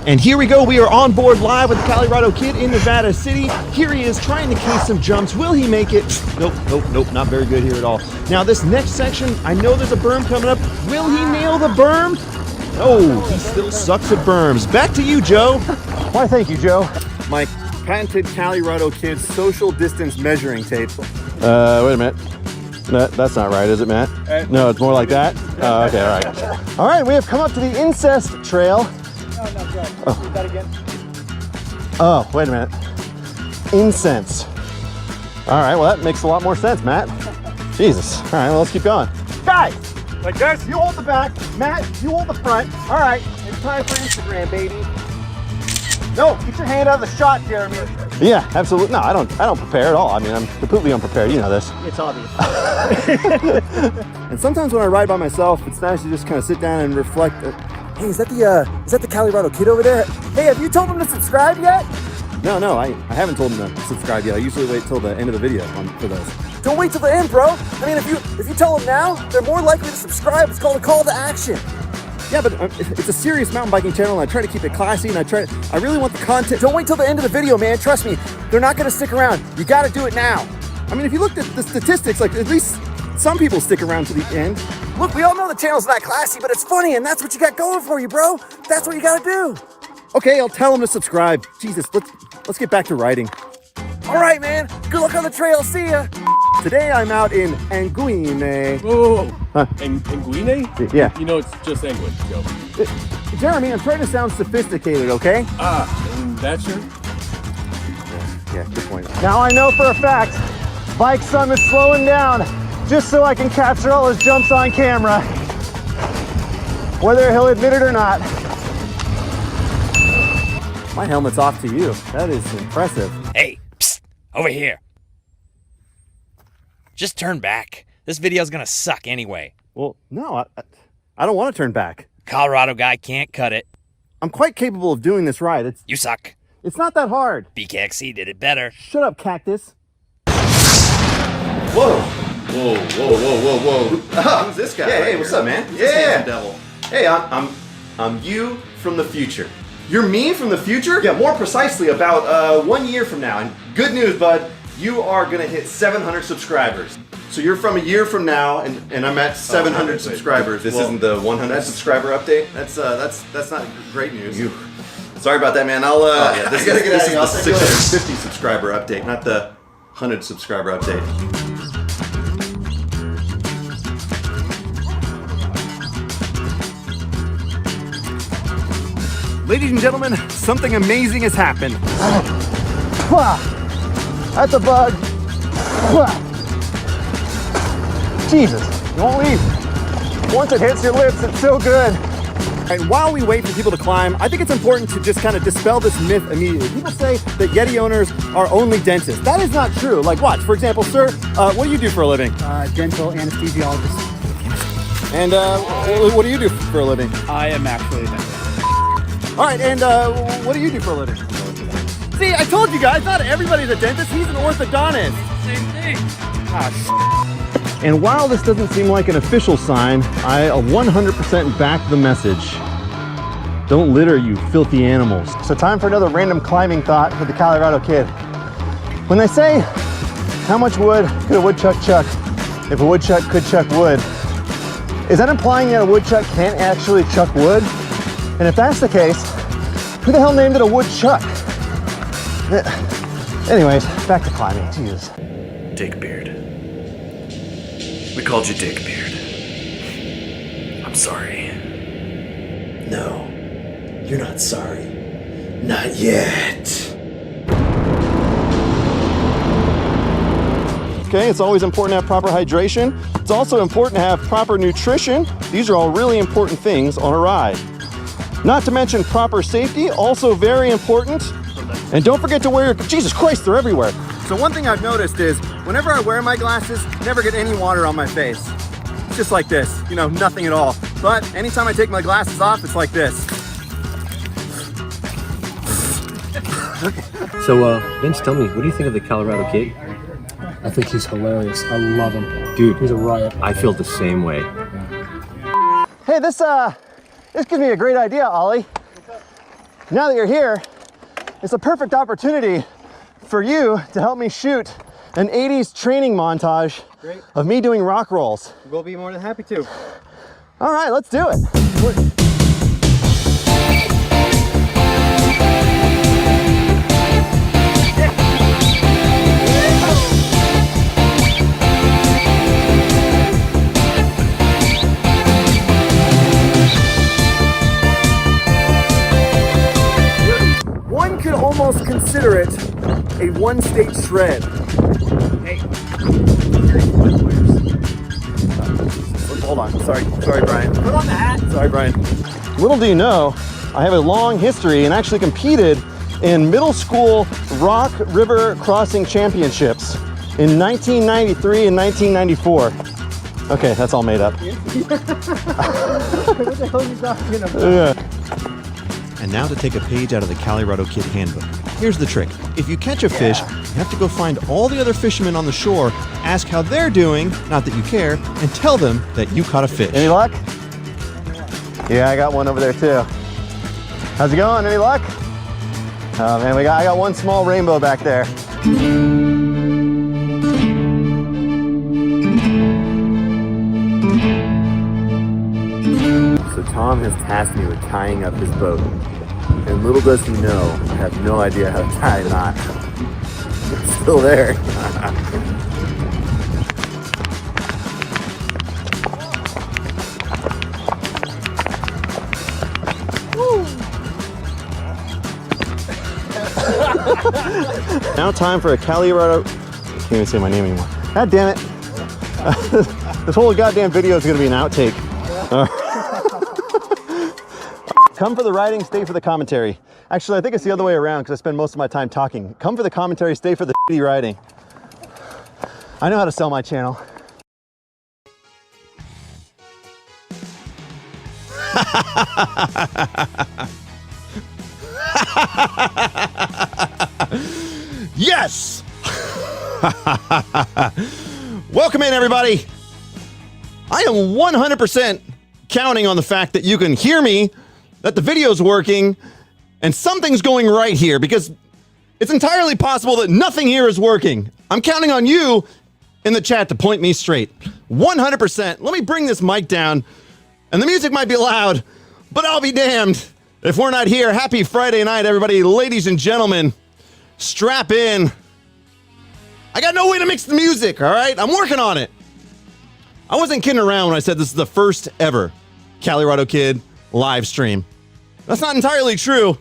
And here we go, we are on board live with the Calirado kid in Nevada City. Here he is trying to case some jumps. Will he make it? Nope, not very good here at all. Now this next section, I know there's a berm coming up. Will he nail the berm? Oh, he still sucks at berms. Back to you, Joe. Why, thank you, Joe. My patented Calirado kid social distance measuring tape. Wait a minute. That's not right, is it, Matt? No, it's more like that? Oh, okay, all right. All right, we have come up to the incest trail. No, Joe. Oh. Read that again. Oh, wait a minute. Incense. All right, well, that makes a lot more sense, Matt. Jesus. All right, well, let's keep going. Guys, like this, you hold the back. Matt, you hold the front. All right, it's time for Instagram, baby. No, get your hand out of the shot, Jeremy. Yeah, absolutely. No, I don't prepare at all. I mean, I'm completely unprepared. You know this. It's obvious. And sometimes when I ride by myself, it's nice to just kind of sit down and reflect. Hey, is that the Calirado kid over there? Hey, have you told him to subscribe yet? No, I haven't told him to subscribe yet. I usually wait till the end of the video for those. Don't wait till the end, bro. I mean, if you tell them now, they're more likely to subscribe. It's called a call to action. Yeah, but it's a serious mountain biking channel, and I try to keep it classy, and I really want the content. Don't wait till the end of the video, man. Trust me, they're not gonna stick around. You gotta do it now. I mean, if you looked at the statistics, like at least some people stick around to the end. Look, we all know the channel's not classy, but it's funny, and that's what you got going for you, bro. That's what you gotta do. Okay, I'll tell them to subscribe. Jesus, let's get back to riding. All right, man. Good luck on the trail. See ya. Today I'm out in Anguine. Whoa. Huh? Anguine? Yeah. You know, it's just Anguin, Joe. Jeremy, I'm trying to sound sophisticated, okay? And that's your... Yeah, good point. Now I know for a fact, Bike Son is slowing down just so I can capture all his jumps on camera, whether he'll admit it or not. My helmet's off to you. That is impressive. Hey, psst, over here. Just turn back. This video's gonna suck anyway. Well, no, I don't want to turn back. Colorado guy can't cut it. I'm quite capable of doing this ride. You suck. It's not that hard. BKXC did it better. Shut up, cactus. Whoa. Who's this guy? Hey, what's up, man? Yeah. Devil. Hey, I'm you from the future. You're me from the future? Yeah, more precisely about 1 year from now. And good news, bud, you are gonna hit 700 subscribers. So you're from a year from now, and I'm at 700 subscribers. This isn't the 100 subscriber update. That's not great news. Sorry about that, man. This is the 650 subscriber update, not the 100 subscriber update. Ladies and gentlemen, something amazing has happened. That's a bug. Jesus, it won't leave. Once it hits your lips, it's so good. And while we wait for people to climb, I think it's important to just kind of dispel this myth immediately. People say that Yeti owners are only dentists. That is not true. Like, watch, for example, sir, what do you do for a living? Dental anesthesiologist. And what do you do for a living? I am actually a dentist. All right, and what do you do for a living? See, I told you guys, not everybody's a dentist. He's an orthodontist. Same thing. And while this doesn't seem like an official sign, I 100% back the message. Don't litter, you filthy animals. So time for another random climbing thought with the Calirado kid. When they say, how much wood could a woodchuck chuck if a woodchuck could chuck wood? Is that implying that a woodchuck can't actually chuck wood? And if that's the case, who the hell named it a woodchuck? Anyways, back to climbing, Jesus. Dickbeard. We called you Dickbeard. I'm sorry. No, you're not sorry. Not yet. Okay, it's always important to have proper hydration. It's also important to have proper nutrition. These are all really important things on a ride. Not to mention proper safety, also very important. And don't forget to wear your, Jesus Christ, they're everywhere. So one thing I've noticed is whenever I wear my glasses, I never get any water on my face. It's just like this, you know, nothing at all. But anytime I take my glasses off, it's like this. So, Vince, tell me, what do you think of the Calirado kid? I think he's hilarious. I love him. Dude, he's a riot. I feel the same way. Hey, this gives me a great idea, Ollie. now that you're here, it's a perfect opportunity for you to help me shoot an 80s training montage of me doing rock rolls. We'll be more than happy to. All right, let's do it. One could almost consider it a one-state shred. Hey. Hold on, sorry Brian. Put on the hat. Sorry Brian. Little do you know, I have a long history and actually competed in middle school rock river crossing championships in 1993 and 1994. Okay, that's all made up. What the hell are you talking about? Yeah. And now to take a page out of the Calirado Kid Handbook. Here's the trick. If you catch a fish, you have to go find all the other fishermen on the shore, ask how they're doing, not that you care, and tell them that you caught a fish. Any luck? Yeah, I got one over there too. How's it going? Any luck? Oh man, I got one small rainbow back there. So Tom has tasked me with tying up his boat. And little does he know, I have no idea how to tie a knot. It's still there. Now time for a Calirado. I can't even say my name anymore. God damn it. This whole goddamn video is gonna be an outtake. Come for the writing, stay for the commentary. Actually, I think it's the other way around because I spend most of my time talking. Come for the commentary, stay for the shitty writing. I know how to sell my channel. Yes! Welcome in, everybody. I am 100% counting on the fact that you can hear me, that the video's working, and something's going right here, because it's entirely possible that nothing here is working. I'm counting on you in the chat to point me straight. 100%. Let me bring this mic down, and the music might be loud, but I'll be damned if we're not here. Happy Friday night, everybody. Ladies and gentlemen, strap in. I got no way to mix the music, all right? I'm working on it. I wasn't kidding around when I said this is the first ever Calirado Kid live stream. That's not entirely true.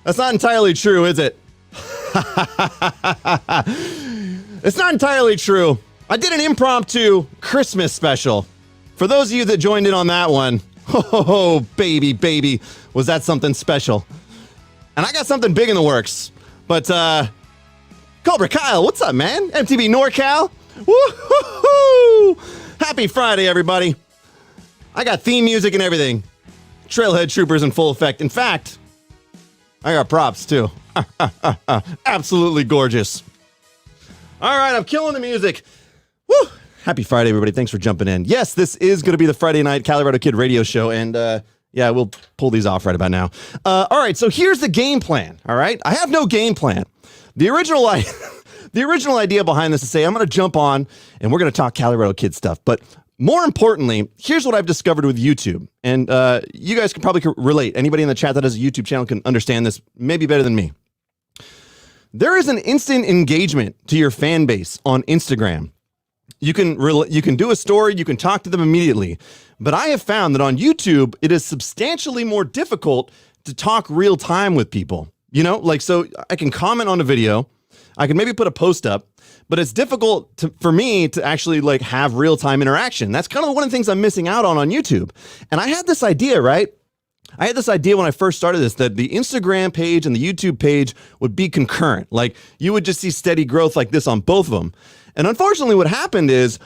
That's not entirely true, is it? It's not entirely true. I did an impromptu Christmas special. For those of you that joined in on that one, oh, baby, baby, was that something special. And I got something big in the works. But, Cobra Kyle, what's up, man? MTV NorCal? Woo-hoo-hoo! Happy Friday, everybody. I got theme music and everything. Trailhead Troopers in full effect. In fact, I got props, too. Absolutely gorgeous. All right, I'm killing the music. Woo! Happy Friday, everybody. Thanks for jumping in. Yes, this is going to be the Friday night Calirado Kid radio show, and yeah, we'll pull these off right about now. All right, so here's the game plan, all right? I have no game plan. The original idea behind this is say I'm going to jump on, and we're going to talk Calirado Kid stuff, but more importantly, here's what I've discovered with YouTube, and you guys can probably relate. Anybody in the chat that has a YouTube channel can understand this maybe better than me. There is an instant engagement to your fan base on Instagram. You can do a story, you can talk to them immediately. But I have found that on YouTube, it is substantially more difficult to talk real time with people. You know, like, so I can comment on a video, I can maybe put a post up, but it's difficult for me to actually like have real time interaction. That's kind of one of the things I'm missing out on YouTube. And I had this idea, right? I had this idea when I first started this, that the Instagram page and the YouTube page would be concurrent. Like you would just see steady growth like this on both of them. And unfortunately what happened is,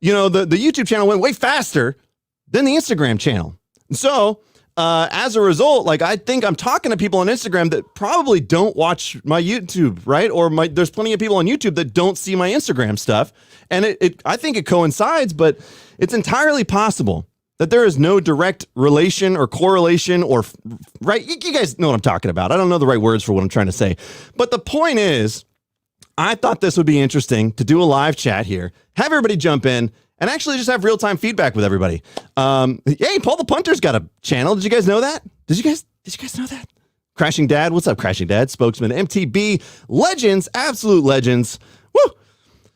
you know, the YouTube channel went way faster than the Instagram channel. And so as a result, like I think I'm talking to people on Instagram that probably don't watch my YouTube, right? Or there's plenty of people on YouTube that don't see my Instagram stuff. And I think it coincides, but it's entirely possible that there is no direct relation or correlation or, right? You guys know what I'm talking about. I don't know the right words for what I'm trying to say. But the point is, I thought this would be interesting to do a live chat here, have everybody jump in, and actually just have real-time feedback with everybody. Hey, Paul the Punter's got a channel. Did you guys know that? Did you guys know that? Crashing Dad, what's up, Crashing Dad? Spokesman, MTB, legends, absolute legends. Woo!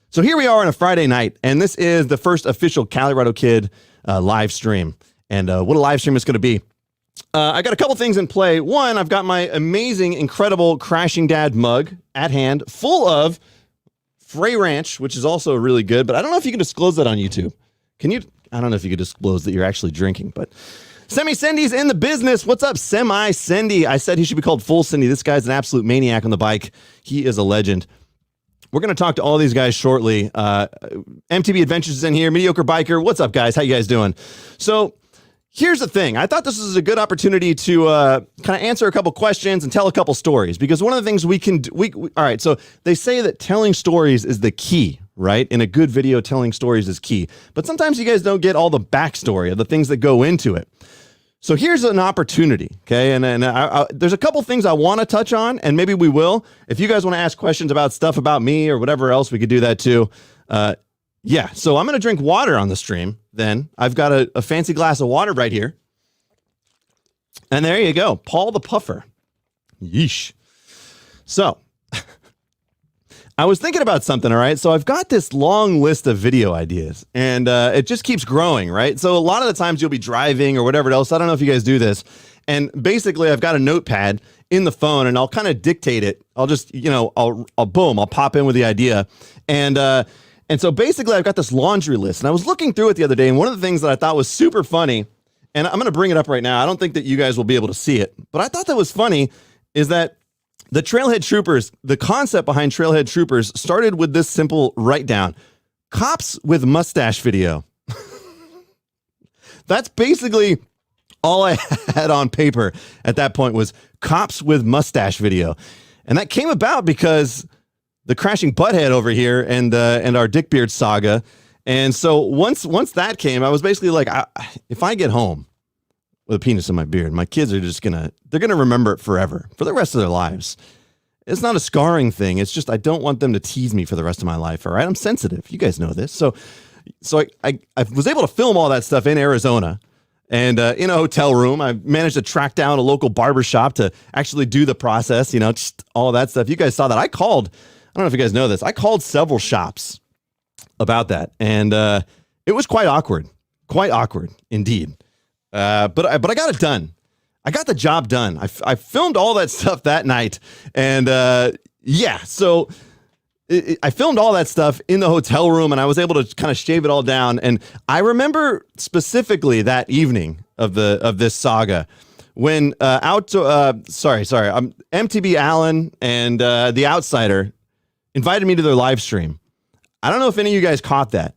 So here we are on a Friday night, and this is the first official Calirado Kid live stream. And what a live stream it's going to be. I got a couple things in play. One, I've got my amazing, incredible Crashing Dad mug at hand, full of Frey Ranch, which is also really good, but I don't know if you can disclose that on YouTube. Can you? I don't know if you could disclose that you're actually drinking, but Semi Sendy's in the business. What's up, Semi Sendy? I said he should be called Full Sendy. This guy's an absolute maniac on the bike. He is a legend. We're going to talk to all these guys shortly. MTB Adventures is in here. Mediocre Biker. What's up, guys? How you guys doing? So here's the thing. I thought this was a good opportunity to kind of answer a couple questions and tell a couple stories, because one of the things we can do, all right, so they say that telling stories is the key, right? In a good video, telling stories is key. But sometimes you guys don't get all the backstory of the things that go into it. So here's an opportunity, okay? And there's a couple things I want to touch on, and maybe we will. If you guys want to ask questions about stuff about me or whatever else, we could do that too. Yeah, so I'm going to drink water on the stream then. I've got a fancy glass of water right here. And there you go, Paul the Puffer. Yeesh. So I was thinking about something, all right? So I've got this long list of video ideas, and it just keeps growing, right? So a lot of the times you'll be driving or whatever else. I don't know if you guys do this. And basically, I've got a notepad in the phone, and I'll kind of dictate it. I'll just, I'll pop in with the idea. And so basically, I've got this laundry list, and I was looking through it the other day, and one of the things that I thought was super funny, and I'm going to bring it up right now. I don't think that you guys will be able to see it, but I thought that was funny, is that the Trailhead Troopers, the concept behind Trailhead Troopers started with this simple write down: cops with mustache video. That's basically all I had on paper at that point, was cops with mustache video. And that came about because the Crashing Butthead over here and our Dickbeard saga. And so once that came, I was basically like, if I get home with a penis in my beard, my kids are just they're gonna remember it forever, for the rest of their lives. It's not a scarring thing. It's just, I don't want them to tease me for the rest of my life. All right. I'm sensitive. You guys know this. So I was able to film all that stuff in Arizona, and in a hotel room. I managed to track down a local barber shop to actually do the process, just all that stuff. You guys saw that. I don't know if you guys know this. I called several shops about that, and it was quite awkward indeed. But I got it done. I got the job done. I filmed all that stuff that night, and so I filmed all that stuff in the hotel room, and I was able to kind of shave it all down. And I remember specifically that evening of this saga when MTB Allen and The Outsider invited me to their live stream. I don't know if any of you guys caught that,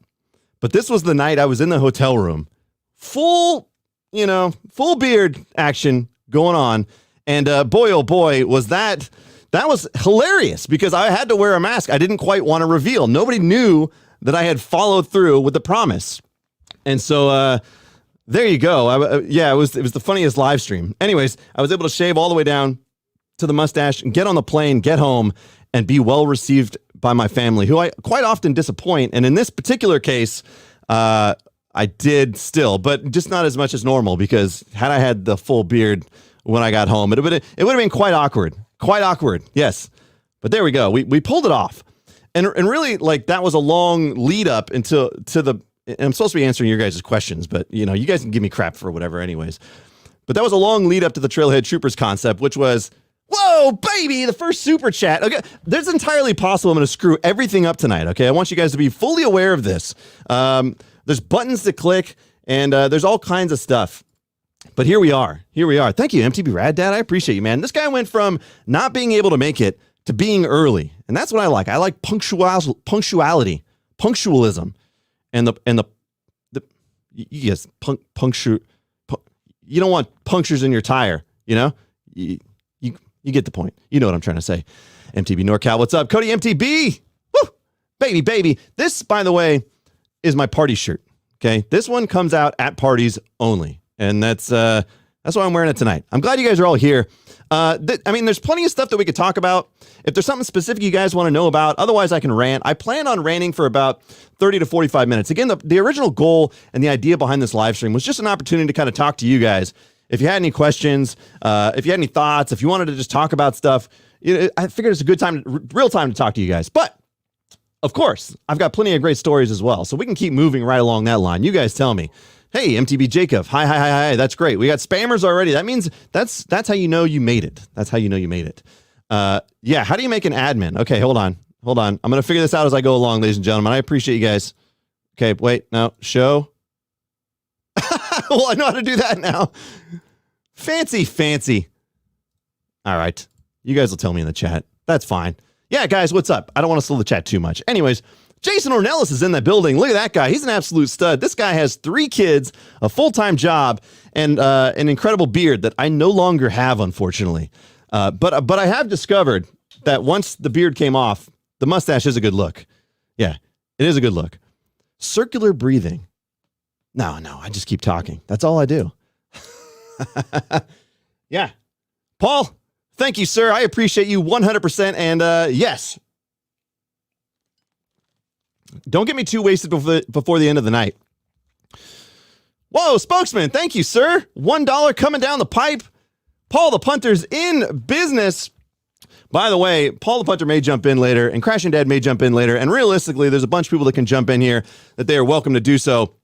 but this was the night I was in the hotel room, full beard action going on. And boy, oh boy, was that was hilarious, because I had to wear a mask. I didn't quite want to reveal. Nobody knew that I had followed through with the promise. And so there you go. It was the funniest live stream. Anyways, I was able to shave all the way down to the mustache and get on the plane, get home, and be well received by my family, who I quite often disappoint. And in this particular case, I did still, but just not as much as normal, because had I had the full beard when I got home, it would have been quite awkward. Quite awkward, yes. But there we go. We pulled it off. And really, like, that was a long lead up and I'm supposed to be answering your guys' questions, but you guys can give me crap for whatever anyways. But that was a long lead up to the Trailhead Troopers concept, which was, whoa, baby, the first super chat. Okay, that's entirely possible. I'm going to screw everything up tonight, okay? I want you guys to be fully aware of this. There's buttons to click, and there's all kinds of stuff. But here we are. Thank you, MTB Rad Dad. I appreciate you, man. This guy went from not being able to make it to being early. And that's what I like. I like punctuality, punctualism. And you guys, you don't want punctures in your tire, You get the point. You know what I'm trying to say. MTB NorCal, what's up? Cody MTB. Woo! Baby. This, by the way, is my party shirt. Okay, this one comes out at parties only, and that's why I'm wearing it tonight. I'm glad you guys are all here. I mean, there's plenty of stuff that we could talk about. If there's something specific you guys want to know about, otherwise I can rant. I plan on ranting for about 30 to 45 minutes. Again, the original goal and the idea behind this live stream was just an opportunity to kind of talk to you guys. If you had any questions, if you had any thoughts, if you wanted to just talk about stuff, I figured it's a good time, real time to talk to you guys. But of course, I've got plenty of great stories as well, so we can keep moving right along that line. You guys tell me. Hey, MTB Jacob. Hi. That's great. We got spammers already. That means that's how you know you made it. That's how you know you made it. Yeah. How do you make an admin? Okay, hold on. I'm going to figure this out as I go along, ladies and gentlemen. I appreciate you guys. Okay, wait. No, show. Well, I know how to do that now. Fancy. All right. You guys will tell me in the chat. That's fine. Yeah, guys, what's up? I don't want to slow the chat too much. Anyways, Jason Ornelas is in that building. Look at that guy. He's an absolute stud. This guy has 3 kids, a full-time job, and an incredible beard that I no longer have, unfortunately. But I have discovered that once the beard came off, the mustache is a good look. Yeah, it is a good look. Circular breathing. No, I just keep talking. That's all I do. Yeah. Paul, thank you, sir. I appreciate you 100%. And yes. Don't get me too wasted before the end of the night. Whoa, spokesman. Thank you, sir. $1 coming down the pipe. Paul the Punter's in business. By the way, Paul the Punter may jump in later, and Crashing Dad may jump in later. And realistically, there's a bunch of people that can jump in here that they are welcome to do so.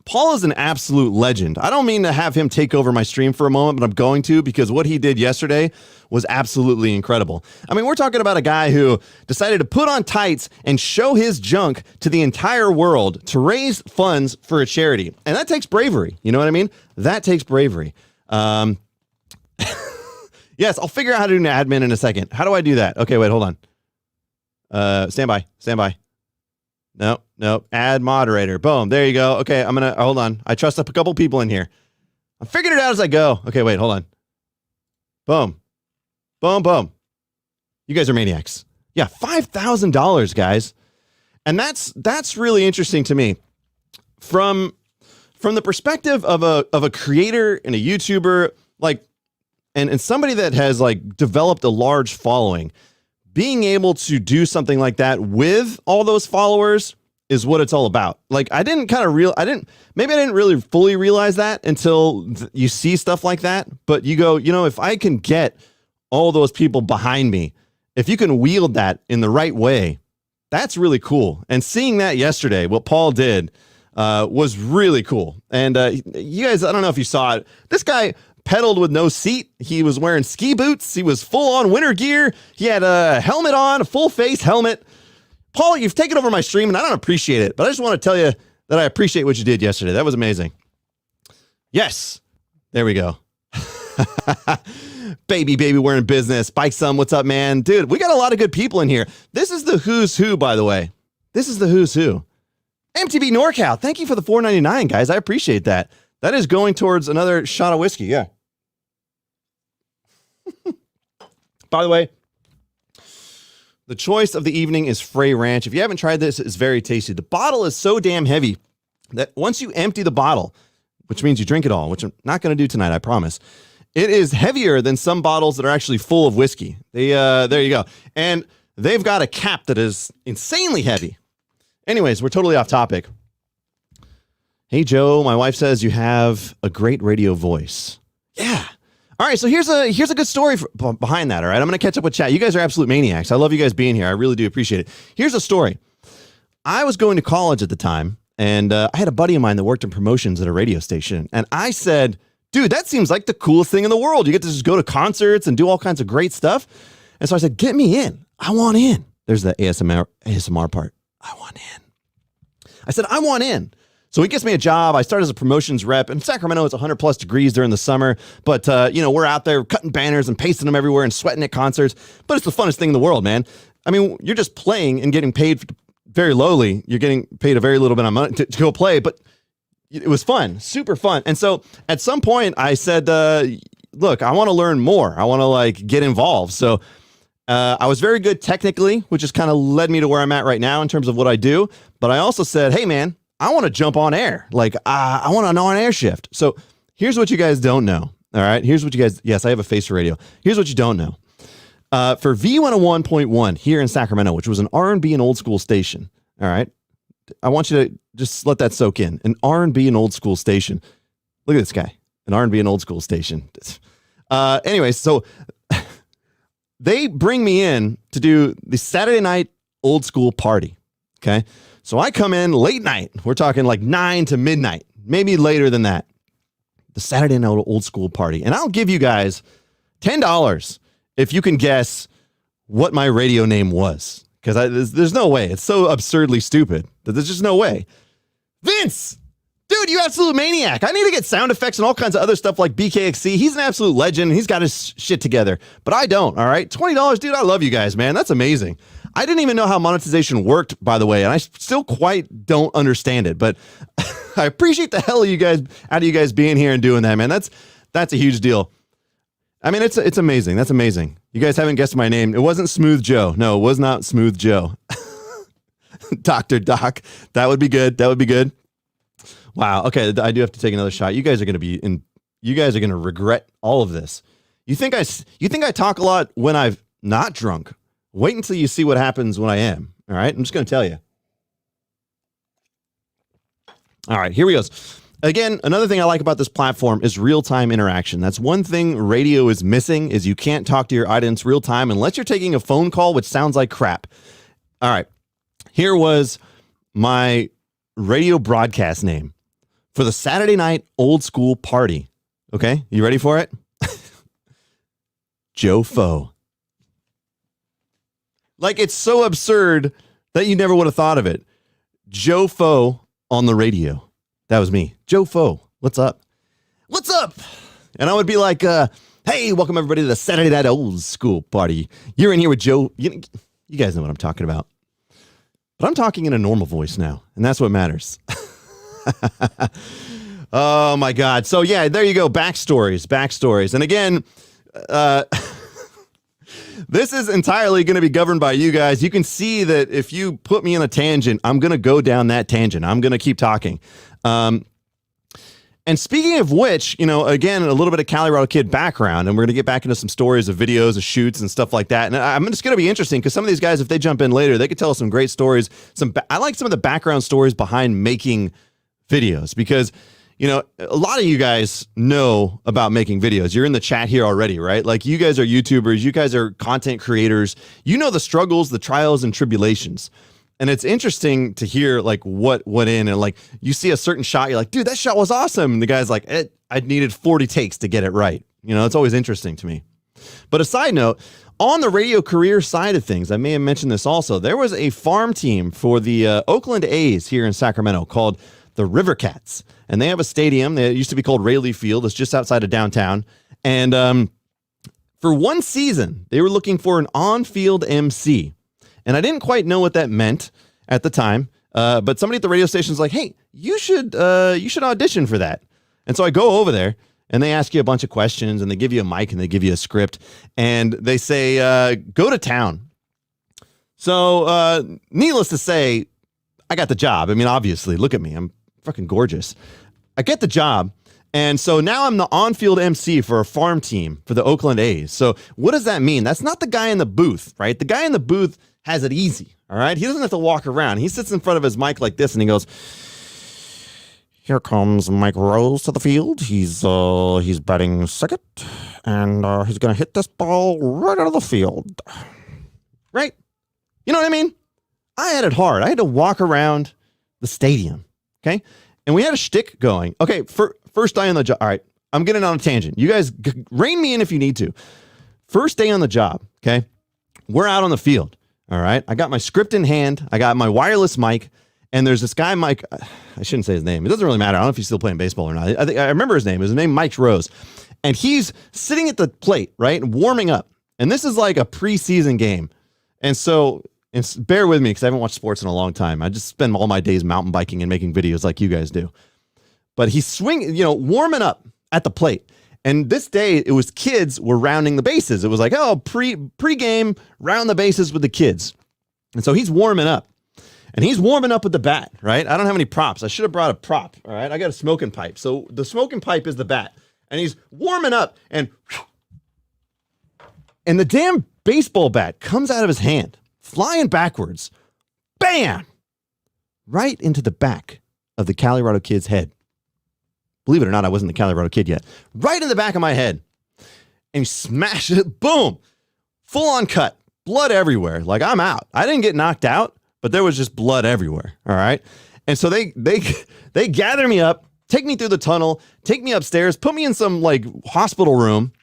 Paul is an absolute legend. I don't mean to have him take over my stream for a moment, but I'm going to, because what he did yesterday was absolutely incredible. I mean, we're talking about a guy who decided to put on tights and show his junk to the entire world to raise funds for a charity. And that takes bravery. You know what I mean? That takes bravery. Yes, I'll figure out how to do an admin in a second. How do I do that? Okay, wait, hold on. Stand by. No. Add moderator. Boom. There you go. Okay, hold on. I trust up a couple people in here. I'm figuring it out as I go. Okay, wait, hold on. Boom. You guys are maniacs. Yeah, $5,000, guys. And that's really interesting to me. From the perspective of a creator and a YouTuber, like, and somebody that has like developed a large following, being able to do something like that with all those followers is what it's all about. Like, I didn't really fully realize that until you see stuff like that. But you go, if I can get all those people behind me, if you can wield that in the right way, that's really cool. And seeing that yesterday, what Paul did was really cool. And you guys, I don't know if you saw it. This guy pedaled with no seat. He was wearing ski boots. He was full on winter gear. He had a helmet on, a full face helmet. Paul, you've taken over my stream and I don't appreciate it, but I just want to tell you that I appreciate what you did yesterday. That was amazing. Yes. There we go. Baby, we're in business. Spike Sum, what's up, man? Dude, we got a lot of good people in here. This is the who's who, by the way. This is the who's who. MTB NorCal, thank you for the $4.99, guys. I appreciate that. That is going towards another shot of whiskey, yeah. By the way, the choice of the evening is Frey Ranch. If you haven't tried this, it's very tasty. The bottle is so damn heavy that once you empty the bottle, which means you drink it all, which I'm not going to do tonight, I promise, it is heavier than some bottles that are actually full of whiskey. There you go. And they've got a cap that is insanely heavy. Anyways, we're totally off topic. Hey, Joe, my wife says you have a great radio voice. Yeah. All right, so here's a good story behind that, all right? I'm going to catch up with chat. You guys are absolute maniacs. I love you guys being here. I really do appreciate it. Here's a story. I was going to college at the time, and I had a buddy of mine that worked in promotions at a radio station, and I said, dude, that seems like the coolest thing in the world. You get to just go to concerts and do all kinds of great stuff. And so I said, get me in. I want in. There's the ASMR part. I want in. I said, I want in. So he gets me a job. I started as a promotions rep. In Sacramento, it's 100 plus degrees during the summer. But, we're out there cutting banners and pasting them everywhere and sweating at concerts. But it's the funnest thing in the world, man. I mean, you're just playing and getting paid very lowly. You're getting paid a very little bit of money to go play. But it was fun, super fun. And so at some point I said, look, I want to learn more. I want to get involved. So I was very good technically, which has kind of led me to where I'm at right now in terms of what I do. But I also said, hey, man, I want to jump on air. Like, I want an on-air shift. So here's what you guys don't know. All right. Here's what you guys, yes, I have a face for radio. Here's what you don't know. For V101.1 here in Sacramento, which was an R&B and old school station. All right. I want you to just let that soak in. An R&B and old school station. Look at this guy. An R&B and old school station. Anyway, so they bring me in to do the Saturday night old school party. Okay. So I come in late night. We're talking like 9 to midnight, maybe later than that. The Saturday night old school party. And I'll give you guys $10 if you can guess what my radio name was. Because there's no way. It's so absurdly stupid that there's just no way. Vince! Dude, you absolute maniac. I need to get sound effects and all kinds of other stuff like BKXC. He's an absolute legend. He's got his shit together. But I don't, all right? $20, dude, I love you guys, man. That's amazing. I didn't even know how monetization worked, by the way, and I still quite don't understand it. But I appreciate the hell out of you guys being here and doing that, man. That's a huge deal. I mean, it's amazing. That's amazing. You guys haven't guessed my name. It wasn't Smooth Joe. No, it was not Smooth Joe. Dr. Doc. That would be good. That would be good. Wow. Okay, I do have to take another shot. You guys are going to regret all of this. You think I talk a lot when I'm not drunk? Wait until you see what happens when I am. All right? I'm just going to tell you. All right, here we go. Again, another thing I like about this platform is real-time interaction. That's one thing radio is missing, is you can't talk to your audience real-time unless you're taking a phone call, which sounds like crap. All right. Here was my radio broadcast name for the Saturday night old school party. Okay, you ready for it? Joe Foe. Like, it's so absurd that you never would have thought of it. Joe Foe on the radio. That was me. Joe Foe. What's up? What's up? And I would be like, hey, welcome everybody to the Saturday night old school party. You're in here with Joe. You guys know what I'm talking about. But I'm talking in a normal voice now, and that's what matters. Oh my God. So yeah, there you go. Backstories. And again, this is entirely going to be governed by you guys. You can see that if you put me in a tangent, I'm going to go down that tangent. I'm going to keep talking. And speaking of which, again, a little bit of Calirado Kid background, and we're going to get back into some stories of videos, of shoots and stuff like that. And I'm just going to be interesting because some of these guys, if they jump in later, they could tell us some great stories. I like some of the background stories behind making videos because, a lot of you guys know about making videos. You're in the chat here already, right? Like, you guys are YouTubers. You guys are content creators. You know the struggles, the trials and tribulations. And it's interesting to hear like what went in, and like you see a certain shot, you're like, dude, that shot was awesome. And the guy's like, I needed 40 takes to get it right. It's always interesting to me. But a side note, on the radio career side of things, I may have mentioned this also. There was a farm team for the Oakland A's here in Sacramento called the River Cats. And they have a stadium. It used to be called Rayleigh Field. It's just outside of downtown. And for one season, they were looking for an on-field MC. And I didn't quite know what that meant at the time, but somebody at the radio station is like, hey, you should audition for that. And so I go over there, and they ask you a bunch of questions, and they give you a mic, and they give you a script, and they say, go to town. So needless to say, I got the job. I mean, obviously, look at me. I'm fucking gorgeous. I get the job. And so now I'm the on-field MC for a farm team for the Oakland A's. So what does that mean? That's not the guy in the booth, right? The guy in the booth has it easy, all right? He doesn't have to walk around. He sits in front of his mic like this, and he goes, here comes Mike Rose to the field. He's batting second, and he's going to hit this ball right out of the field. Right? You know what I mean? I had it hard. I had to walk around the stadium, okay? And we had a shtick going. Okay, first day on the job. All right, I'm getting on a tangent. You guys rein me in if you need to. First day on the job, okay? We're out on the field, all right? I got my script in hand. I got my wireless mic, and there's this guy, Mike. I shouldn't say his name. It doesn't really matter. I don't know if he's still playing baseball or not. I remember his name. His name Mike Rose. And he's sitting at the plate, right, warming up. And this is like a preseason game. And so bear with me because I haven't watched sports in a long time. I just spend all my days mountain biking and making videos like you guys do. But he's warming up at the plate. And this day, it was kids were rounding the bases. It was like, pre-game, round the bases with the kids. And so he's warming up. And he's warming up with the bat, right? I don't have any props. I should have brought a prop, all right? I got a smoking pipe. So the smoking pipe is the bat. And he's warming up, and the damn baseball bat comes out of his hand, flying backwards. Bam! Right into the back of the Calirado kid's head. Believe it or not, I wasn't the Calirado kid yet. Right in the back of my head. And he smashed it. Boom! Full on cut. Blood everywhere. Like, I'm out. I didn't get knocked out, but there was just blood everywhere. All right? And so they gather me up, take me through the tunnel, take me upstairs, put me in some, like, hospital room,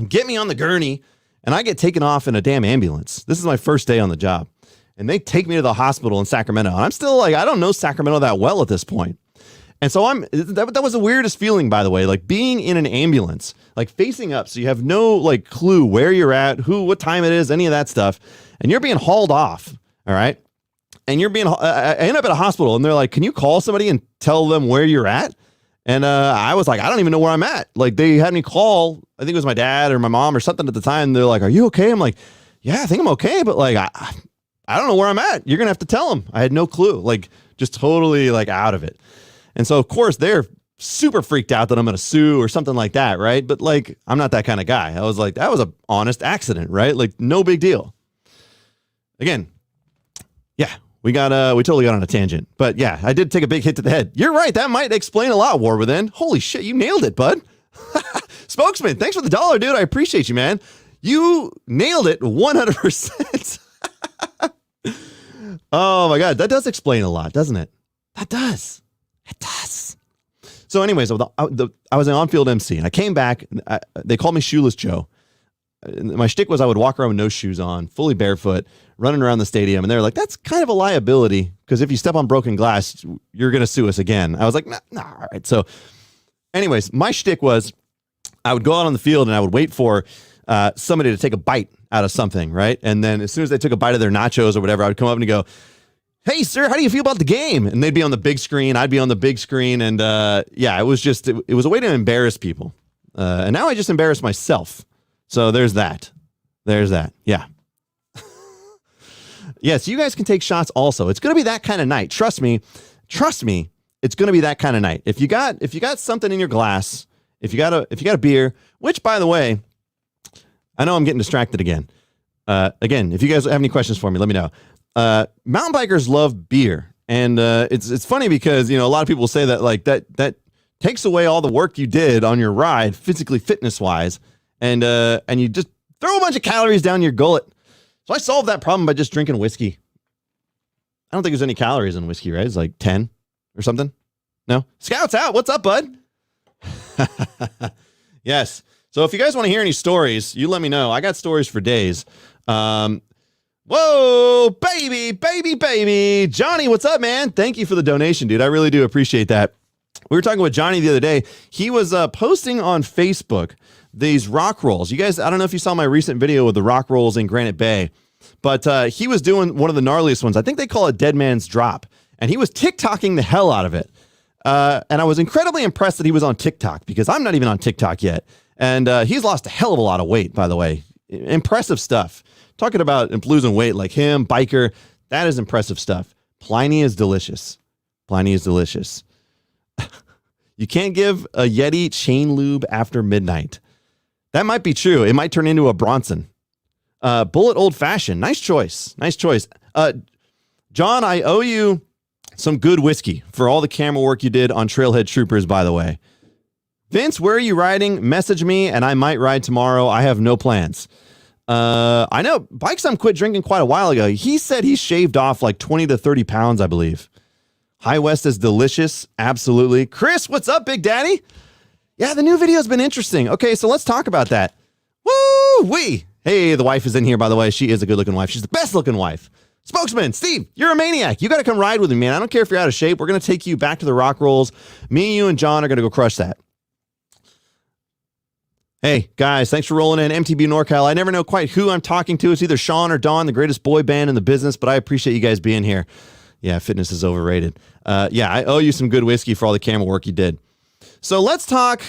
get me on the gurney, and I get taken off in a damn ambulance. This is my first day on the job. And they take me to the hospital in Sacramento. And I'm still like, I don't know Sacramento that well at this point. And so that was the weirdest feeling, by the way, like being in an ambulance, like facing up. So you have no like clue where you're at, what time it is, any of that stuff. And you're being hauled off. All right. And I end up at a hospital and they're like, can you call somebody and tell them where you're at? And I was like, I don't even know where I'm at. Like they had me call, I think it was my dad or my mom or something at the time. They're like, are you okay? I'm like, yeah, I think I'm okay. But like, I don't know where I'm at. You're going to have to tell them. I had no clue, like just totally like out of it. And so, of course, they're super freaked out that I'm going to sue or something like that, right? But, like, I'm not that kind of guy. I was like, that was an honest accident, right? Like, no big deal. Again, yeah, we totally got on a tangent. But, yeah, I did take a big hit to the head. You're right. That might explain a lot, War Within. Holy shit, you nailed it, bud. Spokesman, thanks for the $1, dude. I appreciate you, man. You nailed it 100%. Oh, my God. That does explain a lot, doesn't it? That does. It does. So anyways, I was an on-field MC, and I came back. They called me Shoeless Joe. My shtick was I would walk around with no shoes on, fully barefoot, running around the stadium, and they're like, that's kind of a liability, because if you step on broken glass, you're going to sue us again. I was like, nah, all right. So anyways, my shtick was I would go out on the field, and I would wait for somebody to take a bite out of something, right? And then as soon as they took a bite of their nachos or whatever, I would come up and go, hey, sir, how do you feel about the game? And they'd be on the big screen. I'd be on the big screen. And yeah, it was a way to embarrass people. And now I just embarrass myself. So there's that. Yeah. Yes, you guys can take shots also. It's going to be that kind of night. Trust me. It's going to be that kind of night. If you got something in your glass, if you got a beer, which by the way, I know I'm getting distracted again. Again, if you guys have any questions for me, let me know. Mountain bikers love beer, and it's funny because a lot of people say that like that takes away all the work you did on your ride, physically fitness wise, and you just throw a bunch of calories down your gullet. So I solved that problem by just drinking whiskey. I don't think there's any calories in whiskey, right? It's like 10 or something. No, Scout's out. What's up, bud? Yes. So if you guys want to hear any stories, you let me know. I got stories for days. Whoa, baby. Johnny, what's up, man? Thank you for the donation, dude. I really do appreciate that. We were talking with Johnny the other day. He was posting on Facebook these rock rolls. You guys, I don't know if you saw my recent video with the rock rolls in Granite Bay, but he was doing one of the gnarliest ones. I think they call it Dead Man's Drop. And he was TikToking the hell out of it. And I was incredibly impressed that he was on TikTok because I'm not even on TikTok yet. And he's lost a hell of a lot of weight, by the way. Impressive stuff. Talking about losing weight like him, biker, that is impressive stuff. Pliny is delicious. You can't give a Yeti chain lube after midnight. That might be true. It might turn into a Bronson. Bullet Old Fashioned. Nice choice. John, I owe you some good whiskey for all the camera work you did on Trailhead Troopers, by the way. Vince, where are you riding? Message me and I might ride tomorrow. I have no plans. I know Bike Some quit drinking quite a while ago. He said he shaved off like 20 to 30 pounds, I believe. High West is delicious. Absolutely. Chris, what's up, Big Daddy? Yeah, the new video's been interesting. Okay, so let's talk about that. Woo-wee. Hey, the wife is in here, by the way. She is a good-looking wife. She's the best-looking wife. Spokesman, Steve, you're a maniac. You got to come ride with me, man. I don't care if you're out of shape. We're going to take you back to the rock rolls. Me, you, and John are going to go crush that. Hey, guys, thanks for rolling in. MTB NorCal. I never know quite who I'm talking to. It's either Sean or Dawn, the greatest boy band in the business, but I appreciate you guys being here. Yeah, fitness is overrated. Yeah, I owe you some good whiskey for all the camera work you did. So let's talk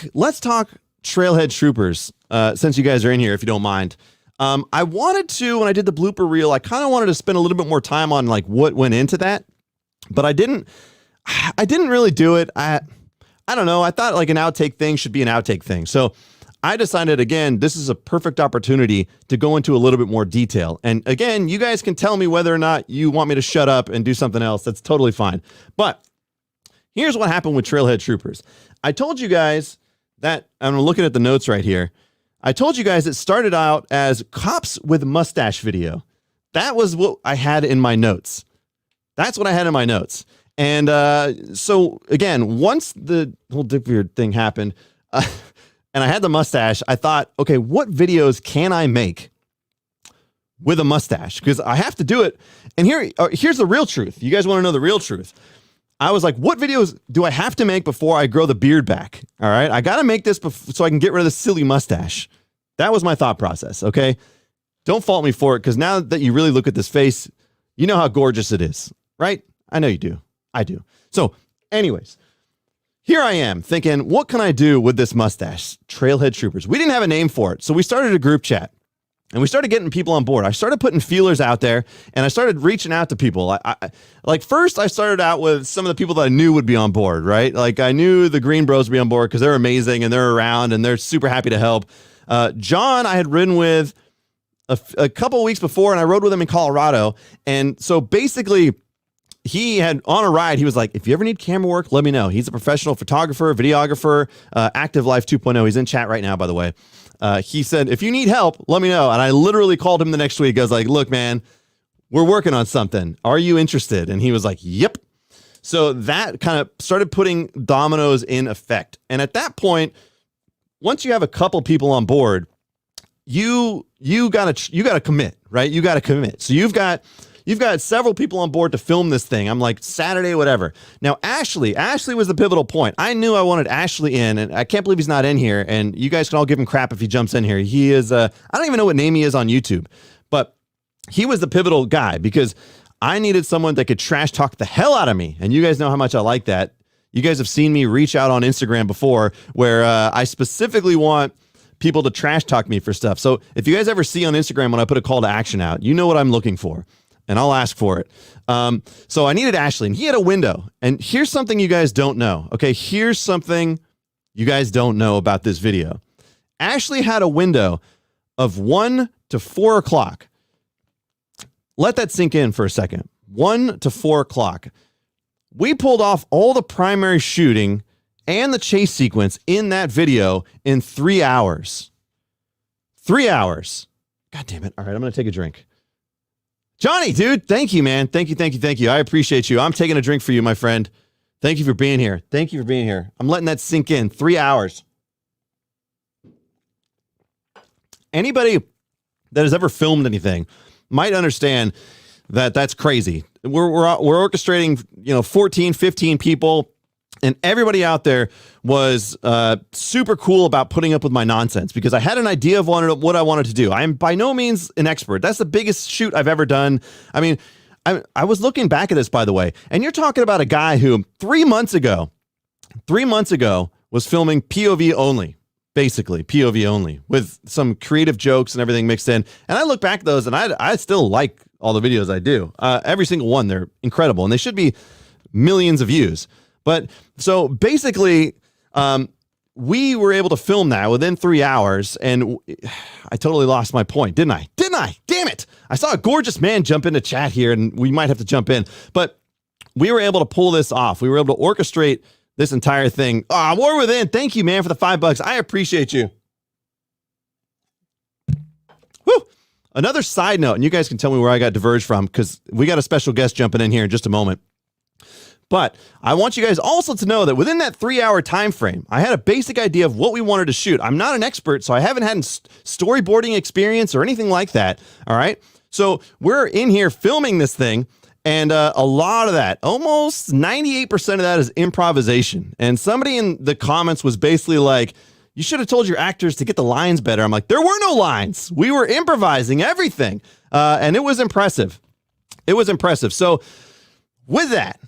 Trailhead Troopers, since you guys are in here, if you don't mind. I wanted to, when I did the blooper reel, I kind of wanted to spend a little bit more time on like what went into that. but I didn't really do it. I don't know. I thought like an outtake thing should be an outtake thing. So I decided, again, this is a perfect opportunity to go into a little bit more detail. And again, you guys can tell me whether or not you want me to shut up and do something else. That's totally fine. But here's what happened with Trailhead Troopers. I told you guys that, I'm looking at the notes right here. I told you guys it started out as cops with mustache video. That was what I had in my notes. That's what I had in my notes. And so again, once the whole Dickbeard thing happened, and I had the mustache, I thought, okay, what videos can I make with a mustache? Because I have to do it. And here's the real truth. You guys want to know the real truth. I was like, what videos do I have to make before I grow the beard back? All right, I got to make this so I can get rid of the silly mustache. That was my thought process, okay? Don't fault me for it, because now that you really look at this face, you know how gorgeous it is, right? I know you do. I do. So anyways, here I am thinking, what can I do with this mustache? Trailhead Troopers. We didn't have a name for it, so we started a group chat. And we started getting people on board. I started putting feelers out there, and I started reaching out to people. Like first, I started out with some of the people that I knew would be on board, right? Like I knew the Green Bros would be on board because they're amazing and they're around and they're super happy to help. John, I had ridden with a couple of weeks before, and I rode with him in Colorado. And so basically, he had on a ride, he was like, if you ever need camera work, let me know. He's a professional photographer, videographer, Active Life 2.0. He's in chat right now, by the way. He said, if you need help, let me know. And I literally called him the next week. I was like, look, man, we're working on something. Are you interested? And he was like, yep. So that kind of started putting dominoes in effect. And at that point, once you have a couple people on board, you gotta commit, right? You gotta commit. So you've got several people on board to film this thing. I'm like, Saturday, whatever. Now, Ashley was the pivotal point. I knew I wanted Ashley in, and I can't believe he's not in here. And you guys can all give him crap if he jumps in here. He is, I don't even know what name he is on YouTube, but he was the pivotal guy because I needed someone that could trash talk the hell out of me. And you guys know how much I like that. You guys have seen me reach out on Instagram before where I specifically want people to trash talk me for stuff. So if you guys ever see on Instagram when I put a call to action out, you know what I'm looking for. And I'll ask for it. So I needed Ashley, and he had a window. And here's something you guys don't know. Okay, here's something you guys don't know about this video. Ashley had a window of 1 to 4 o'clock. Let that sink in for a second. 1 to 4 o'clock. We pulled off all the primary shooting and the chase sequence in that video in 3 hours. 3 hours. God damn it. All right, I'm going to take a drink. Johnny, dude, thank you, man. Thank you. I appreciate you. I'm taking a drink for you, my friend. Thank you for being here. I'm letting that sink in. 3 hours. Anybody that has ever filmed anything might understand that that's crazy. We're orchestrating, 14, 15 people, and everybody out there was super cool about putting up with my nonsense because I had an idea of what I wanted to do. I am by no means an expert. That's the biggest shoot I've ever done. I mean, I was looking back at this, by the way, and you're talking about a guy who 3 months ago was filming POV only, basically POV only, with some creative jokes and everything mixed in. And I look back at those, and I still like all the videos I do. Every single one, they're incredible, and they should be millions of views. But so basically, we were able to film that within 3 hours, and I totally lost my point, didn't I? Damn it! I saw a gorgeous man jump into chat here, and we might have to jump in. But we were able to pull this off. We were able to orchestrate this entire thing. War Within, thank you, man, for the $5. I appreciate you. Woo! Another side note, and you guys can tell me where I got diverged from, because we got a special guest jumping in here in just a moment. But I want you guys also to know that within that 3 hour time frame, I had a basic idea of what we wanted to shoot. I'm not an expert, so I haven't had storyboarding experience or anything like that. All right. So we're in here filming this thing, and a lot of that, almost 98% of that is improvisation. And somebody in the comments was basically like, you should have told your actors to get the lines better. I'm like, there were no lines. We were improvising everything. And it was impressive. So with that,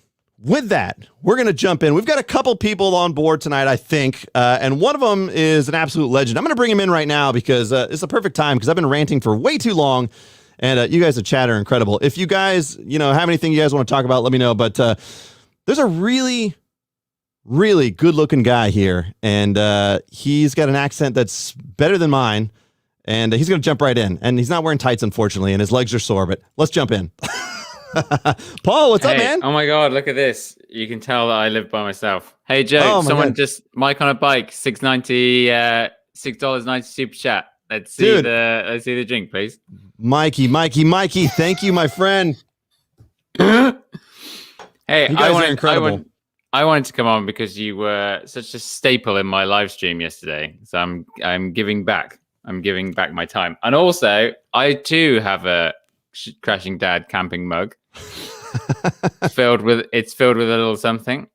we're going to jump in. We've got a couple people on board tonight, I think, and one of them is an absolute legend. I'm going to bring him in right now because it's a perfect time because I've been ranting for way too long, And you guys in chat are incredible. If you guys, have anything you guys want to talk about, let me know. But there's a really, really good looking guy here. And he's got an accent that's better than mine. And he's going to jump right in. And he's not wearing tights, unfortunately, and his legs are sore. But let's jump in. Paul, what's up, man? Oh my God, look at this. You can tell that I live by myself. Hey, Joe, someone just Mike on a bike, $6.90 super chat. Let's see the drink, please. Mikey, thank you, my friend. Hey, you guys are incredible. I wanted to come on because you were such a staple in my live stream yesterday. So I'm giving back. I'm giving back my time. And also, I too have a Crashing Dad camping mug. It's filled with a little something.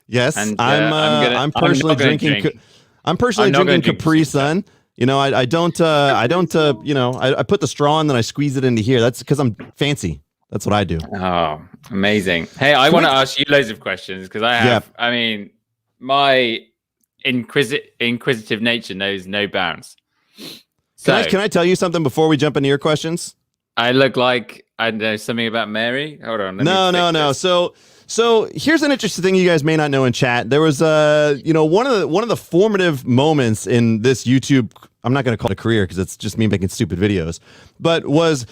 Yes, and, I'm personally drinking. I'm personally drinking Capri Sun. I don't. I put the straw in, then I squeeze it into here. That's because I'm fancy. That's what I do. Oh, amazing! Hey, I want to ask you loads of questions because I have. Yeah. I mean, my inquisitive nature knows no bounds. So, can I tell you something before we jump into your questions? I look like I know something about Mary. Hold on. No. So here's an interesting thing you guys may not know in chat. There was one of the formative moments in this YouTube. I'm not going to call it a career because it's just me making stupid videos. But there was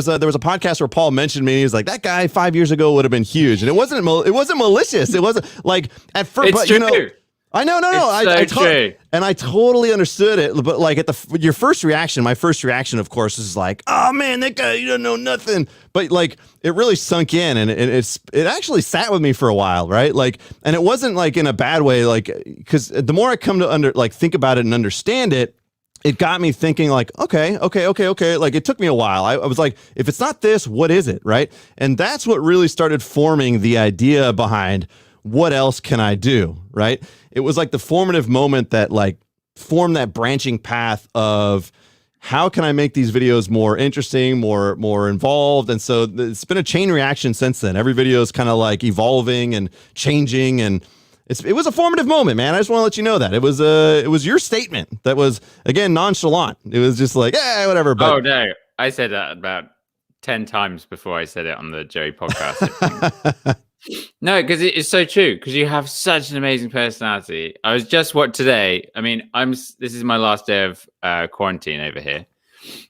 a podcast where Paul mentioned me. He was like, that guy 5 years ago would have been huge, and it wasn't malicious. It wasn't like at first. It's true. I know, no. I totally understood it, but like your first reaction, my first reaction, of course, is like, oh man, that guy, you don't know nothing. But like, it really sunk in, and it actually sat with me for a while, right? Like, and it wasn't like in a bad way, like, because the more I come to think about it and understand it, it got me thinking like, okay. Like it took me a while. I was like, if it's not this, what is it, right? And that's what really started forming the idea behind what else can I do, right? It was like the formative moment that like formed that branching path of how can I make these videos more interesting, more involved. And so it's been a chain reaction since then. Every video is kind of like evolving and changing, and it was a formative moment, man. I just want to let you know that it was your statement that was, again, nonchalant. It was just like, yeah, whatever. But oh no, I said that about 10 times before I said it on the Joey podcast. No, because it's so true. Because you have such an amazing personality. I was just today. I mean, this is my last day of quarantine over here,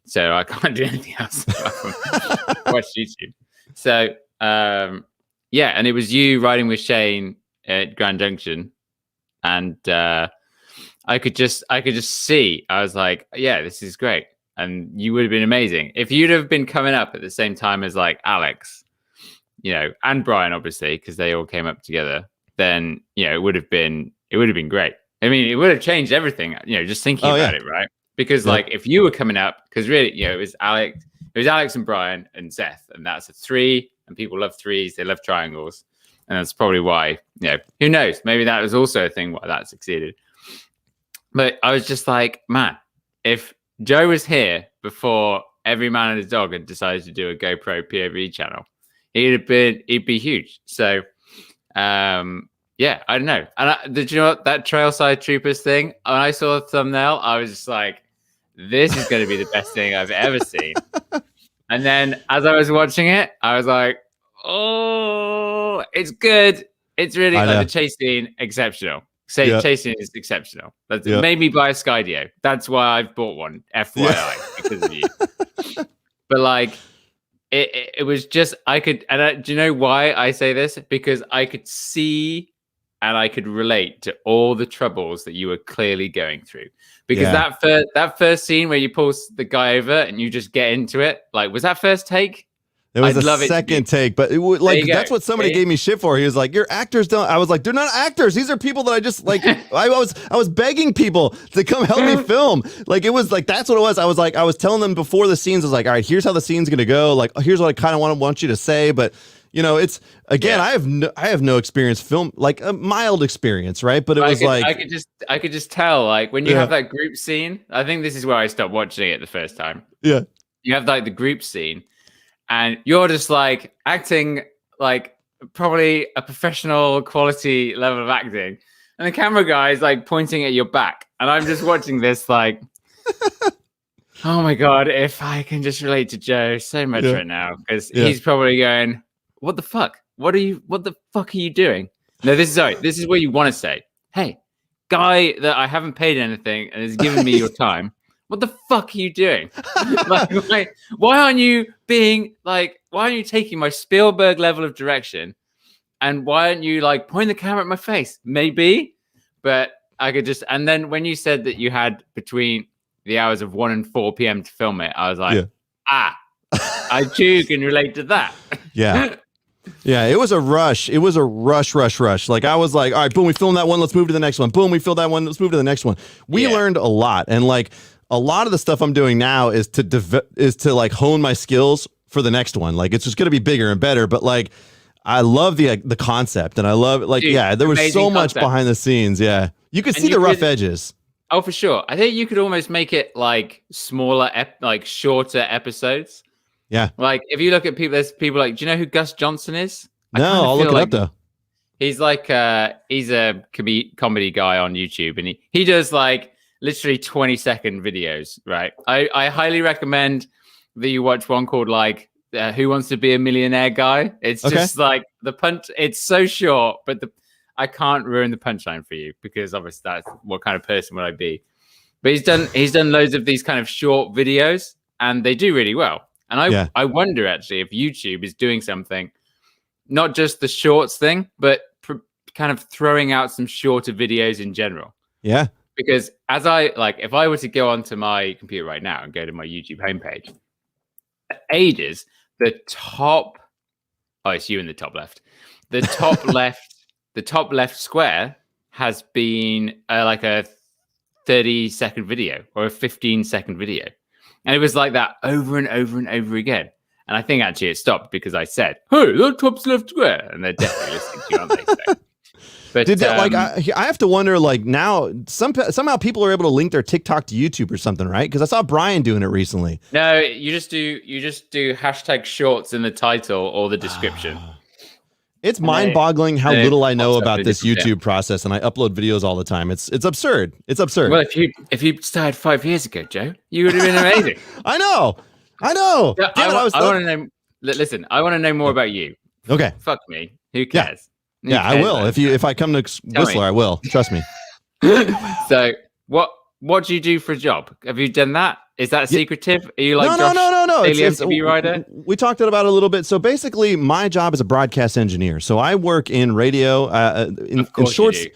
so I can't do anything else apart from watch YouTube. So yeah, and it was you riding with Shane at Grand Junction, and I could just see. I was like, yeah, this is great, and you would have been amazing if you'd have been coming up at the same time as like Alex. And Brian, obviously, because they all came up together, then, it would have been great. I mean, it would have changed everything, just thinking about it, right? Because like if you were coming up, because really, it was Alex and Brian and Seth, and that's a 3, and people love 3s, they love triangles. And that's probably why, who knows? Maybe that was also a thing why that succeeded. But I was just like, man, if Joe was here before every man and his dog had decided to do a GoPro POV channel, he'd be huge. So, yeah, I don't know. And did you know what, that Trailside Troopers thing? When I saw the thumbnail, I was just like, this is going to be the best thing I've ever seen. And then as I was watching it, I was like, oh, it's good. It's really like the chase scene, exceptional. Chase scene is exceptional. That's made me buy a Skydio. That's why I've bought one, FYI, because of you. But like, it was just, do you know why I say this? Because I could see and I could relate to all the troubles that you were clearly going through. Because that first scene where you pull the guy over and you just get into it, like, was that first take? It was a second take, but that's what somebody gave me shit for. He was like, "Your actors don't." I was like, "They're not actors. These are people that I just like." I was begging people to come help me film. Like it was like that's what it was. I was telling them before the scenes. I was like, "All right, here's how the scene's gonna go. Like here's what I kind of want you to say." But it's again, I have no experience film, like a mild experience, right? But I could just tell, like when you have that group scene. I think this is where I stopped watching it the first time. Yeah, you have like the group scene. And you're just like acting like probably a professional quality level of acting. And the camera guy is like pointing at your back. And I'm just watching this like, Oh my God, if I can just relate to Joe so much right now, because he's probably going, what the fuck? What the fuck are you doing? No, this is what you want to say. Hey, guy that I haven't paid anything and has given me your time. What the fuck are you doing? like, why aren't you taking my Spielberg level of direction? And why aren't you like pointing the camera at my face? Maybe, but I could just. And then when you said that you had between the hours of 1 and 4 p.m. to film it, I was like, I too can relate to that. Yeah. Yeah, it was a rush. It was a rush. Like I was like, all right, boom, we filmed that one. Let's move to the next one. Boom, we filmed that one. Let's move to the next one. We learned a lot. And like a lot of the stuff I'm doing now is to like hone my skills for the next one. Like it's just going to be bigger and better. But like, I love the concept and I love like, dude, there was so much behind the scenes. Yeah. You could see the rough edges. Oh, for sure. I think you could almost make it like smaller, like shorter episodes. Yeah. Like if you look at people, there's people like, do you know who Gus Johnson is? No, I'll look it up though. He's like, he's a comedy guy on YouTube and he does like literally 20-second videos, right? I highly recommend that you watch one called like, Who Wants to Be a Millionaire Guy. It's just like the punch. It's so short, but I can't ruin the punchline for you because obviously that's what kind of person would I be. But he's done loads of these kind of short videos and they do really well. And I wonder actually if YouTube is doing something, not just the shorts thing, but kind of throwing out some shorter videos in general. Yeah. Because if I were to go onto my computer right now and go to my YouTube homepage, ages, it's you in the top left. The top the top left square has been like a 30-second video or a 15-second video. And it was like that over and over and over again. And I think actually it stopped because I said, hey, the top left square. And they're definitely listening to you, aren't they? So, but did that, I have to wonder, like now, somehow people are able to link their TikTok to YouTube or something, right? Because I saw Brian doing it recently. No, you just do hashtag shorts in the title or the description. It's mind-boggling how little I know about this YouTube process, and I upload videos all the time. It's absurd. It's absurd. Well, if you started 5 years ago, Joe, you would have been amazing. I know. Yeah, I want to know. Listen, I want to know more about you. Okay. Fuck me. Who cares? Yeah, I will. If I come to Whistler, I will. Trust me. So what do you do for a job? Have you done that? Is that secretive? Are you like no. It's MTV writer? We talked about it a little bit. So basically, my job is a broadcast engineer. So I work in radio, in shorts.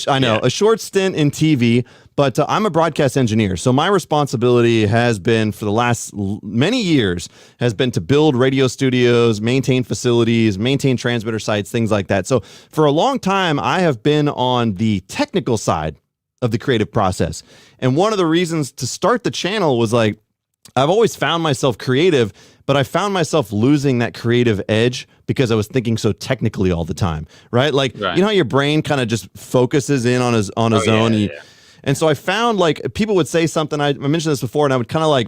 I know a short stint in TV, but I'm a broadcast engineer. So my responsibility has been for the last many years has been to build radio studios, maintain facilities, maintain transmitter sites, things like that. So for a long time, I have been on the technical side of the creative process. And one of the reasons to start the channel was like, I've always found myself creative, but I found myself losing that creative edge because I was thinking so technically all the time, right? Like, you know how your brain kind of just focuses in on his own. And so I found like people would say something, I mentioned this before, and I would kind of like,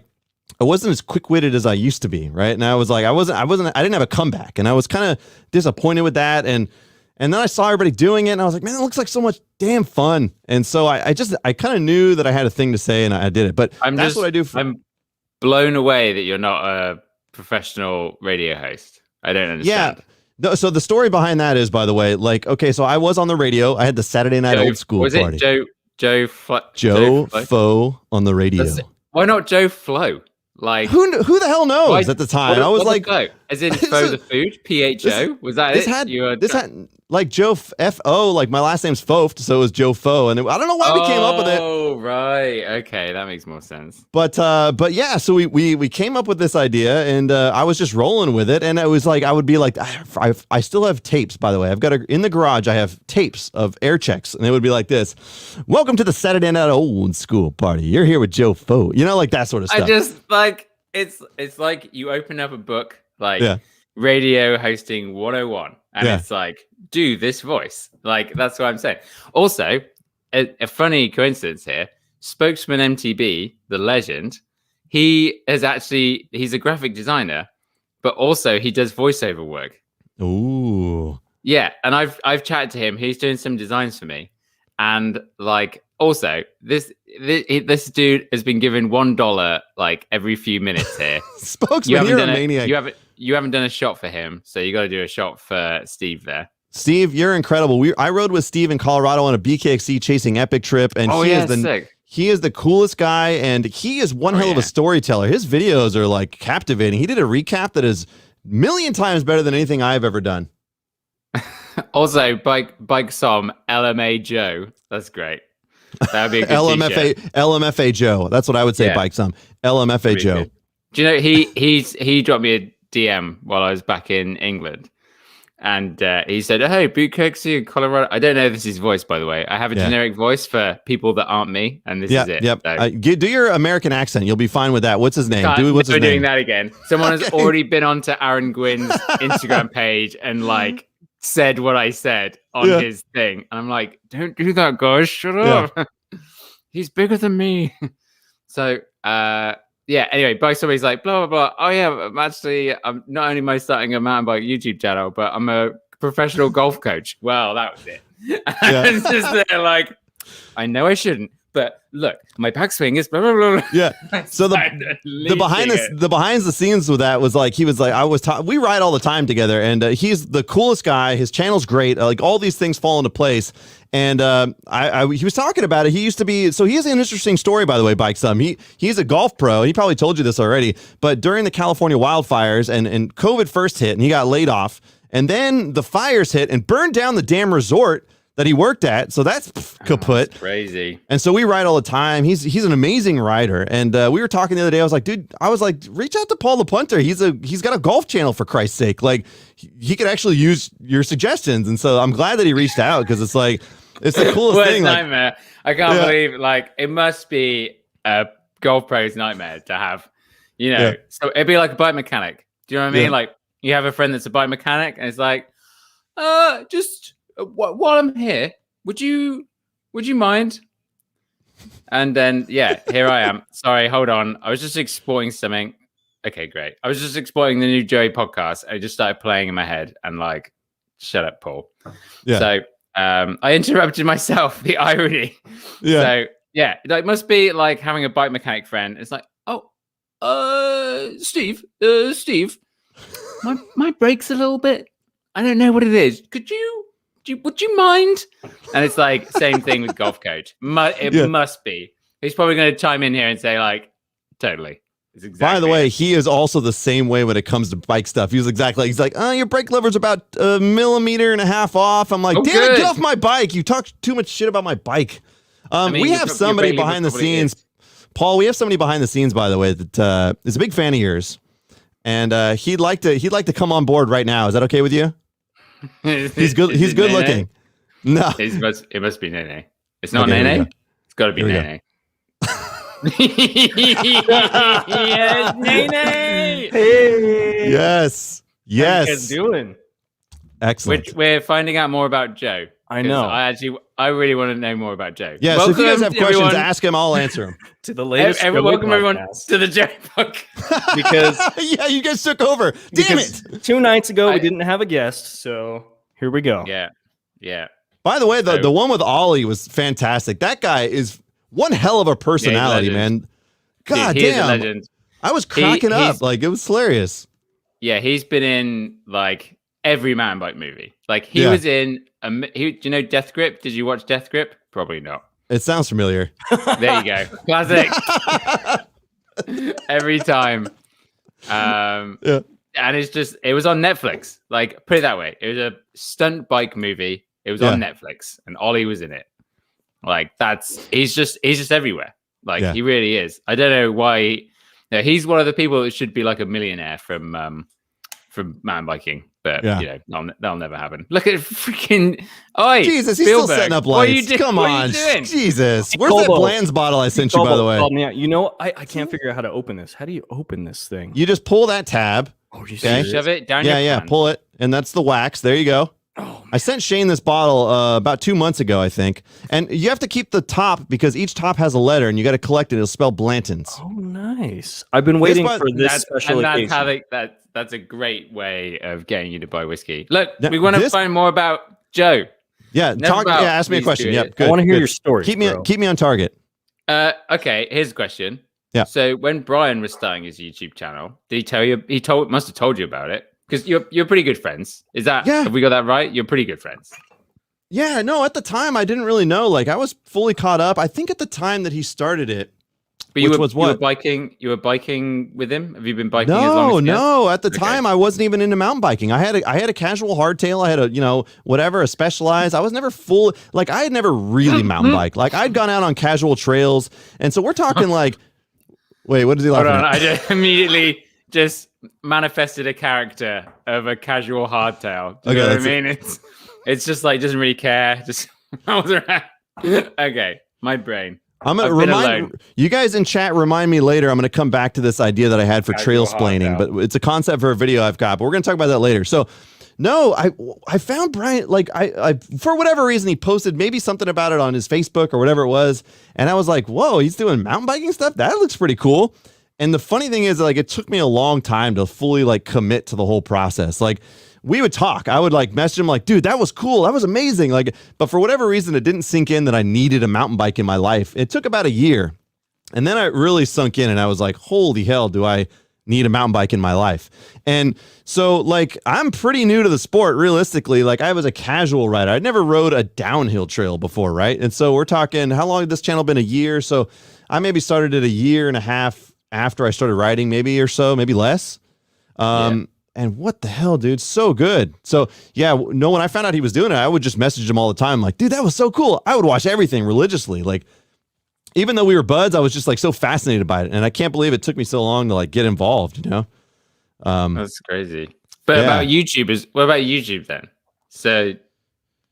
I wasn't as quick-witted as I used to be, right? And I was like, I didn't have a comeback, and I was kind of disappointed with that. And then I saw everybody doing it, and I was like, man, it looks like so much damn fun. And so I kind of knew that I had a thing to say, and I did it. But that's what I do. I'm blown away that you're not a professional radio host. I don't understand. Yeah. So the story behind that is, by the way, like, okay, so I was on the radio. I had the Saturday Night Old School party. Was it Joe Fo on the radio? Why not Joe Flo? Like who the hell knows at the time? I was like, as in Fo the food, PHO. Was that it? This had like Joe F-O, like my last name's Foft, so it was Joe Fo, and I don't know why we came up with it. Oh right, okay, that makes more sense. But yeah, so we came up with this idea, and I was just rolling with it, and it was like I would be like, I still have tapes, by the way. I've got in the garage. I have tapes of air checks, and it would be like this: "Welcome to the Saturday Night Old School party. You're here with Joe Fo." You know, like that sort of stuff. I just like it's like you open up a book like radio hosting 101, and it's like, do this voice. Like, that's what I'm saying. Also, a funny coincidence here, spokesman MTB, the legend, he's a graphic designer, but also he does voiceover work. Ooh. Yeah, and I've chatted to him. He's doing some designs for me. And like Also, this dude has been given $1 like every few minutes here. Spokesman, you're a maniac. You haven't done a shot for him, so you got to do a shot for Steve there. Steve, you're incredible. I rode with Steve in Colorado on a BKXC chasing Epic trip, and he is the coolest guy, and he is one hell of a storyteller. His videos are like captivating. He did a recap that is a million times better than anything I've ever done. Also, bike Som LMA Joe. That's great. That would be a good LMFA Joe. That's what I would say. Yeah. Bike Som LMFA Joe. Good. Do you know he dropped me a DM while I was back in England, and he said, "Hey, BKXC in Colorado." I don't know if this is his voice, by the way. I have a generic voice for people that aren't me, and this is it. Yep. So. Do your American accent. You'll be fine with that. What's his name? What's his name? Doing that again. Someone has already been onto Aaron Gwynn's Instagram page and like said what I said on his thing, and I'm like, "Don't do that, guys. Shut up. He's bigger than me." So, anyway, Bike Somebody's like, blah, blah, blah. Oh, yeah, I'm not only am I starting a mountain bike YouTube channel, but I'm a professional golf coach. Well, that was it. It's just there like, I know I shouldn't, but look, my backswing is blah, blah, blah. Yeah. So the behind the scenes with that was like, he was like, we ride all the time together, and he's the coolest guy. His channel's great. Like all these things fall into place. And he was talking about it. He used to be, so he has an interesting story, by the way, Bike Som. He's a golf pro. He probably told you this already, but during the California wildfires and COVID first hit and he got laid off, and then the fires hit and burned down the damn resort that he worked at. So that's kaput. That's crazy. And so we ride all the time. He's an amazing rider. And we were talking the other day. I was like, dude, reach out to Paul the Punter. He's got a golf channel, for Christ's sake. Like he could actually use your suggestions. And so I'm glad that he reached out, because it's like, it's the coolest thing. Nightmare. I can't believe, like, it must be a golf pro's nightmare to have, So it'd be like a bike mechanic. Do you know what I mean? Like, you have a friend that's a bike mechanic, and it's like, just while I'm here, would you mind? And then, here I am. Sorry, hold on. I was just exploring something. Okay, great. I was just exploring the new Joey podcast. I just started playing in my head, and like, shut up, Paul. Yeah. So. I interrupted myself. The irony. Yeah. So it must be like having a bike mechanic friend. It's like, Steve, my brake's a little bit. I don't know what it is. Would you mind? And it's like same thing with golf coach. It must be. He's probably going to chime in here and say like, totally. By the way, he is also the same way when it comes to bike stuff. He's like, your brake lever's about 1.5 millimeters off. I'm like, damn it, get off my bike. You talk too much shit about my bike. We have somebody behind the scenes. Paul, we have somebody behind the scenes, by the way, that is a big fan of yours. And he'd like to come on board right now. Is that okay with you? He's good. He's good looking. No. It must be Nene. It's not Nene. It's got to be Nene. Yes, Nene. Hey. Yes. How you guys doing? Excellent. We're finding out more about Joe. I know. I really want to know more about Joe. Yeah. So if you guys have questions, ask him. I'll answer them. To the latest. Welcome everyone to the Joe podcast. Because you guys took over. Damn it! 2 nights ago we didn't have a guest, so here we go. Yeah. By the way, the one with Ollie was fantastic. That guy is one hell of a personality, man. God damn. Legend. I was cracking up. Like, it was hilarious. Yeah, he's been in like every mountain bike movie. Like he was in do you know Death Grip? Did you watch Death Grip? Probably not. It sounds familiar. There you go. Classic. Every time. And it was on Netflix. Like, put it that way. It was a stunt bike movie. It was on Netflix, and Ollie was in it. Like, he's just everywhere. Like, he really is. I don't know why. He's one of the people that should be like a millionaire from mountain biking, but that'll never happen. Look at freaking Jesus, he's still setting up lights. Come on, Jesus. Where's that Bland's bottle I sent you, by the way? You know, I can't figure out how to open this. How do you open this thing? You just pull that tab. Okay, shove it down. Pull it, and that's the wax. There you go. Oh, I sent Shane this bottle about 2 months ago, I think. And you have to keep the top because each top has a letter, and you got to collect it. It'll spell Blanton's. Oh, nice. I've been waiting for this special occasion. That's a great way of getting you to buy whiskey. Look, we want to find more about Joe. Yeah, ask me a question. Yep, good. I want to hear good. your story. Keep me on target. Okay, here's a question. Yeah. So when Brian was starting his YouTube channel, did he tell you? Must have told you about it because you're pretty good friends. Is that? Yeah. Have we got that right? You're pretty good friends. Yeah, no, at the time I didn't really know. Like I was fully caught up. I think at the time that he started it, but you were biking. You were biking with him. Have you been biking? as long as no. At the time, I wasn't even into mountain biking. I had a casual hardtail. I had a Specialized. I was never full. Like I had never really mountain biked. Like I'd gone out on casual trails, and so we're talking like. Wait, what is he laughing at? I just immediately just manifested a character of a casual hardtail. Do you know what I mean? It's just like doesn't really care. Just okay, my brain. I'm gonna remind you guys in chat. Remind me later. I'm gonna come back to this idea that I had for trail splaining, but it's a concept for a video I've got. But we're gonna talk about that later. So, no, I found Brian like I for whatever reason he posted maybe something about it on his Facebook or whatever it was, and I was like, whoa, he's doing mountain biking stuff. That looks pretty cool. And the funny thing is, like, it took me a long time to fully like commit to the whole process. Like. We would talk. I would like message him like, dude, that was cool. That was amazing. Like, but for whatever reason, it didn't sink in that I needed a mountain bike in my life. It took about a year. And then I really sunk in and I was like, holy hell, do I need a mountain bike in my life? And so like, I'm pretty new to the sport realistically. Like I was a casual rider. I'd never rode a downhill trail before. Right. And so we're talking, how long had this channel been? A year. So I maybe started it a year and a half after I started riding, maybe or so, maybe less. And what the hell, dude? So good. So yeah, no, when I found out he was doing it, I would just message him all the time. Like, dude, that was so cool. I would watch everything religiously. Like, even though we were buds, I was just like so fascinated by it. And I can't believe it took me so long to like get involved, you know? That's crazy. But about YouTube what about YouTube then? So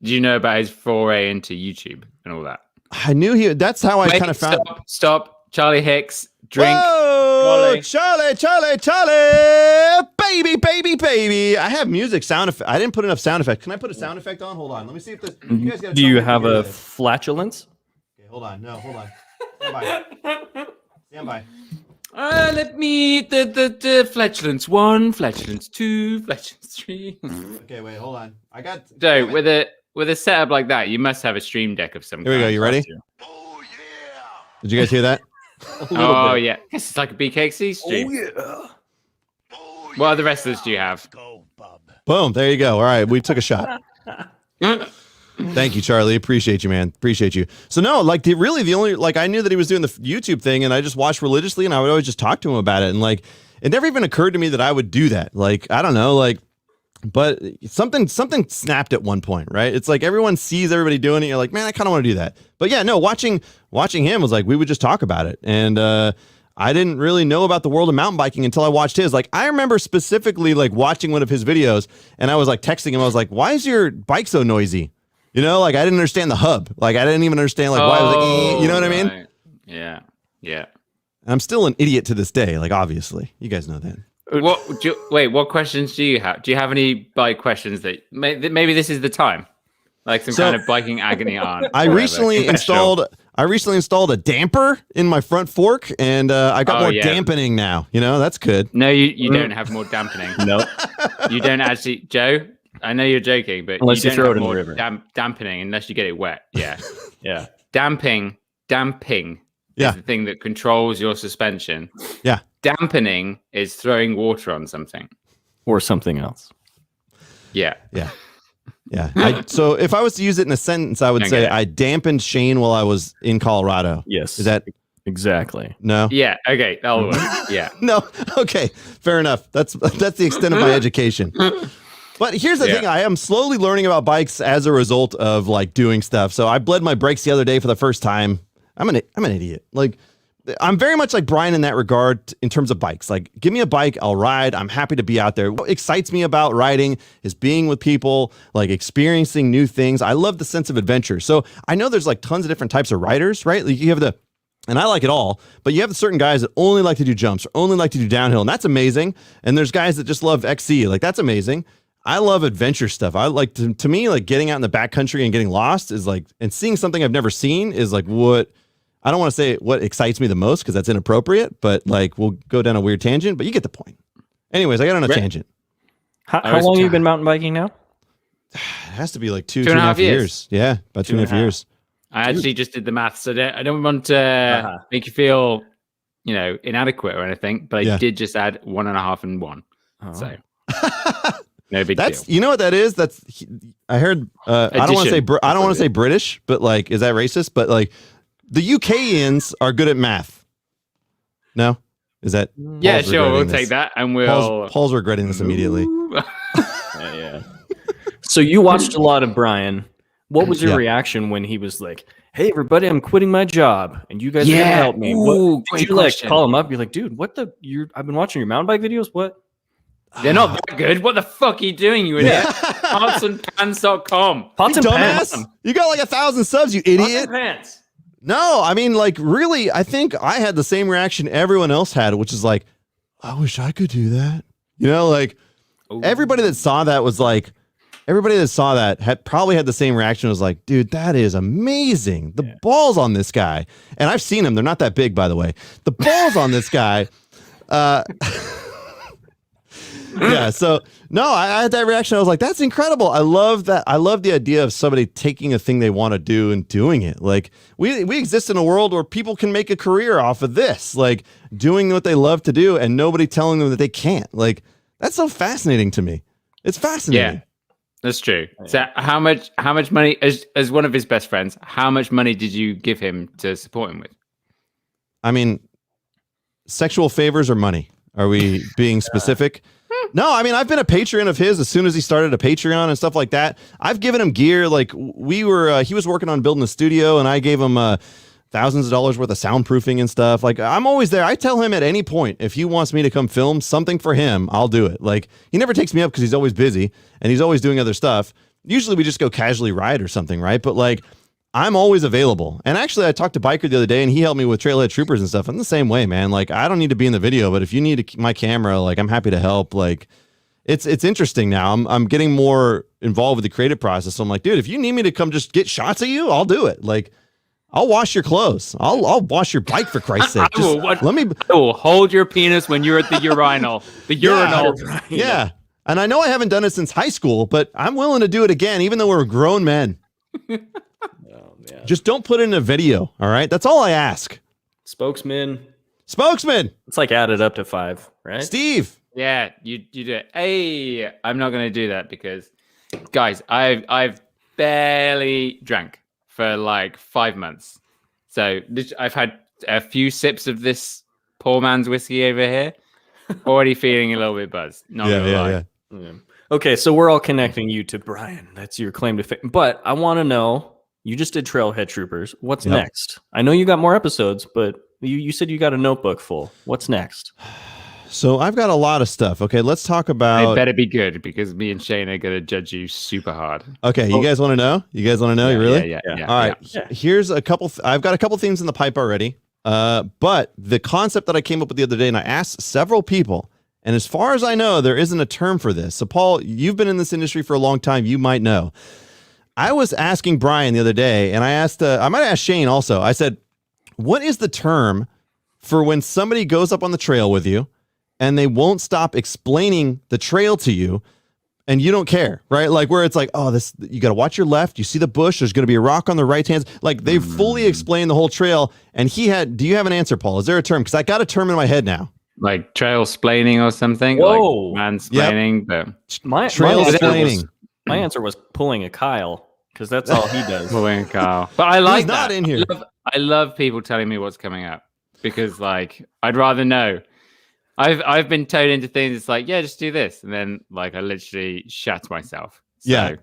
do you know about his foray into YouTube and all that? I knew that's how I kind of found. Stop. Charlie Hicks, drink. Whoa, Charlie, baby. I have music sound effect. I didn't put enough sound effects. Can I put a sound effect on? Hold on. Let me see if this. You guys Do you have a flatulence? Okay, hold on. No, hold on. Stand by. Let me the flatulence 1, flatulence 2, flatulence 3. Okay, wait, hold on. I got. So with a setup like that, you must have a stream deck of some kind. Here we go. You ready? Oh yeah. Did you guys hear that? Oh yeah, it's like a BKC stream. Oh yeah. What other wrestlers do you have? Go, bub. Boom. There you go. All right, we took a shot. Thank you, Charlie. Appreciate you, man. Appreciate you. So no, like the only like I knew that he was doing the YouTube thing, and I just watched religiously, and I would always just talk to him about it, and like it never even occurred to me that I would do that. Like I don't know, like. But something snapped at one point, right? It's like everyone sees everybody doing it. You're like, man, I kind of want to do that. But yeah, no, watching him was like, we would just talk about it. And I didn't really know about the world of mountain biking until I watched his. Like, I remember specifically like watching one of his videos and I was like texting him. I was like, why is your bike so noisy? You know, like I didn't understand the hub. Like I didn't even understand like why I was like, you know what I mean? Yeah. Yeah. I'm still an idiot to this day. Like, obviously you guys know that. What questions do you have? Do you have any bike questions that maybe this is the time, like some kind of biking agony on? I recently installed a damper in my front fork, and I got more dampening now. You know, that's good. No, you don't have more dampening. No, you don't actually, Joe. I know you're joking, but unless you don't throw have it in more the river. Dampening unless you get it wet. Yeah, yeah. Damping. Is the thing that controls your suspension. Yeah. Dampening is throwing water on something. Or something else. Yeah. Yeah. Yeah. So if I was to use it in a sentence, I would say I dampened Shane while I was in Colorado. Yes. Is that exactly? No. Yeah. Okay. That'll work. Yeah. No. Okay. Fair enough. That's the extent of my education. But here's the thing. I am slowly learning about bikes as a result of like doing stuff. So I bled my brakes the other day for the first time. I'm an idiot. Like, I'm very much like Brian in that regard in terms of bikes. Like, give me a bike, I'll ride. I'm happy to be out there. What excites me about riding is being with people, like experiencing new things. I love the sense of adventure. So I know there's like tons of different types of riders, right? Like you have and I like it all, but you have certain guys that only like to do jumps or only like to do downhill, and that's amazing. And there's guys that just love XC, like that's amazing. I love adventure stuff. I like to me, like getting out in the backcountry and getting lost is like, and seeing something I've never seen is like what. I don't want to say what excites me the most because that's inappropriate, but like we'll go down a weird tangent, but you get the point. Anyways, I got on a tangent. How long have you been mountain biking now? has to be like two and and a a half half years. Yeah, about 2.5 years. I actually just did the maths. So I don't want to make you feel, inadequate or anything, but I did just add 1.5 and 1. Oh. So no big deal. You know what that is? I heard. I don't want to say British, but like, is that racist? But like, the UKians are good at math. No, is that? Yeah, sure. We'll take that, and Paul's regretting this immediately. Yeah. So you watched a lot of Brian. What was your reaction when he was like, "Hey, everybody, I'm quitting my job, and you guys are gonna help me"? Ooh, did you call him up? You're like, "Dude, what the? I've been watching your mountain bike videos. What? They're not that good. What the fuck are you doing, you idiot? Potsandpants.com. Pots and pants. You got like 1,000 subs, you idiot. Pots and pants. No, I mean, like, really, I think I had the same reaction everyone else had, which is like, I wish I could do that. Like, everybody that saw that was like, probably had the same reaction. Was like, dude, that is amazing. The balls on this guy. And I've seen them. They're not that big, by the way. The balls on this guy. Yeah, so no, I had that reaction. I was like, that's incredible. I love that. I love the idea of somebody taking a thing they want to do and doing it. Like, we exist in a world where people can make a career off of this, like doing what they love to do and nobody telling them that they can't. Like, that's so fascinating to me. It's fascinating. Yeah, that's true. So how much money, as one of his best friends, how much money did you give him to support him with? I mean, sexual favors or money? Are we being specific? No, I mean, I've been a Patreon of his as soon as he started a Patreon and stuff like that. I've given him gear. Like, he was working on building a studio and I gave him thousands of dollars worth of soundproofing and stuff. Like, I'm always there. I tell him at any point, if he wants me to come film something for him, I'll do it. Like, he never takes me up because he's always busy and he's always doing other stuff. Usually we just go casually ride or something, right? But like, I'm always available. And actually, I talked to Biker the other day and he helped me with Trailhead Troopers and stuff. I'm the same way, man. Like, I don't need to be in the video, but if you need my camera, like, I'm happy to help. Like, it's interesting now. I'm getting more involved with the creative process. So I'm like, dude, if you need me to come just get shots of you, I'll do it. Like, I'll wash your clothes. I'll wash your bike for Christ's sake. I will hold your penis when you're at the urinal. The urinal. Yeah. And I know I haven't done it since high school, but I'm willing to do it again, even though we're grown men. Just don't put it in a video, all right? That's all I ask. Spokesman. It's like added up to 5, right? Steve. Yeah, you do it. Hey, I'm not going to do that because, guys, I've barely drank for like 5 months. So I've had a few sips of this poor man's whiskey over here. Already feeling a little bit buzzed. Not gonna lie. Yeah. Okay, so we're all connecting you to Brian. That's your claim to fame. But I want to know, you just did Trailhead Troopers. What's next? I know you got more episodes, but you said you got a notebook full. What's next? So I've got a lot of stuff. Okay, let's talk about... It better be good because me and Shane are going to judge you super hard. Okay, you guys want to know? You really? Yeah. All right, here's a couple... I've got a couple themes in the pipe already. But the concept that I came up with the other day, and I asked several people, and as far as I know, there isn't a term for this. So Paul, you've been in this industry for a long time. You might know. I was asking Brian the other day, and I asked... I might ask Shane also. I said, what is the term for when somebody goes up on the trail with you and they won't stop explaining the trail to you and you don't care, right? Like, where it's like, oh, this, you got to watch your left. You see the bush. There's going to be a rock on the right hand. Like, they've fully explained the whole trail. And do you have an answer, Paul? Is there a term? Because I got a term in my head now. Like trail splaining or something? Whoa. Like mansplaining. Yep. But trail explaining. My answer was pulling a Kyle, because that's all he does. Pulling a Kyle. But I like He's not in here. I love people telling me what's coming up because, like, I'd rather know. I've been towed into things. It's like, yeah, just do this, and then like I literally shat myself. So, yeah.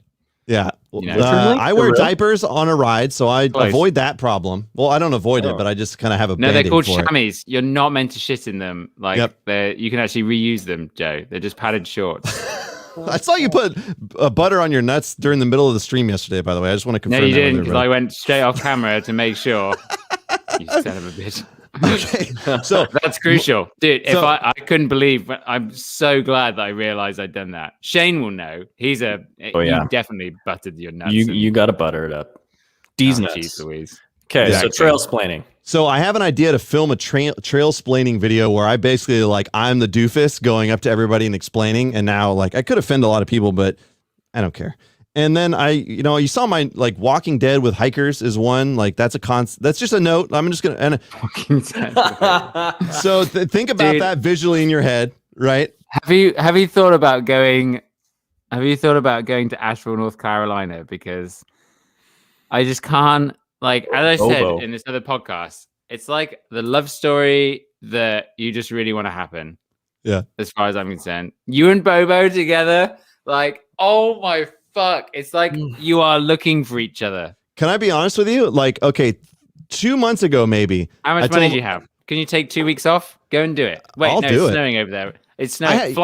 You know. I wear diapers on a ride, so I avoid that problem. Well, I don't avoid it, but I just kind of have a. No, they're called chamois. You're not meant to shit in them. Like, you can actually reuse them, Joe. They're just padded shorts. I saw you put butter on your nuts during the middle of the stream yesterday, by the way. I just want to confirm. No, you didn't, because I went straight off camera to make sure. You son of a bitch. Okay, so that's crucial, dude. If I couldn't believe, I'm so glad that I realized I'd done that. Shane will know. He definitely buttered your nuts. You got to butter it up. D's nuts. Geez Louise. Okay, so trail splaining. So I have an idea to film a trail splaining video where I basically, like, I'm the doofus going up to everybody and explaining. And now, like, I could offend a lot of people, but I don't care. And then you saw my like Walking Dead with hikers is one. Like that's that's just a note. I'm just gonna so think about that visually in your head, right? Have you thought about going? Have you thought about going to Asheville, North Carolina? Because I just can't. Like as I said in this other podcast, it's like the love story that you just really want to happen. Yeah. As far as I'm concerned, you and Bobo together, like, oh my fuck, it's like you are looking for each other. Can I be honest with you? Like, okay, 2 months ago, maybe. How much money do you have? Can you take 2 weeks off? Go and do it. Wait, I'll no, do it's it. snowing over there. It's snowing.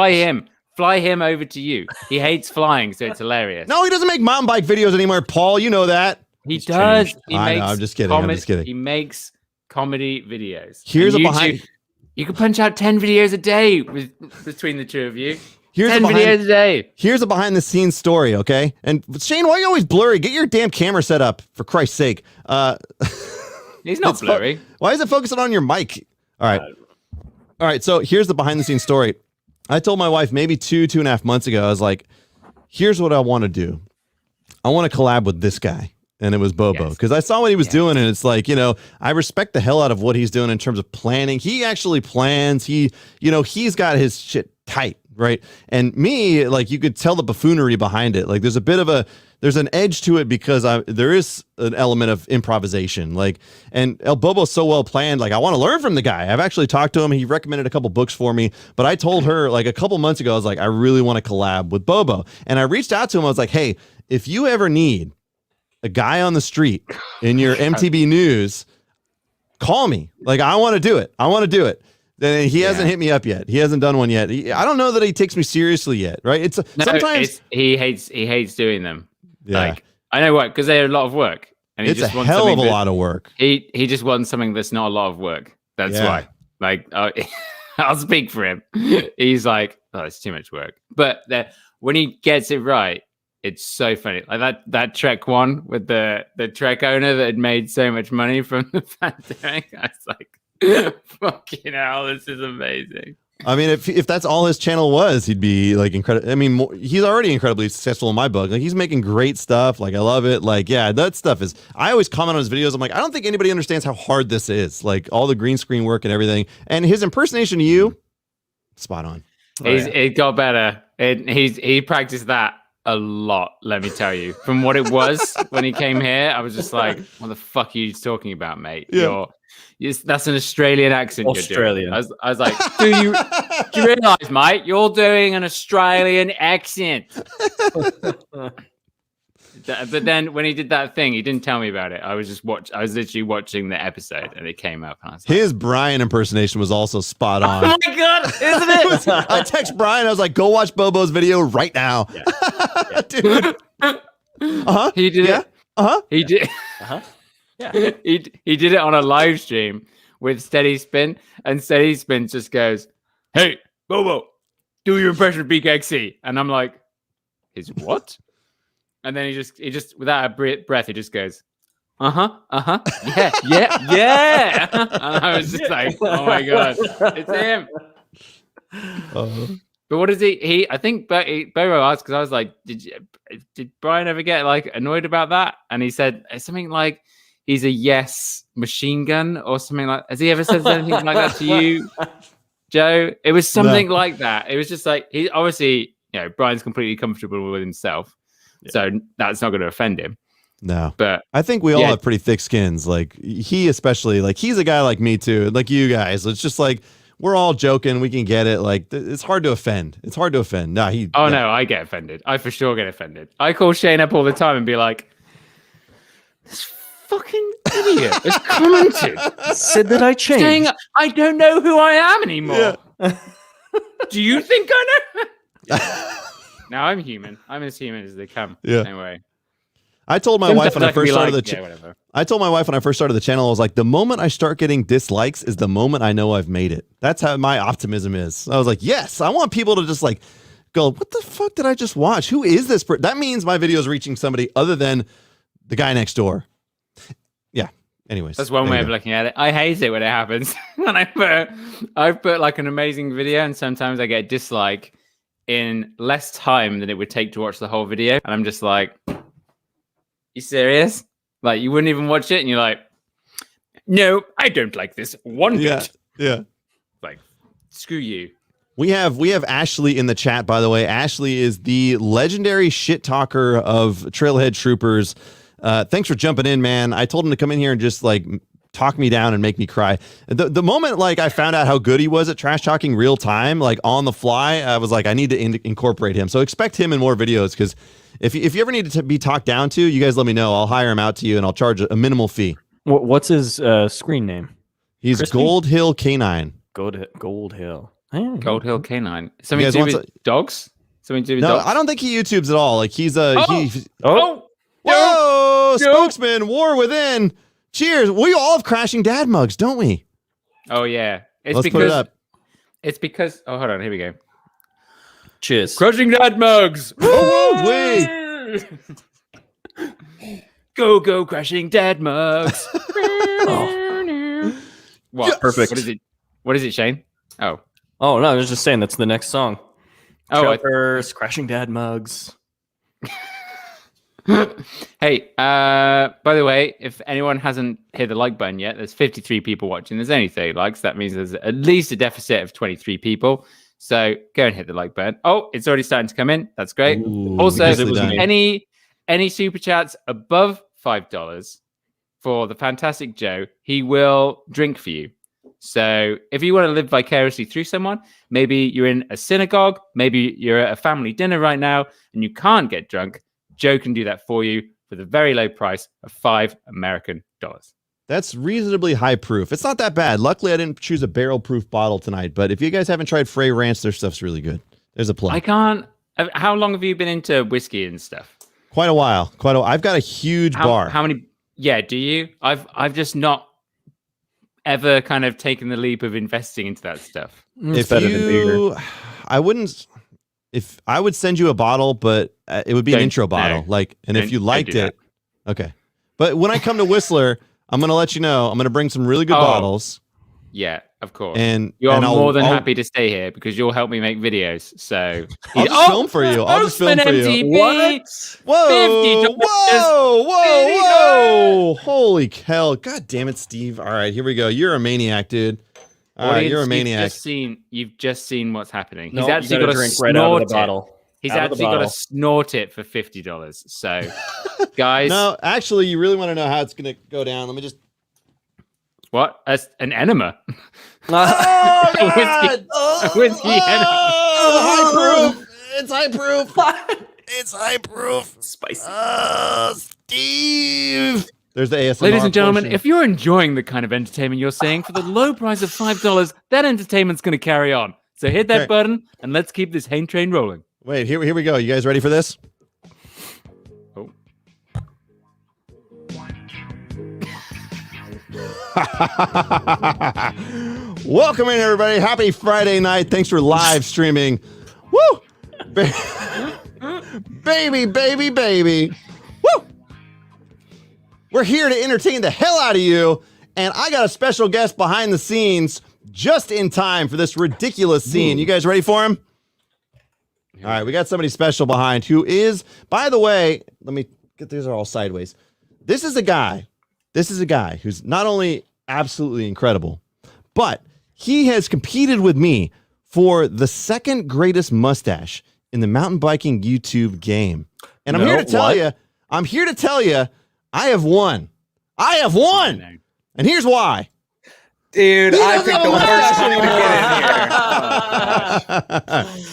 Fly him over to you. He hates flying, so it's hilarious. No, he doesn't make mountain bike videos anymore, Paul. You know that. He does. I know, I'm just kidding. I'm just kidding. He makes comedy videos. Here's and a behind. You can punch out 10 videos a day between the two of you. Here's 10 videos a day. Here's a behind the scenes story, okay? And Shane, why are you always blurry? Get your damn camera set up, for Christ's sake. He's not blurry. Why is it focusing on your mic? All right. So here's the behind the scenes story. I told my wife maybe 2.5 months ago, I was like, here's what I want to do. I want to collab with this guy. And it was Bobo, because I saw what he was doing, and it's like, I respect the hell out of what he's doing in terms of planning. He actually plans. He's got his shit tight, right? And me, like, you could tell the buffoonery behind it. Like, there's an edge to it because there is an element of improvisation. Like, and El Bobo's so well planned. Like, I want to learn from the guy. I've actually talked to him. He recommended a couple books for me, but I told her like a couple months ago, I was like, I really want to collab with Bobo. And I reached out to him. I was like, hey, if you ever need a guy on the street in your MTV news, call me. Like, I want to do it. Then he hasn't hit me up yet. He hasn't done one yet. I don't know that he takes me seriously yet. Right. Sometimes he hates doing them. Yeah. Like, I know what, because they're a lot of work. And it's just a hell of a lot of work. He just wants something that's not a lot of work. That's why. Like, I'll speak for him. He's like, oh, it's too much work. But when he gets it right, it's so funny. Like that Trek one with the Trek owner that had made so much money from the pandemic. I was like, fucking hell, this is amazing. I mean, if that's all his channel was, he'd be like incredible. I mean, he's already incredibly successful in my book. Like, he's making great stuff. Like, I love it. Like, yeah, that stuff is. I always comment on his videos. I'm like, I don't think anybody understands how hard this is. Like, all the green screen work and everything. And his impersonation of you, spot on. It got better. He practiced that a lot, let me tell you. From what it was when he came here, I was just like, what the fuck are you talking about, mate? Yeah. That's an Australian accent. Australian. You're doing. I was like, do you realize, mate, you're doing an Australian accent? But then when he did that thing, he didn't tell me about it. I was literally watching the episode, and it came up. And I was like, his Brian impersonation was also spot on. oh my god, isn't it? I text Brian. I was like, go watch Bobo's video right now. Yeah. Dude. He did it. He did. Yeah. He did it on a live stream with Steady Spin, and Steady Spin just goes, "Hey, Bobo, do your impression of BKXC," and I'm like, "His what?" And then he just without a breath, he just goes, yeah. And I was just like, oh my god, it's him. But what is he? I think Bobo asked, because I was like, did Brian ever get like annoyed about that? And he said something like, he's a yes machine gun or something like. Has he ever said anything like that to you, Joe? It was something like that. It was just like, he obviously, Brian's completely comfortable with himself. So that's not going to offend him. No, but I think we all have pretty thick skins. Like, he especially, like, he's a guy like me too, like you guys. It's just like, we're all joking. We can get it. Like, it's hard to offend. Nah, no, I get offended. I for sure get offended. I call Shane up all the time and be like, this fucking idiot has commented. Said that I changed. Saying, I don't know who I am anymore. Yeah. Do you think I know? No, I'm human. I'm as human as they come. Yeah. Anyway. I told my wife when I first started the channel. I told my wife when I first started the channel, I was like, the moment I start getting dislikes is the moment I know I've made it. That's how my optimism is. I was like, yes, I want people to just like go, what the fuck did I just watch? Who is this? That means my video is reaching somebody other than the guy next door. Yeah. Anyways, that's one way of looking at it. I hate it when it happens. When I put like an amazing video, and sometimes I get dislike, in less time than it would take to watch the whole video. And I'm just like, you serious? Like, you wouldn't even watch it? And you're like, no, I don't like this one bit. Yeah. Like, screw you. We have Ashley in the chat, by the way. Ashley is the legendary shit talker of Trailhead Troopers. Thanks for jumping in, man. I told him to come in here and just like talk me down and make me cry. The moment like I found out how good he was at trash talking real time, like on the fly, I was like, I need to incorporate him. So expect him in more videos, because if you ever need to be talked down to, you guys let me know. I'll hire him out to you and I'll charge a minimal fee. What's his screen name? He's Crispy? Gold Hill K9. Gold Hill. Gold Hill K9. Something to do with dogs? Something to do with dogs? I don't think he YouTubes at all. Like he's a Whoa! Spokesman, War Within. Cheers. We all have crashing dad mugs, don't we? Oh yeah. Let's put it up. It's because hold on, here we go. Cheers. Crushing dad mugs. Wait. Go crashing dad mugs. What? Yes. Perfect. What is it, Shane? Oh no, I was just saying that's the next song. Trailers, crashing dad mugs. Hey, by the way, if anyone hasn't hit the like button yet, there's 53 people watching. There's only 30 likes. That means there's at least a deficit of 23 people. So go and hit the like button. Oh, it's already starting to come in. That's great. Ooh, also, nicely any super chats above $5 for the fantastic Joe, he will drink for you. So if you want to live vicariously through someone, maybe you're in a synagogue, maybe you're at a family dinner right now and you can't get drunk, Joe can do that for you for the very low price of $5 American. That's reasonably high proof. It's not that bad. Luckily, I didn't choose a barrel proof bottle tonight, but if you guys haven't tried Frey Ranch, their stuff's really good. There's a plug. I can't. How long have you been into whiskey and stuff? Quite a while. I've got a huge bar. How many? Yeah, do you? I've just not ever kind of taken the leap of investing into that stuff. It's better than beer. I wouldn't. If I would send you a bottle, but it would be an intro bottle. If you liked it, okay. But when I come to Whistler, I'm gonna let you know. I'm gonna bring some really good bottles. Yeah, of course. And you're and more than happy to stay here because you'll help me make videos. So I'll just film for you. I'll just film for you. What? Whoa! Whoa! Holy hell! God damn it, Steve! All right, here we go. You're a maniac, dude. All right, you're a maniac. You've just seen what's happening. No, He's actually got to drink snort right out of the it. bottle. He's actually got to snort it for $50. So, guys. No, actually, you really want to know how it's going to go down. Let me just. What? An enema? Oh, God! Whiskey enema. High proof. It's high proof. It's high proof. Spicy. Steve. There's the ASMR. Ladies and gentlemen, portion. if you're enjoying the kind of entertainment you're seeing for the low price of $5, that entertainment's going to carry on. So hit that button and let's keep this Hain train rolling. Wait, here we go. You guys ready for this? Oh. Welcome in, everybody. Happy Friday night. Thanks for live streaming. Woo! Baby. Woo! We're here to entertain the hell out of you. And I got a special guest behind the scenes just in time for this ridiculous scene. You guys ready for him? All right, we got somebody special behind who is, by the way, let me get these are all sideways. This is a guy who's not only absolutely incredible, but he has competed with me for the second greatest mustache in the mountain biking YouTube game. And I'm here to tell you, I have won. And here's why. Dude, I picked the worst time to get in here.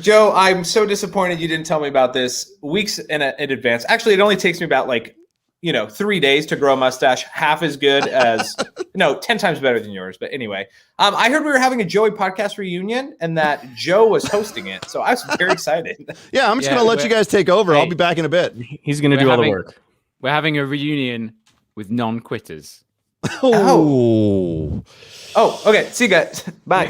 Joe, I'm so disappointed you didn't tell me about this weeks in advance. Actually, it only takes me about 3 days to grow a mustache, half as good as 10 times better than yours. But anyway, I heard we were having a Joey podcast reunion and that Joe was hosting it. So I was very excited. Yeah, I'm just going to let you guys take over. I'll be back in a bit. He's going to do all the work. We're having a reunion with non-quitters. Oh, okay. See you guys. Bye.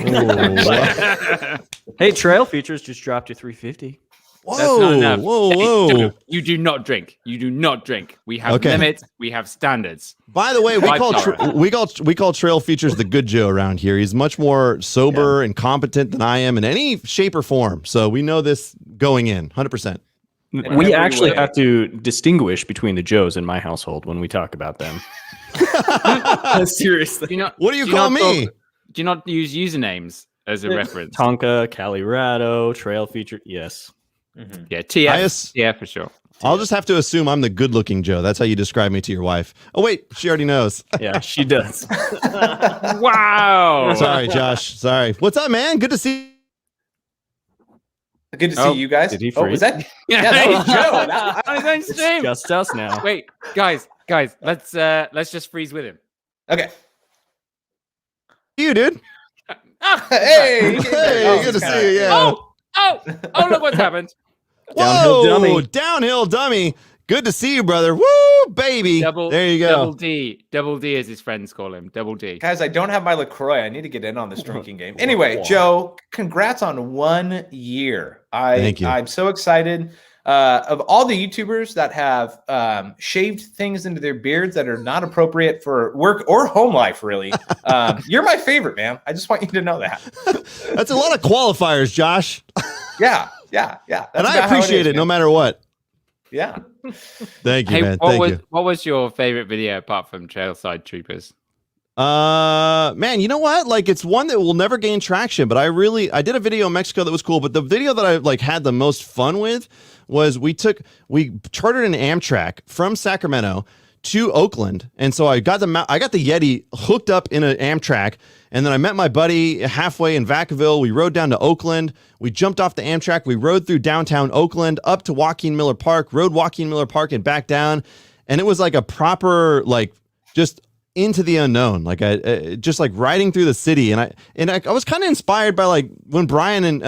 Hey, Trail Features just dropped to $350. That's not enough. Whoa. Joe, you do not drink. You do not drink. We have limits. We have standards. By the way, we call Trail Features the good Joe around here. He's much more sober and competent than I am in any shape or form. So we know this going in, 100%. We actually have to distinguish between the Joes in my household when we talk about them. Seriously. What do you call me? Do you not use usernames as a reference? Tonka, Calirado, Trail Feature. Yes. Mm-hmm. Yeah, TF. Yeah, for sure. I'll just have to assume I'm the good-looking Joe. That's how you describe me to your wife. Oh, wait. She already knows. Yeah, she does. Wow. Sorry, Josh. Sorry. What's up, man? Good to see you. Good to see you guys. Did he oh, freeze? was that? Yeah, that was Joe. I was on stream. Just us now. Wait, guys, let's just freeze with him. Okay. You, dude. Hey, good to see you. Yeah. Oh, look what's happened. Whoa, downhill dummy. Good to see you, brother. Woo, baby. There you go. Double D as his friends call him. Double D. Guys, I don't have my LaCroix. I need to get in on this drinking game. Anyway, Joe, congrats on 1 year. Thank you. I'm so excited. Of all the YouTubers that have shaved things into their beards that are not appropriate for work or home life, really, you're my favorite, man. I just want you to know that. That's a lot of qualifiers, Josh. Yeah. That's and I appreciate it no matter what. Yeah. Thank you, man. What was your favorite video apart from Trailside Troopers? Man, you know what? Like, it's one that will never gain traction, but I did a video in Mexico that was cool, but the video that I had the most fun with was we chartered an Amtrak from Sacramento to Oakland. And so I got the Yeti hooked up in an Amtrak. And then I met my buddy halfway in Vacaville. We rode down to Oakland. We jumped off the Amtrak. We rode through downtown Oakland up to Joaquin Miller Park, rode Joaquin Miller Park and back down. And it was like a proper, just into the unknown, just riding through the city. And I was kind of inspired by when Brian and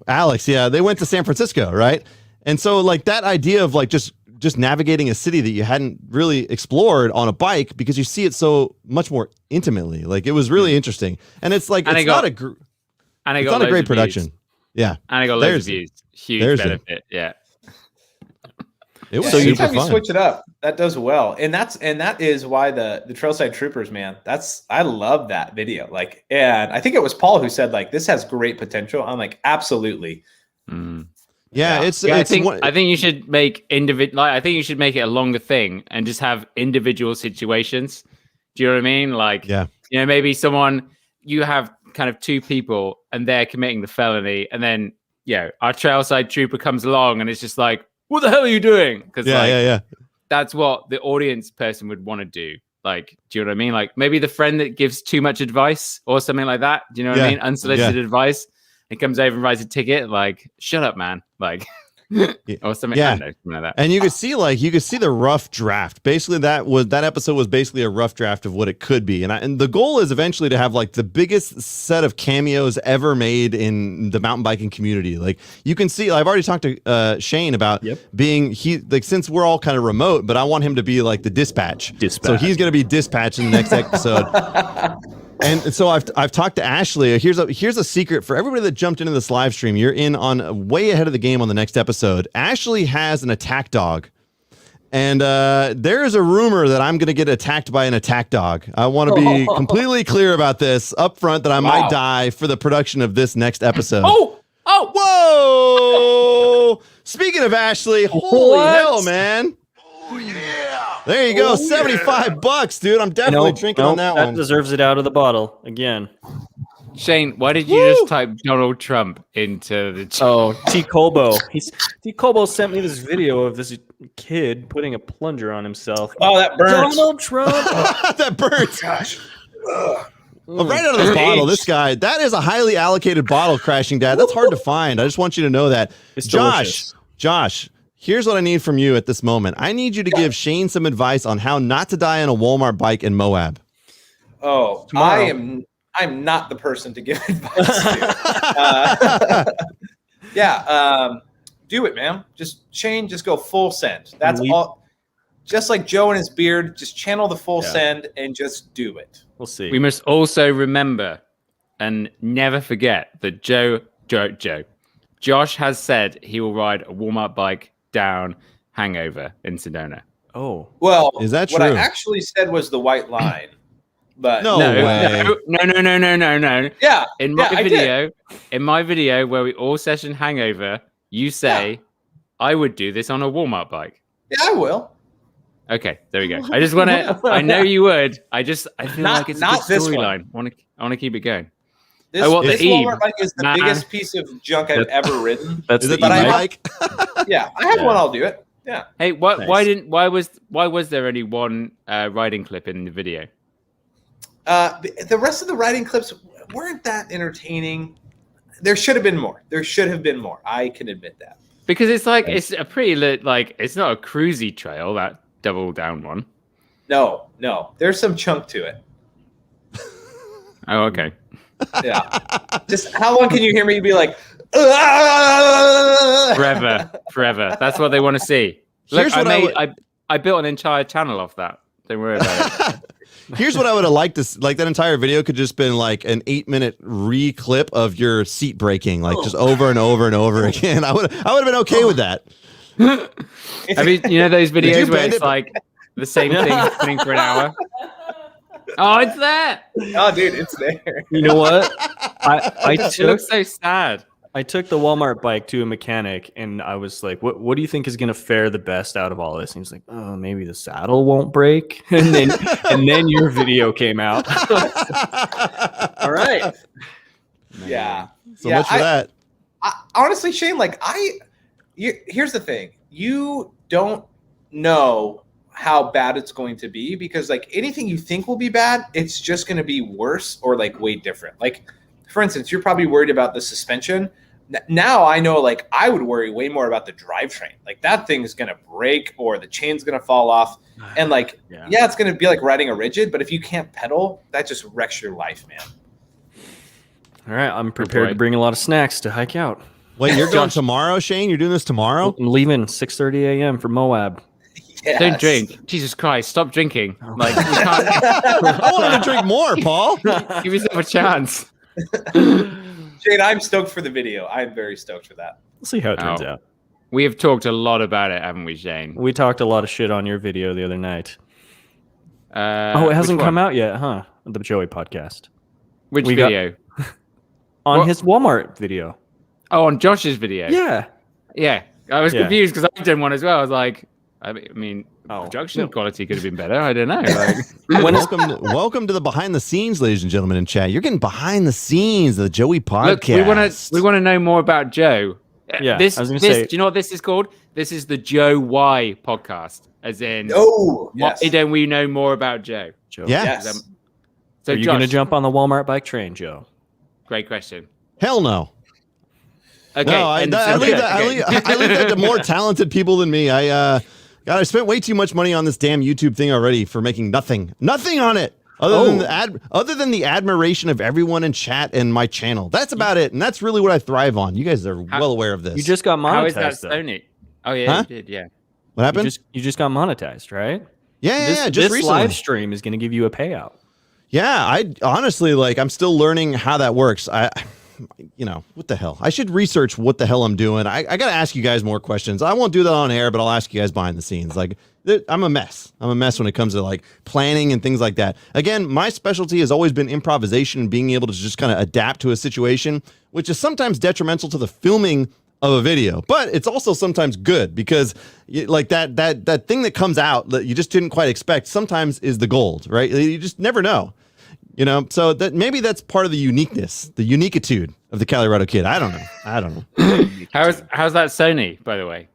Alex, yeah, they went to San Francisco, right? And so that idea of just navigating a city that you hadn't really explored on a bike because you see it so much more intimately. It was really interesting. And it's not a great production. Views. Yeah. And I got loads of views. Huge benefit. Yeah. It was so super anytime fun. You switch it up, that does well. And that is why the Trailside Troopers, man, I love that video. And I think it was Paul who said this has great potential. I'm like, absolutely. Mm. Yeah, I think you should make I think you should make it a longer thing and just have individual situations. Do you know what I mean? Maybe you have kind of two people and they're committing the felony, and then our Trailside Trooper comes along and it's just like, what the hell are you doing? Because that's what the audience person would want to do. Do you know what I mean? Maybe the friend that gives too much advice or something like that. Do you know what I mean? Unsolicited advice. It comes over and writes a ticket, shut up, man. Or something, I don't know, something like that. And you could see the rough draft. Basically, that episode was basically a rough draft of what it could be. And the goal is eventually to have the biggest set of cameos ever made in the mountain biking community. You can see, I've already talked to Shane about being since we're all kind of remote, but I want him to be the dispatch. So he's going to be dispatch in the next episode. And so I've talked to Ashley. Here's a secret for everybody that jumped into this live stream. You're in on way ahead of the game on the next episode. Ashley has an attack dog. And there is a rumor that I'm going to get attacked by an attack dog. I want to be completely clear about this up front that I might die for the production of this next episode. Whoa! Speaking of Ashley, holy hell, man. Oh, yeah. There you go. $75, dude. I'm definitely drinking on that one. That deserves it out of the bottle again. Shane, why did you just type Donald Trump into the chat? Oh, T. Colbo. T. Colbo sent me this video of this kid putting a plunger on himself. Oh, that burns. Donald Trump. That burns. Gosh. Right out of the bottle, this guy, that is a highly allocated bottle, Crashing Dad. That's hard to find. I just want you to know that. It's delicious. Josh, here's what I need from you at this moment. I need you to give Shane some advice on how not to die on a Walmart bike in Moab. Oh, tomorrow. I'm not the person to give advice to. Do it, man. Shane, just go full send. That's all. Just like Joe and his beard, just channel the full send and just do it. We'll see. We must also remember and never forget that Joe Josh has said he will ride a Walmart bike down Hangover in Sedona. Oh, Well, Is that what I true? actually said was the white line, but No No, way. no. yeah, In my yeah, I did. video where we all session Hangover, you say I would do this on a Walmart bike. Yeah, I will. Okay, there we go. I just want to. I know you would. I feel like it's a Not good this one. storyline. I want to keep it going. This, I want this the Eve. Walmart bike is the Nah. biggest piece of junk I've ever ridden. that's Is the it the But I have- bike? Yeah, I have one. I'll do it. Yeah. Hey, why Nice. why was there only one riding clip in the video? The rest of the riding clips weren't that entertaining. There should have been more. I can admit that. Because it's like it's a pretty like it's not a cruisy trail, that double down one. No, there's some chunk to it. Oh, okay. Yeah. Just how long can you hear me be like, Forever. That's what they want to see. Look, Here's what I built an entire channel off that. Don't worry about it. Here's what I would have liked to like. That entire video could just been like an 8-minute re-clip of your seat breaking, like just over and over and over again. I would have been okay with that. I mean, you know those Did you videos where bend it's it? like the same thing happening for an hour. Oh, it's there. oh, dude, it's there. You know what? I It took looks so sad. I took the Walmart bike to a mechanic, and I was like, "What do you think is going to fare the best out of all this?" And he was like, "Oh, maybe the saddle won't break." And then your video came out. All right. Yeah. So much for that. Honestly, Shane, here's the thing. You don't know how bad it's going to be because like anything you think will be bad, it's just going to be worse or like way different. Like, for instance, you're probably worried about the suspension. Now I know, like, I would worry way more about the drivetrain. Like, that thing's going to break or the chain's going to fall off. And, like, yeah it's going to be like riding a rigid, but if you can't pedal, that just wrecks your life, man. All right, I'm prepared to bring a lot of snacks to hike out. Wait, you're going tomorrow, Shane? You're doing this tomorrow? I'm leaving 6:30 a.m. for Moab. Yes. Don't drink. Jesus Christ, stop drinking. Like, you can't I want to drink more, Paul. give yourself a chance. Shane, I'm stoked for the video. I'm very stoked for that. We'll see how it turns out. We have talked a lot about it, haven't we, Shane? We talked a lot of shit on your video the other night. It Which hasn't come one? out yet, huh? The Joey podcast. Which We got- video? On his Walmart video. Oh, on Josh's video. Yeah. Yeah. I was Yeah. confused because I've done one as well. I was like, I mean, production quality could have been better. I don't know. Like, Welcome to the behind the scenes, ladies and gentlemen in chat. You're getting behind the scenes of the Joey podcast. look, we want to know more about Joe. Yeah, This, I was gonna this, say- do you know what this is called? This is the Joe Y podcast. As in, Oh, why yes. don't we know more about Joe? Joe. Yeah. Yes. So, Are you Josh, going to jump on the Walmart bike train, Joe? great question. Hell no. Okay, No, I leave that to more talented people than me. God, I spent way too much money on this damn YouTube thing already for making nothing on it. Other than the admiration of everyone in chat and my channel. That's about it. And that's really what I thrive on. You guys are well aware of this. You just got monetized. How is that though. Sony? Oh yeah, Huh? you did. Yeah. What happened? You just got monetized, right? Yeah, just this recently. live stream is going to give you a payout. Yeah, I honestly I'm still learning how that works. What the hell? I should research what the hell I'm doing. I got to ask you guys more questions. I won't do that on air, but I'll ask you guys behind the scenes. Like, I'm a mess. I'm a mess when it comes to like planning and things like that. Again, my specialty has always been improvisation and being able to just kind of adapt to a situation, which is sometimes detrimental to the filming of a video, but it's also sometimes good because like that thing that comes out that you just didn't quite expect sometimes is the gold, right? You just never know. So that maybe that's part of the uniqueness, the uniquitude of the Calirado Kid. I don't know. How's that Sony, by the way?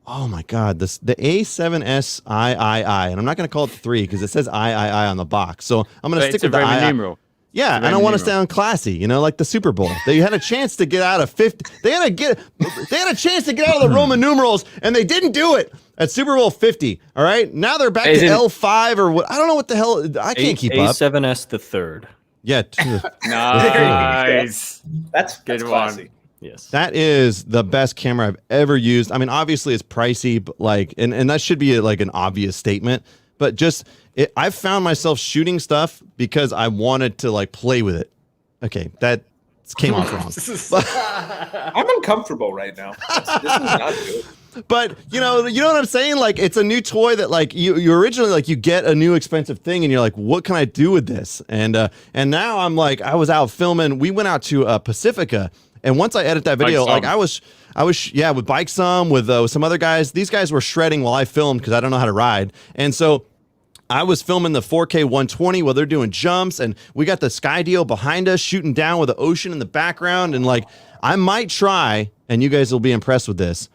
Oh my God, the A7S III, and I'm not going to call it 3 because it says III on the box. So I'm going to stick with the Roman II. numeral. Yeah, I don't want to sound classy, like the Super Bowl. They had a chance to get out of 50. They had a chance to get out of the Roman numerals, and they didn't do it at Super Bowl 50. All right, now they're back to L5 or what? I don't know what the hell. I can't keep up. A7S the third. Yeah, Nice. That's Good classy. one. Yes. that is the best camera I've ever used. I mean, obviously it's pricey, but and that should be an obvious statement. But I've found myself shooting stuff because I wanted to play with it. Okay, that It came off wrong. I'm uncomfortable right now. This is not good. But you know what I'm saying? Like, it's a new toy that like you originally like you get a new expensive thing and you're like, what can I do with this? And now I'm like, I was out filming. We went out to Pacifica, and once I edit that video, like I was with Bike Some with some other guys. These guys were shredding while I filmed because I don't know how to ride, and so I was filming the 4K 120 while they're doing jumps, and we got the Sky Deal behind us shooting down with the ocean in the background. And like, I might try, and you guys will be impressed with this,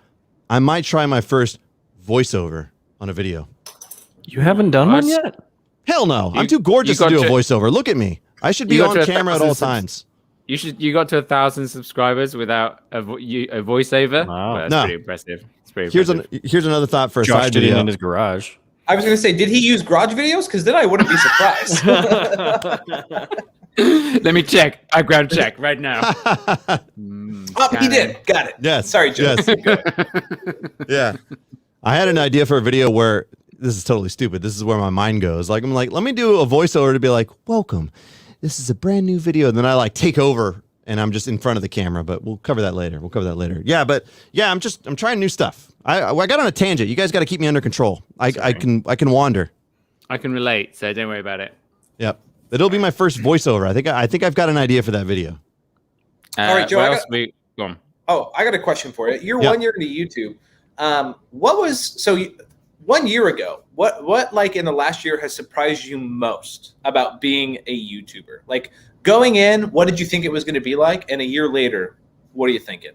I might try my first voiceover on a video. You haven't done one yet? Hell no. I'm too gorgeous to do a voiceover. Look at me. I should be on camera at all times. You got to 1,000 subscribers without a voiceover. Wow. Well, that's pretty impressive. It's pretty Here's impressive. here's another thought for a Josh side did video. it in his garage. I was going to say, did he use garage videos? Because then I wouldn't be surprised. Let me check. Background check right now. He did. Got it. Yes. Sorry, Joe. Yes. Yeah. I had an idea for a video where this is totally stupid. This is where my mind goes. Like, I'm like, let me do a voiceover to be like, welcome. This is a brand new video. And then I like take over and I'm just in front of the camera, but we'll cover that later. Yeah, but yeah, I'm trying new stuff. I got on a tangent. You guys got to keep me under control. I can wander. I can relate, so don't worry about it. Yep. It'll be my first voiceover. I think I've got an idea for that video. All right, Joe. Go on. Oh, I got a question for you. You're 1 year into YouTube. 1 year ago, what like in the last year has surprised you most about being a YouTuber? Like going in, what did you think it was going to be like? And a year later, what are you thinking?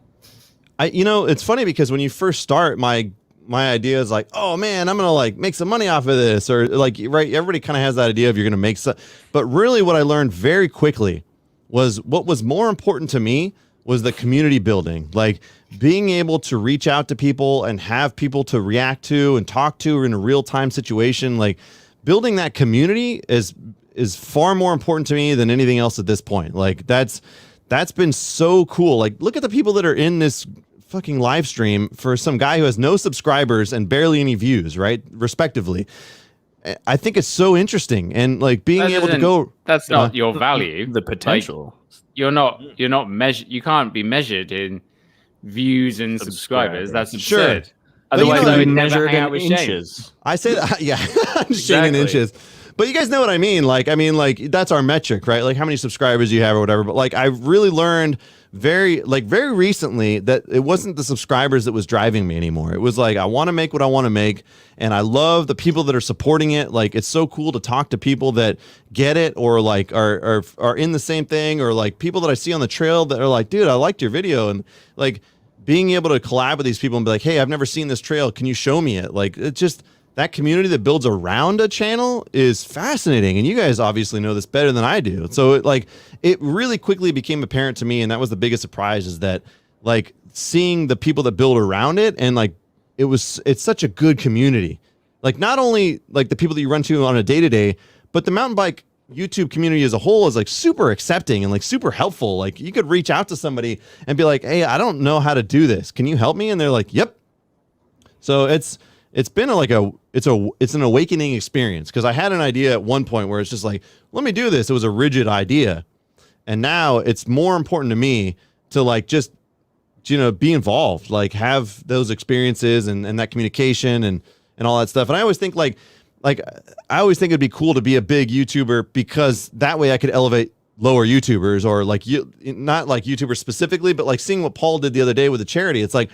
It's funny because when you first start, my idea is like, oh man, I'm gonna like make some money off of this, or like, right? Everybody kind of has that idea of you're gonna make some, but really, what I learned very quickly was what was more important to me was the community building, like being able to reach out to people and have people to react to and talk to in a real time situation. Like building that community is far more important to me than anything else at this point. Like that's been so cool. Like look at the people that are in this fucking live stream for some guy who has no subscribers and barely any views, right? Respectively. I think it's so interesting, and like being able to go. That's not your value. The potential. Like, you're not measured. You can't be measured in views and subscribers. That's absurd. Sure. Otherwise, you I would never measured hang out in with inches. Shane. I say that, yeah, Shane in inches. But you guys know what I mean. Like that's our metric, right? Like how many subscribers you have or whatever. But like I really learned very recently that it wasn't the subscribers that was driving me anymore. It was like, I want to make what I want to make. And I love the people that are supporting it. Like, it's so cool to talk to people that get it, or like are in the same thing, or like people that I see on the trail that are like, dude, I liked your video. And like being able to collab with these people and be like, hey, I've never seen this trail. Can you show me it? Like, it's just that community that builds around a channel is fascinating. And you guys obviously know this better than I do. So it really quickly became apparent to me. And that was the biggest surprise, is that like seeing the people that build around it, and like, it's such a good community. Like not only like the people that you run to on a day-to-day, but the mountain bike YouTube community as a whole is like super accepting and like super helpful. Like you could reach out to somebody and be like, hey, I don't know how to do this. Can you help me? And they're like, yep. So it's been it's an awakening experience, because I had an idea at one point where it's just like, let me do this. It was a rigid idea. And now it's more important to me to like just, be involved, like have those experiences and that communication and all that stuff. And I always think I always think it'd be cool to be a big YouTuber, because that way I could elevate lower YouTubers, or like not like YouTubers specifically, but like seeing what Paul did the other day with the charity. It's like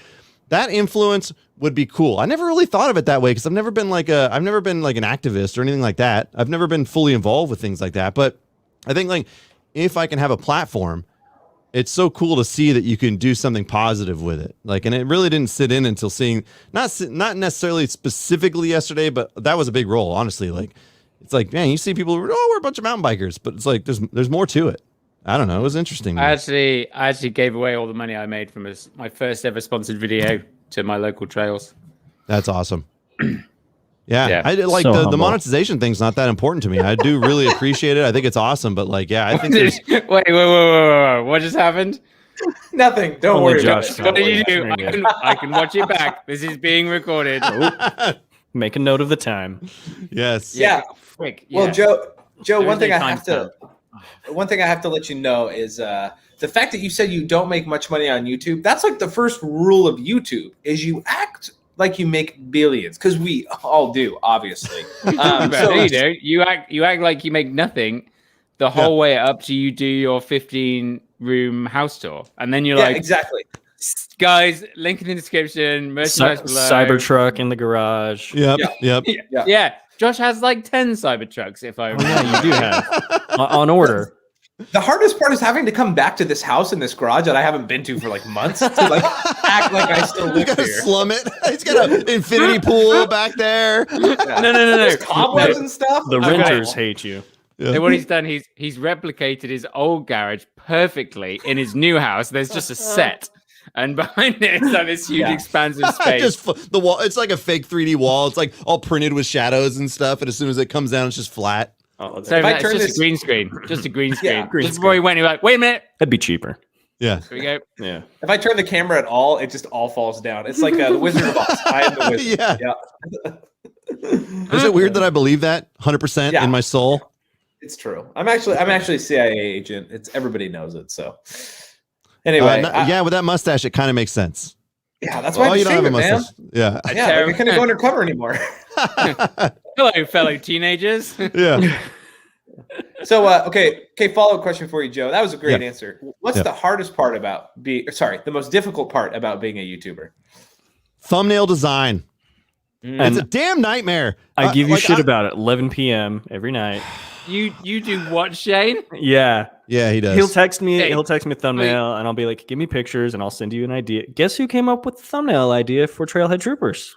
that influence would be cool. I never really thought of it that way, because I've never been like an activist or anything like that. I've never been fully involved with things like that. But I think like if I can have a platform, it's so cool to see that you can do something positive with it. Like, and it really didn't sit in until seeing, not necessarily specifically yesterday, but that was a big role, honestly. Like, it's like, man, you see people, we're a bunch of mountain bikers, but it's like, there's more to it. I don't know. It was interesting. I actually gave away all the money I made from my first ever sponsored video to my local trails. That's awesome. Yeah. I did, like So the monetization thing's not that important to me. I do really appreciate it. I think it's awesome, but like, yeah, I think there's wait. What just happened? Nothing. Don't Only worry Josh about it. What did you do? I can watch it back. This is being recorded. Make a note of the time. yes. Yeah. Quick. Well, yeah. Joe, one Thursday thing I have to one thing I have to let you know is the fact that you said you don't make much money on YouTube. That's like the first rule of YouTube is you act like you make billions, because we all do, obviously. You act like you make nothing the whole way up to you do your 15-room house tour, and then you're like, exactly. Guys, link in the description. Merchandise below. Cybertruck in the garage. Yep. Yeah. Josh has like 10 Cybertrucks. If I remember. Yeah, you do have on order. The hardest part is having to come back to this house in this garage that I haven't been to for like months to like act like I still live You gotta here. slum it. He's got an infinity pool back there. No. There's cobwebs and stuff. The renters hate you. So what he's done, he's replicated his old garage perfectly in his new house. There's just a set, and behind it is like this huge expansive space. Just the wall. It's like a fake 3D wall. It's like all printed with shadows and stuff. And as soon as it comes down, it's just flat. So it's just a green screen. Just a green screen. Just before he went, he was like, wait a minute. That'd be cheaper. Yeah. Here we go. Yeah. If I turn the camera at all, it just all falls down. It's like the Wizard of Oz. I am the wizard. Yeah. Is it weird that I believe that 100% in my soul? It's true. I'm actually a CIA agent. It's everybody knows it. So anyway, with that mustache, it kind of makes sense. Yeah, that's why you don't have a mustache. Yeah. Yeah, we couldn't go undercover anymore. Hello, fellow teenagers. Yeah. So, okay. Follow-up question for you, Joe. That was a great answer. What's the hardest part about the most difficult part about being a YouTuber? Thumbnail design. It's a damn nightmare. I give you shit about it. 11 p.m. every night. You do what, Shane? Yeah. Yeah, he does. He'll text me a thumbnail, and I'll be like, give me pictures, and I'll send you an idea. Guess who came up with the thumbnail idea for Trailhead Troopers?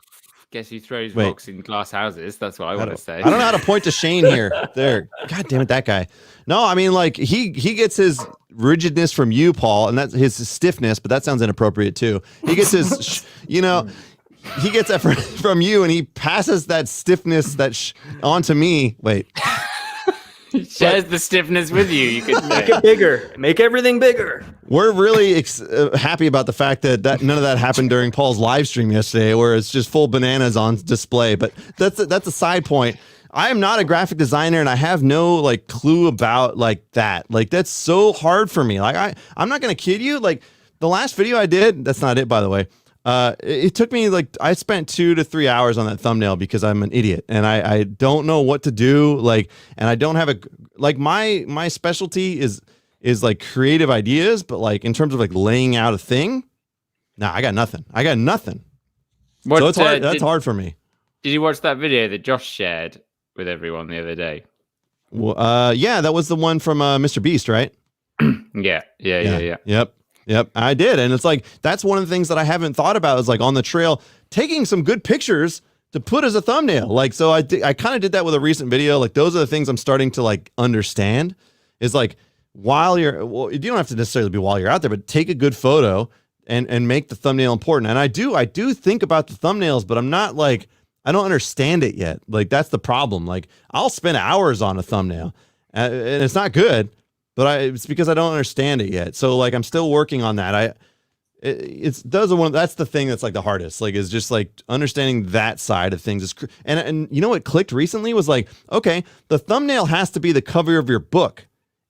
Guess he throws rocks in glass houses. That's what I want to say. I don't know how to point to Shane here. There. God damn it, that guy. No, I mean, like, he gets his rigidness from you, Paul, and that's his stiffness, but that sounds inappropriate too. He gets his, he gets that from you, and he passes that stiffness on to me. Wait. He shares the stiffness with you. You could make it bigger. Make everything bigger. We're really happy about the fact that none of that happened during Paul's live stream yesterday, where it's just full bananas on display. But that's a side point. I am not a graphic designer, and I have no clue about that. That's so hard for me. I'm not gonna kid you. Like the last video I did, that's not it, by the way. It took me I spent 2 to 3 hours on that thumbnail because I'm an idiot and I don't know what to do. And I don't have my specialty is creative ideas, but in terms of laying out a thing, I got nothing. So it's hard. That's hard for me. Did you watch that video that Josh shared with everyone the other day? Well, yeah, that was the one from Mr. Beast, right? Yeah. Yep, I did. And it's that's one of the things that I haven't thought about is on the trail, taking some good pictures to put as a thumbnail. So I kind of did that with a recent video. Those are the things I'm starting to understand is while you don't have to necessarily be while you're out there, but take a good photo and make the thumbnail important. And I do think about the thumbnails, but I'm not I don't understand it yet. That's the problem. I'll spend hours on a thumbnail and it's not good. But it's because I don't understand it yet. So I'm still working on that. That's the thing that's the hardest. Is just understanding that side of things. And you know what clicked recently was okay, the thumbnail has to be the cover of your book.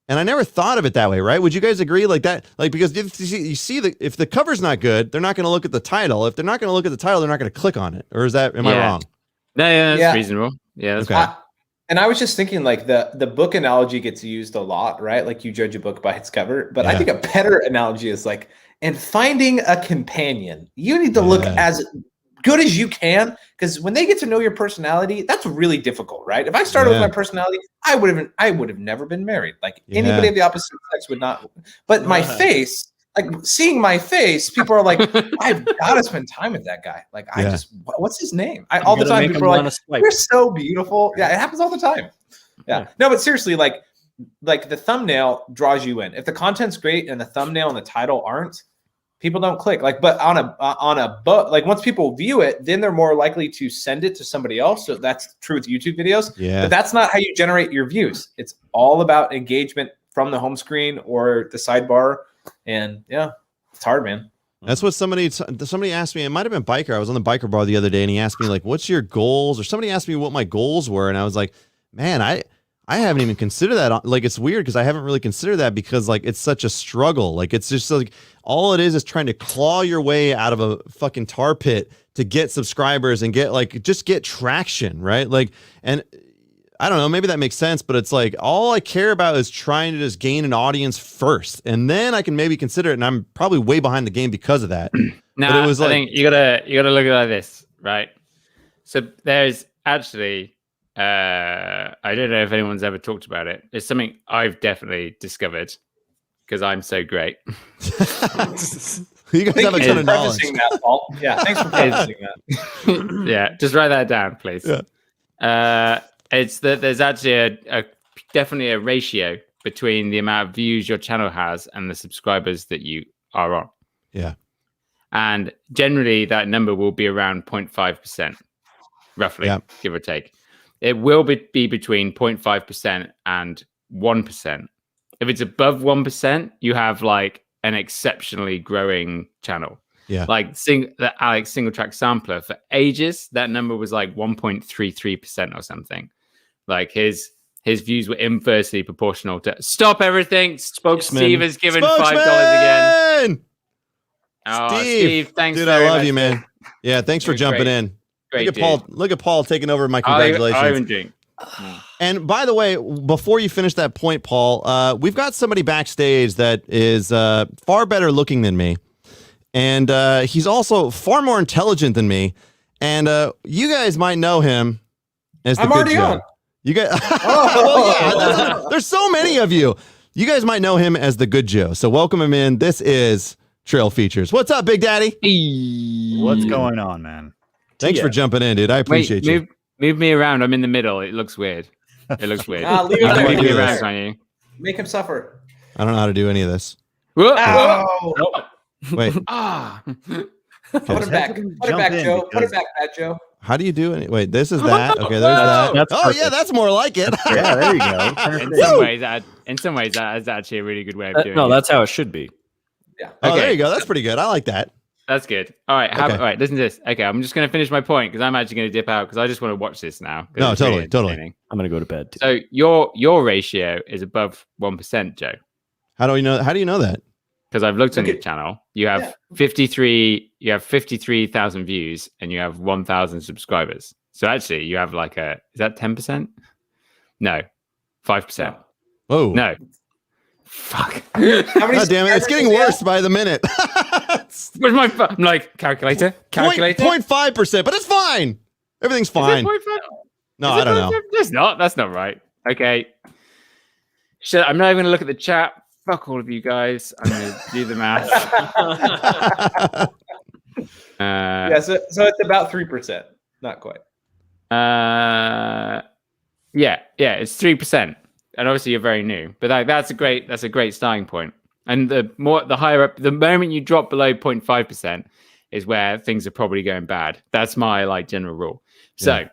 And I never thought of it that way, right? Would you guys agree that? Because you see if the cover's not good, they're not going to look at the title. If they're not going to look at the title, they're not going to click on it. Or am I wrong? No, that's reasonable. Yeah, that's fine. And I was just thinking the book analogy gets used a lot, right? You judge a book by its cover. But I think a better analogy is and finding a companion. You need to look as good as you can, because when they get to know your personality, that's really difficult, right? If I started with my personality, I would have never been married. Anybody of the opposite sex would not. But my face, seeing my face, people are I've got to spend time with that guy. What's his name? All the time people are you're so beautiful. Yeah, it happens all the time. Yeah. No, but seriously, the thumbnail draws you in. If the content's great and the thumbnail and the title aren't, people don't click. But on a book, once people view it, then they're more likely to send it to somebody else. So that's true with YouTube videos. Yeah. But that's not how you generate your views. It's all about engagement from the home screen or the sidebar. And it's hard, man. That's what somebody asked me. It might have been Biker. I was on the Biker bar the other day, and he asked me what's your goals? Or somebody asked me what my goals were, and I was like, man, I haven't even considered that. Like, it's weird because I haven't really considered that because like it's such a struggle. Like, it's just like all it is trying to claw your way out of a fucking tar pit to get subscribers and get like just get traction, right? Like, and I don't know, maybe that makes sense, but it's like all I care about is trying to just gain an audience first, and then I can maybe consider it. And I'm probably way behind the game because of that. No, but it was I like, think you gotta look at it like this, right? So there's actually. I don't know if anyone's ever talked about it. It's something I've definitely discovered because I'm so great. You guys have a ton of knowledge. That, Paul. Yeah, thanks for prefacing that. Yeah, just write that down, please. Yeah. It's that there's actually definitely a ratio between the amount of views your channel has and the subscribers that you are on. Yeah. And generally that number will be around 0.5%, roughly, give or take. It will be between 0.5% and 1%. If it's above 1%, you have like an exceptionally growing channel. Yeah. Like the Alex single track sampler for ages, that number was like 1.33% or something. Like his views were inversely proportional to stop everything. Spokesman. Steve has given $5 again. Oh, Steve, thanks. Dude, I love you, man. Yeah, thanks for jumping in. Great, look at Paul. Look at Paul taking over my congratulations. I even drink. And by the way, before you finish that point, Paul, we've got somebody backstage that is far better looking than me, and he's also far more intelligent than me. And you guys might know him as the I'm Good already Joe. on. You guys, well, yeah, there's so many of you. You guys might know him as the Good Joe. So welcome him in. This is Trail Features. What's up, Big Daddy? What's going on, man? Thanks for jumping in, dude. I appreciate you. Move me around. I'm in the middle. It looks weird. Leave him there. Move me around, can you? Make him suffer. I don't know how to do any of this. Ow! Wait. Put it back. Put it back, Joe. Put it back, Fat Joe. How do you do it? Wait, this is that. Okay, there's that. Yeah, that's more like it. Yeah, there you go. In some ways, that is actually a really good way of doing it. No, that's how it should be. Yeah. Oh, there you go. That's pretty good. I like that. That's good. All right. All right. Listen to this. Okay, I'm just going to finish my point because I'm actually going to dip out because I just want to watch this now. No, totally. I'm going to go to bed too. So your ratio is above 1%, Joe. How do you know? How do you know that? Because I've looked on your channel. You have 53,000 views and you have 1,000 subscribers. So actually, you have like is that 10%? No, 5%. Oh no. Fuck. God damn it! It's getting worse by the minute. Where's my? I'm like calculator. 0.5%, but it's fine. Everything's fine. No, I don't know. That's not right. Okay. I'm not even gonna look at the chat. Fuck all of you guys. I'm gonna do the math. Yeah, so it's about 3%. Not quite. Yeah, it's 3%. And obviously you're very new, but that's a great starting point. And the higher up, the moment you drop below 0.5% is where things are probably going bad. That's my general rule. So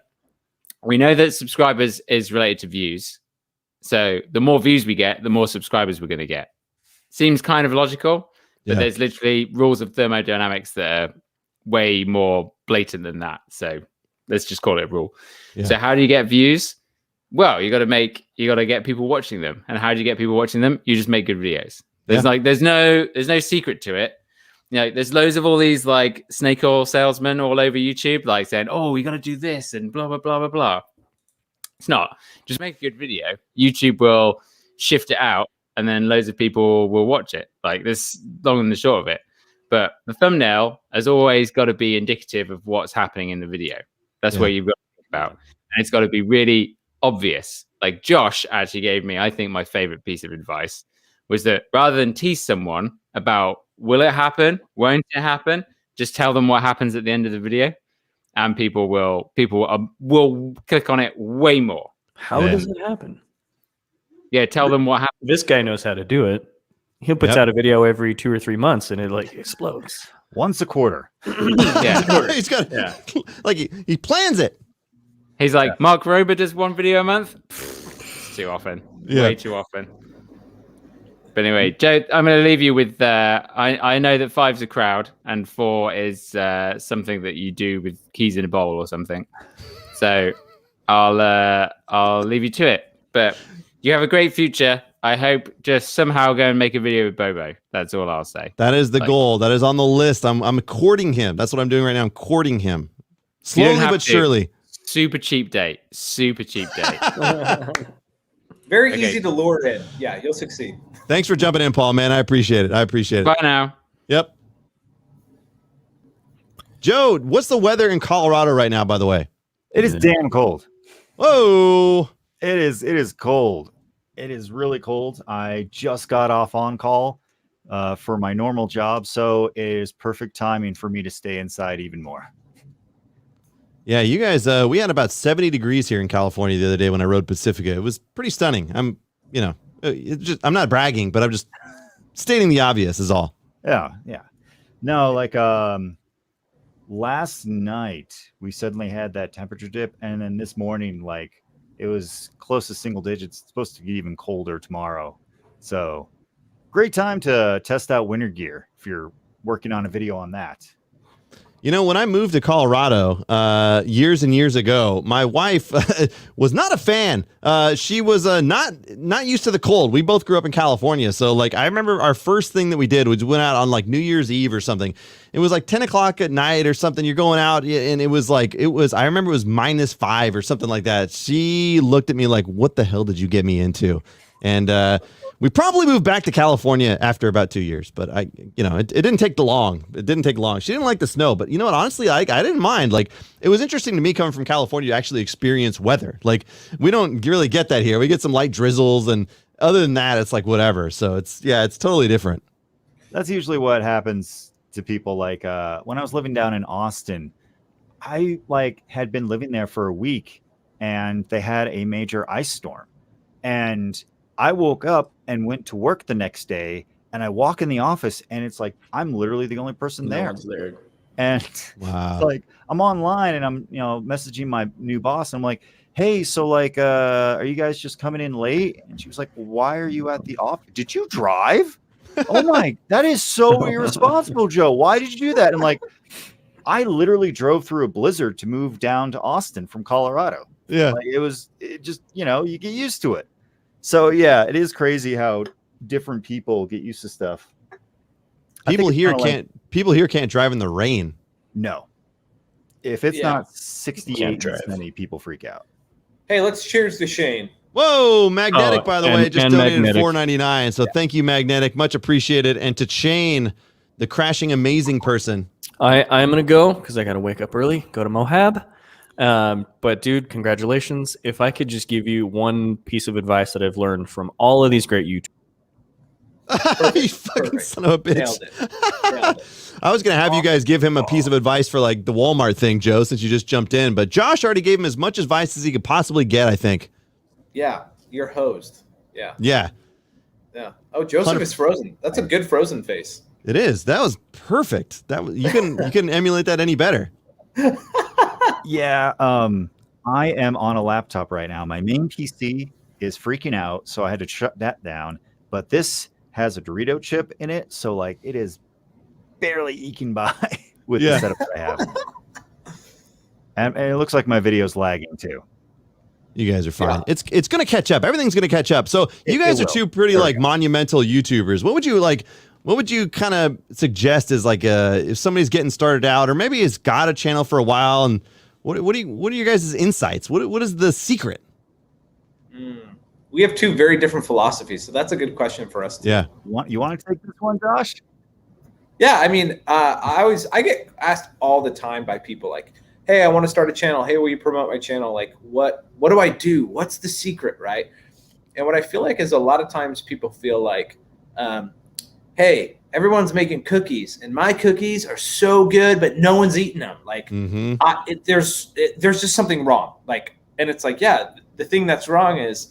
we know that subscribers is related to views. So the more views we get, the more subscribers we're going to get. Seems kind of logical, but there's literally rules of thermodynamics that are way more blatant than that. So let's just call it a rule. Yeah. So how do you get views? Well, you got to get people watching them. And how do you get people watching them? You just make good videos. There's no secret to it. You know, there's loads of all these snake oil salesmen all over YouTube, saying, "Oh, we got to do this and blah blah blah blah blah." It's not. Just make a good video. YouTube will shift it out, and then loads of people will watch it. This long and the short of it. But the thumbnail has always got to be indicative of what's happening in the video. That's what you've got to think about, and it's got to be really obvious. Josh actually gave me, I think, my favorite piece of advice was that rather than tease someone about will it happen, won't it happen, just tell them what happens at the end of the video, and people will click on it way more. How does it happen? Yeah, tell them what happens. This guy knows how to do it. He puts out a video every 2 or 3 months, and it explodes. Once a quarter. He's got he plans it. He's like, Mark Rober does one video a month. It's too often. Way too often. But anyway, Joe, I'm going to leave you with, I know that 5's a crowd and 4 is something that you do with keys in a bowl or something. So I'll leave you to it. But you have a great future. I hope just somehow go and make a video with Bobo. That's all I'll say. That is the goal. That is on the list. I'm courting him. That's what I'm doing right now. I'm courting him. You don't Slowly have but to. surely. Super cheap date. Super cheap date. Very Okay. easy to lure in. Yeah, you'll succeed. Thanks for jumping in, Paul, man. I appreciate it. I appreciate it. Bye now. Yep. Joe, what's the weather in Colorado right now, by the way? It is damn cold. Whoa. It is cold. It is really cold. I just got off on call for my normal job, so it is perfect timing for me to stay inside even more. Yeah, you guys, we had about 70 degrees here in California the other day when I rode Pacifica. It was pretty stunning. I'm not bragging, but I'm just stating the obvious is all. Yeah. No, like last night we suddenly had that temperature dip, and then this morning, like it was close to single digits. It's supposed to get even colder tomorrow. So great time to test out winter gear if you're working on a video on that. You know, when I moved to Colorado years and years ago, my wife was not a fan. She was not used to the cold. We both grew up in California. So, like, I remember our first thing that we did was went out on, like, New Year's Eve or something. It was, like, 10 o'clock at night or something. You're going out, and I remember it was -5 or something like that. She looked at me like, what the hell did you get me into? And we probably moved back to California after about 2 years, but it didn't take long. It didn't take long. She didn't like the snow, but you know what? Honestly, I didn't mind. Like, it was interesting to me coming from California to actually experience weather. Like, we don't really get that here. We get some light drizzles, and other than that, it's like whatever. So it's totally different. That's usually what happens to people. Like when I was living down in Austin, I had been living there for a week, and they had a major ice storm, and I woke up and went to work the next day, and I walk in the office, and it's like I'm literally the only person there. No one's there. And wow. It's like I'm online, and I'm messaging my new boss, and I'm like, hey, so are you guys just coming in late? And she was like, why are you at the office? Did you drive? Oh my, that is so irresponsible, Joe. Why did you do that? And like, I literally drove through a blizzard to move down to Austin from Colorado. Yeah. Like, it just you get used to it. So yeah, it is crazy how different people get used to stuff. People here can't drive in the rain. No. If it's not 68 sunny, people freak out. Hey, let's cheers to Shane. Whoa, Magnetic, by the way, just donated Magnetic. $4.99. So thank you, Magnetic. Much appreciated. And to Chain, the crashing amazing person. I'm gonna go because I gotta wake up early. Go to Moab. But dude, congratulations. If I could just give you one piece of advice that I've learned from all of these great YouTubers. You fucking son of a bitch. Nailed it. I was going to have you guys give him a piece of advice for like the Walmart thing, Joe, since you just jumped in. But Josh already gave him as much advice as he could possibly get, I think. Yeah, your host. Yeah. Yeah. Yeah. Oh, Joseph is frozen. That's a good frozen face. It is. That was perfect. You couldn't emulate that any better. Yeah, I am on a laptop right now. My main PC is freaking out, so I had to shut that down. But this has a Dorito chip in it, so like it is barely eking by with the setup that I have. And it looks like my video's lagging too. You guys are fine. Yeah. It's going to catch up. Everything's going to catch up. So you guys are two pretty like monumental YouTubers. What would you kind of suggest as like if somebody's getting started out, or maybe has got a channel for a while, and what are your guys' insights? What is the secret? We have two very different philosophies, so that's a good question for us. Yeah. You want to take this one, Josh? Yeah, I mean, I get asked all the time by people like, "Hey, I want to start a channel. Hey, will you promote my channel? Like, what do I do? What's the secret?" Right? And what I feel like is a lot of times people feel like, "Hey, everyone's making cookies, and my cookies are so good, but no one's eating them. Like, there's just something wrong." Like, and it's like, yeah, the thing that's wrong is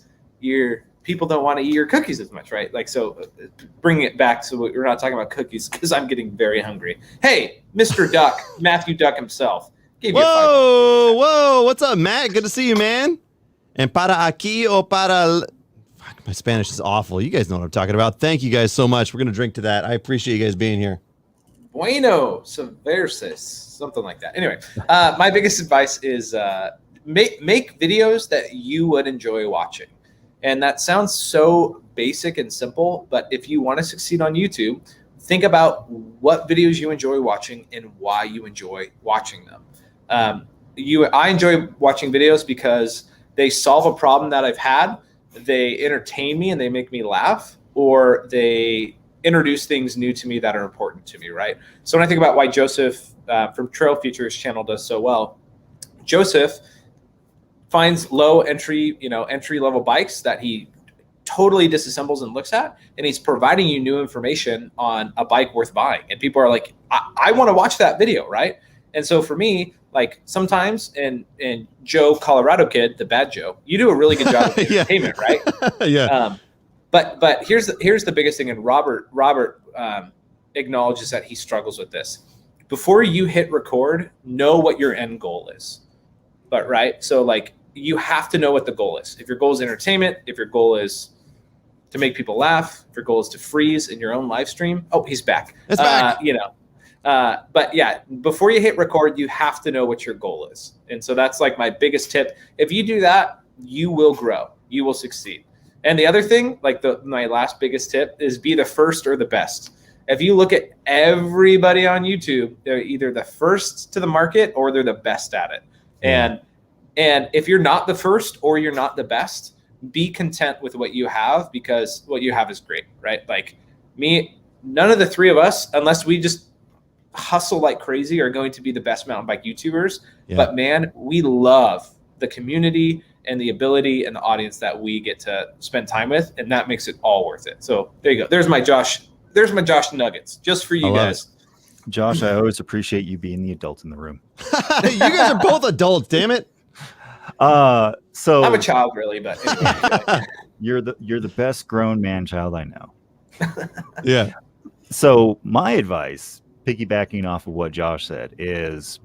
people don't want to eat your cookies as much, right? Like, so bringing it back, so we're not talking about cookies because I'm getting very hungry. Hey, Mr. Duck, Matthew Duck himself. Whoa, what's up, Matt? Good to see you, man. And para aquí o para... Fuck, my Spanish is awful. You guys know what I'm talking about. Thank you guys so much. We're going to drink to that. I appreciate you guys being here. Bueno, subversus, something like that. Anyway, my biggest advice is make videos that you would enjoy watching. And that sounds so basic and simple, but if you want to succeed on YouTube, think about what videos you enjoy watching and why you enjoy watching them. I enjoy watching videos because they solve a problem that I've had, they entertain me and they make me laugh, or they introduce things new to me that are important to me, right? So when I think about why Joseph from Trail Features channel does so well, Joseph finds entry level bikes that he totally disassembles and looks at, and he's providing you new information on a bike worth buying. And people are like, I want to watch that video, right? And so for me, like sometimes, and Joe Calirado Kid, the bad Joe, you do a really good job of entertainment, right? Yeah. But here's the biggest thing, and Robert acknowledges that he struggles with this. Before you hit record, know what your end goal is. But right, so like you have to know what the goal is. If your goal is entertainment, if your goal is to make people laugh, if your goal is to freeze in your own live stream, oh, he's back. It's back. But yeah, before you hit record, you have to know what your goal is. And so that's like my biggest tip. If you do that, you will grow, you will succeed. And the other thing, like my last biggest tip, is be the first or the best. If you look at everybody on YouTube, they're either the first to the market or they're the best at it. And if you're not the first or you're not the best, be content with what you have, because what you have is great, right? Like me, none of the three of us, unless we just hustle like crazy, are going to be the best mountain bike YouTubers. Yeah. But man, we love the community and the ability and the audience that we get to spend time with, and that makes it all worth it. So there you go. There's my Josh nuggets just for you guys. Josh, I always appreciate you being the adult in the room. You guys are both adults, damn it. So I'm a child, really, but anyway. you're the best grown man child I know. Yeah. So my advice, piggybacking off of what Josh said, is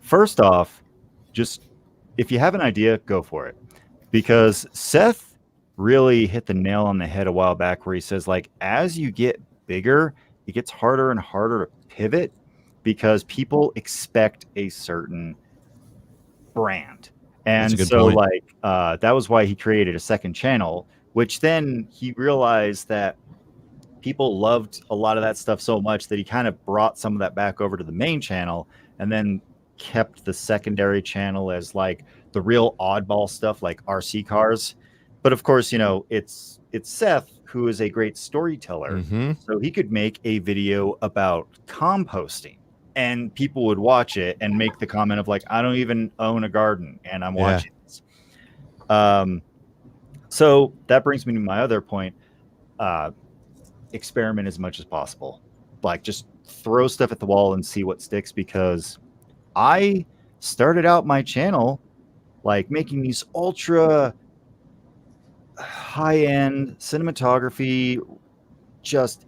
first off, just if you have an idea, go for it. Because Seth really hit the nail on the head a while back, where he says, like, as you get bigger, it gets harder and harder to pivot because people expect a certain brand. And so point. Like that was why he created a second channel, which then he realized that people loved a lot of that stuff so much that he kind of brought some of that back over to the main channel, and then kept the secondary channel as like the real oddball stuff like RC cars. But of course, you know, it's Seth who is a great storyteller. Mm-hmm. So he could make a video about composting and people would watch it and make the comment of like, I don't even own a garden and I'm watching this. So that brings me to my other point. Experiment as much as possible. Like just throw stuff at the wall and see what sticks, because I started out my channel like making these ultra high-end cinematography, just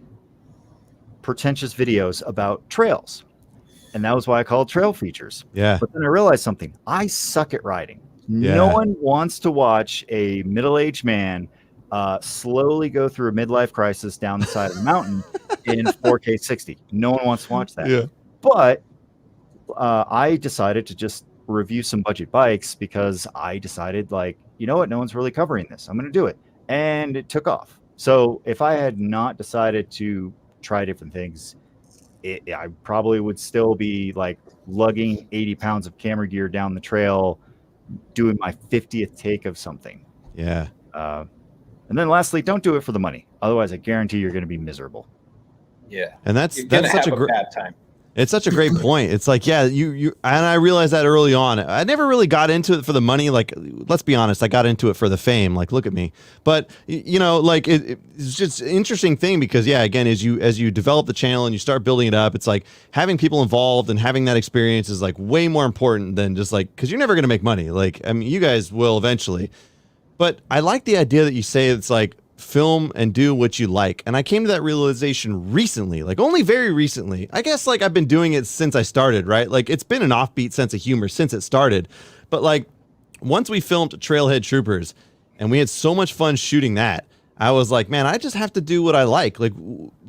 pretentious videos about trails. And that was why I called Trail Features. Yeah. But then I realized something. I suck at riding. Yeah. No one wants to watch a middle-aged man slowly go through a midlife crisis down the side of the mountain in 4K 60. No one wants to watch that. Yeah. But I decided to just review some budget bikes because I decided, like, you know what? No one's really covering this. I'm going to do it. And it took off. So if I had not decided to try different things, I probably would still be like lugging 80 pounds of camera gear down the trail, doing my 50th take of something. Yeah. And then lastly, don't do it for the money. Otherwise, I guarantee you're going to be miserable. Yeah. And that's such a great bad time. It's such a great point. It's like, yeah, you and I realized that early on. I never really got into it for the money. Like, let's be honest, I got into it for the fame. Like, look at me. But you know, like it's just an interesting thing because, yeah, again, as you develop the channel and you start building it up, it's like having people involved and having that experience is like way more important than just like, because you're never going to make money. Like, I mean, you guys will eventually. But I like the idea that you say it's like film and do what you like. And I came to that realization recently, like only very recently. I guess like I've been doing it since I started, right? Like it's been an offbeat sense of humor since it started. But like once we filmed Trailhead Troopers and we had so much fun shooting that, I was like, man, I just have to do what I like. Like,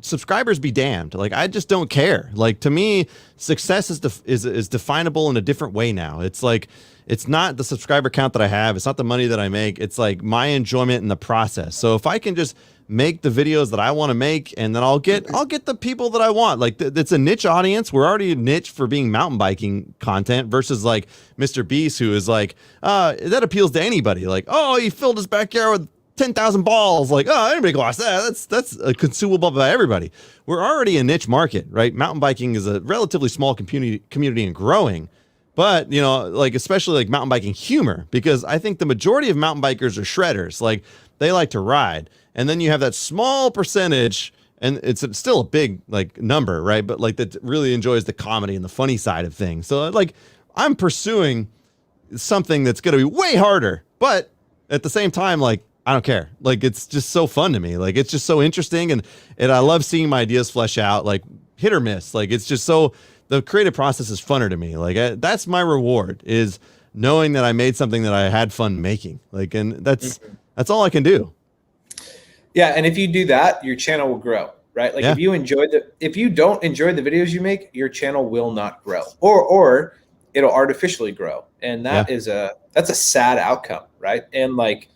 subscribers be damned. Like, I just don't care. Like, to me, success is definable in a different way now. It's like, it's not the subscriber count that I have. It's not the money that I make. It's like my enjoyment in the process. So if I can just make the videos that I want to make, and then I'll get the people that I want. Like, it's a niche audience. We're already a niche for being mountain biking content versus like Mr. Beast, who is like, that appeals to anybody. Like, oh, he filled his backyard with 10,000 balls. Like, oh, anybody can watch that. That's consumable by everybody. We're already a niche market, right? Mountain biking is a relatively small community and growing. But, you know, like, especially like mountain biking humor, because I think the majority of mountain bikers are shredders. Like, they like to ride. And then you have that small percentage, and it's still a big like number, right? But like that really enjoys the comedy and the funny side of things. So like, I'm pursuing something that's going to be way harder, but at the same time, like, I don't care. Like, it's just so fun to me. Like, it's just so interesting. And I love seeing my ideas flesh out, like hit or miss. Like, it's just so, the creative process is funner to me. Like, that's my reward, is knowing that I made something that I had fun making. Like, and that's all I can do. Yeah. And if you do that, your channel will grow, right? Like, if you don't enjoy the videos you make, your channel will not grow, or it'll artificially grow. And that's a sad outcome. Right. And like,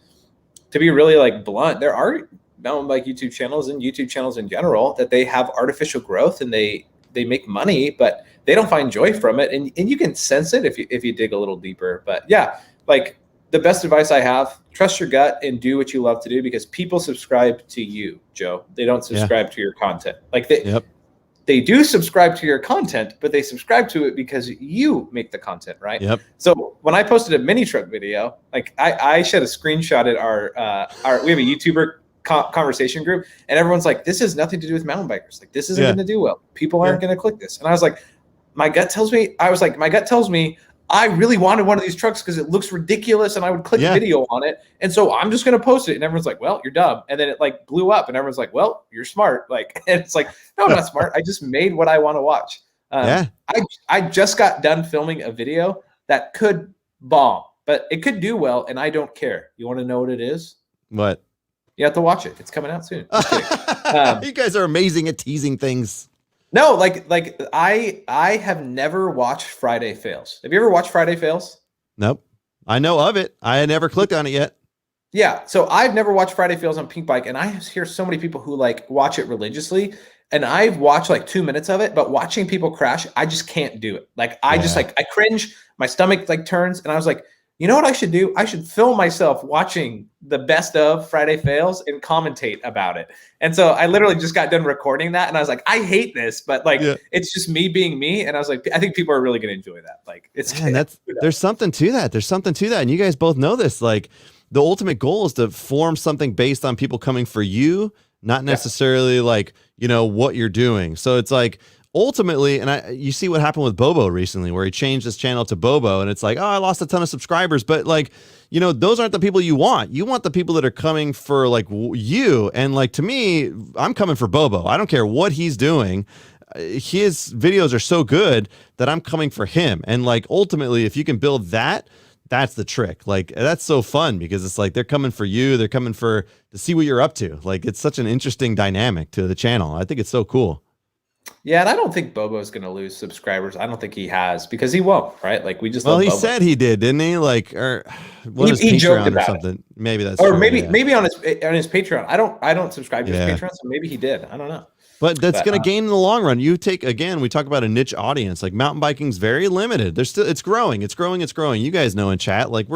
to be really like blunt, there are mountain bike YouTube channels and YouTube channels in general that they have artificial growth and they make money, but they don't find joy from it. And you can sense it if you dig a little deeper. But yeah, like, the best advice I have, trust your gut and do what you love to do, because people subscribe to you, Joe. They don't subscribe to your content. Like, they do subscribe to your content, but they subscribe to it because you make the content, right? Yep. So when I posted a mini truck video, like, I shared a screenshot at our we have a YouTuber conversation group, and everyone's like, this has nothing to do with mountain bikers. Like, this isn't going to do well. People aren't going to click this. And I was like, my gut tells me I really wanted one of these trucks because it looks ridiculous and I would click a video on it. And so I'm just going to post it. And everyone's like, well, you're dumb. And then it like blew up and everyone's like, well, you're smart. Like, and it's like, no, I'm not smart. I just made what I want to watch. I just got done filming a video that could bomb, but it could do well. And I don't care. You want to know what it is? What? You have to watch it. It's coming out soon. You guys are amazing at teasing things. No, like I have never watched Friday Fails. Have you ever watched Friday Fails? Nope. I know of it. I had never clicked on it yet. Yeah. So I've never watched Friday Fails on Pink Bike, and I hear so many people who like watch it religiously. And I've watched like 2 minutes of it, but watching people crash, I just can't do it. Like, I just like, I cringe, my stomach like turns, and I was like, you know what I should do? I should film myself watching the best of Friday Fails and commentate about it. And so I literally just got done recording that, and I was like, I hate this, but like, it's just me being me. And I was like, I think people are really going to enjoy that. Like, there's something to that. There's something to that. And you guys both know this. Like, the ultimate goal is to form something based on people coming for you, not necessarily like, you know, what you're doing. So it's like, ultimately, and you see what happened with Bobo recently, where he changed his channel to Bobo, and it's like, oh, I lost a ton of subscribers, but like, you know, those aren't the people you want. You want the people that are coming for like you. And like, to me, I'm coming for Bobo. I don't care what he's doing. His videos are so good that I'm coming for him. And like, ultimately, if you can build that, that's the trick. Like, that's so fun, because it's like, they're coming for you. They're coming to see what you're up to. Like, it's such an interesting dynamic to the channel. I think it's so cool. Yeah, and I don't think Bobo's going to lose subscribers. I don't think he has, because he won't, right? Like, we just he said he did, didn't he? Like, or he joked about or something. Maybe that's or true, maybe on his Patreon. I don't subscribe to his Patreon, so maybe he did. I don't know. But that's going to gain in the long run. We talk about a niche audience. Like, mountain biking's very limited. It's growing. You guys know in chat, like,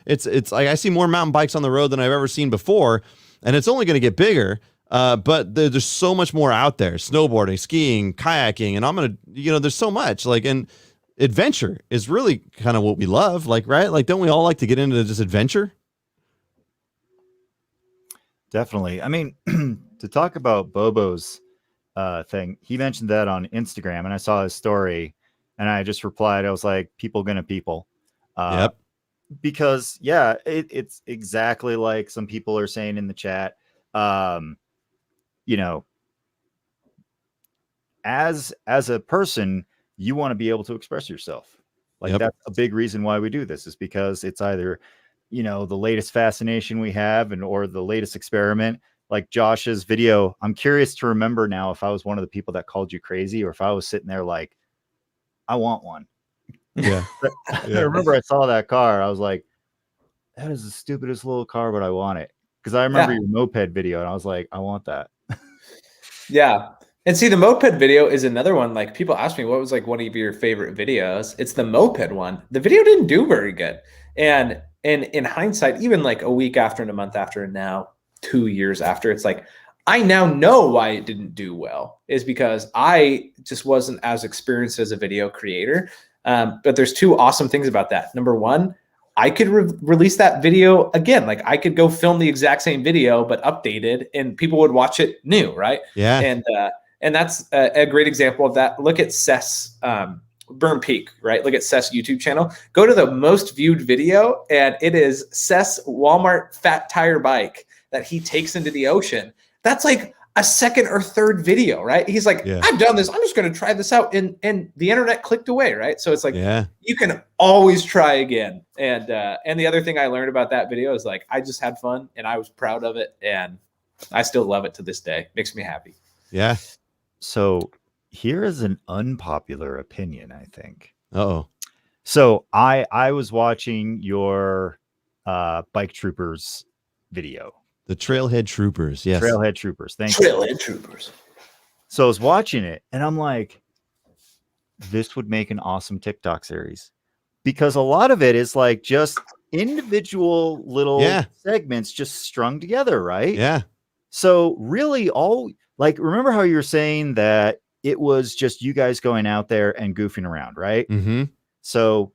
it's like, I see more mountain bikes on the road than I've ever seen before, and it's only going to get bigger. But there's so much more out there: snowboarding, skiing, kayaking, and there's so much. Like, and adventure is really kind of what we love. Like, right? Like, don't we all like to get into just adventure? Definitely. I mean, to talk about Bobo's thing, he mentioned that on Instagram, and I saw his story, and I just replied. I was like, "People gonna people." Yep. Because it's exactly like some people are saying in the chat. You know, as a person, you want to be able to express yourself. Like, that's a big reason why we do this, is because it's either, you know, the latest fascination we have or the latest experiment, like Josh's video. I'm curious to remember now if I was one of the people that called you crazy or if I was sitting there like, I want one. Yeah. I remember I saw that car. I was like, that is the stupidest little car, but I want it. Because I remember your moped video and I was like, I want that. Yeah. And see, the moped video is another one. Like, people ask me, what was like one of your favorite videos? It's the moped one. The video didn't do very good. And in hindsight, even like a week after and a month after and now 2 years after, it's like, I now know why it didn't do well, is because I just wasn't as experienced as a video creator. But there's two awesome things about that. Number one, I could release that video again. Like, I could go film the exact same video, but updated, and people would watch it new, right? Yeah. And that's a great example of that. Look at Seth's Burn Peak, right? Look at Seth's YouTube channel. Go to the most viewed video, and it is Seth's Walmart fat tire bike that he takes into the ocean. That's like a second or third video, right? He's like, I've done this. I'm just going to try this out. And the internet clicked away, right? So it's like, you can always try again. And the other thing I learned about that video is like, I just had fun and I was proud of it. And I still love it to this day. Makes me happy. Yeah. So here is an unpopular opinion, I think. Uh-oh. So I was watching your Bike Troopers video. The Trailhead Troopers, yes. Trailhead Troopers, thank you. Trailhead Troopers. So I was watching it, and I'm like, this would make an awesome TikTok series. Because a lot of it is like just individual little segments just strung together, right? Yeah. So really remember how you were saying that it was just you guys going out there and goofing around, right? Mm-hmm. So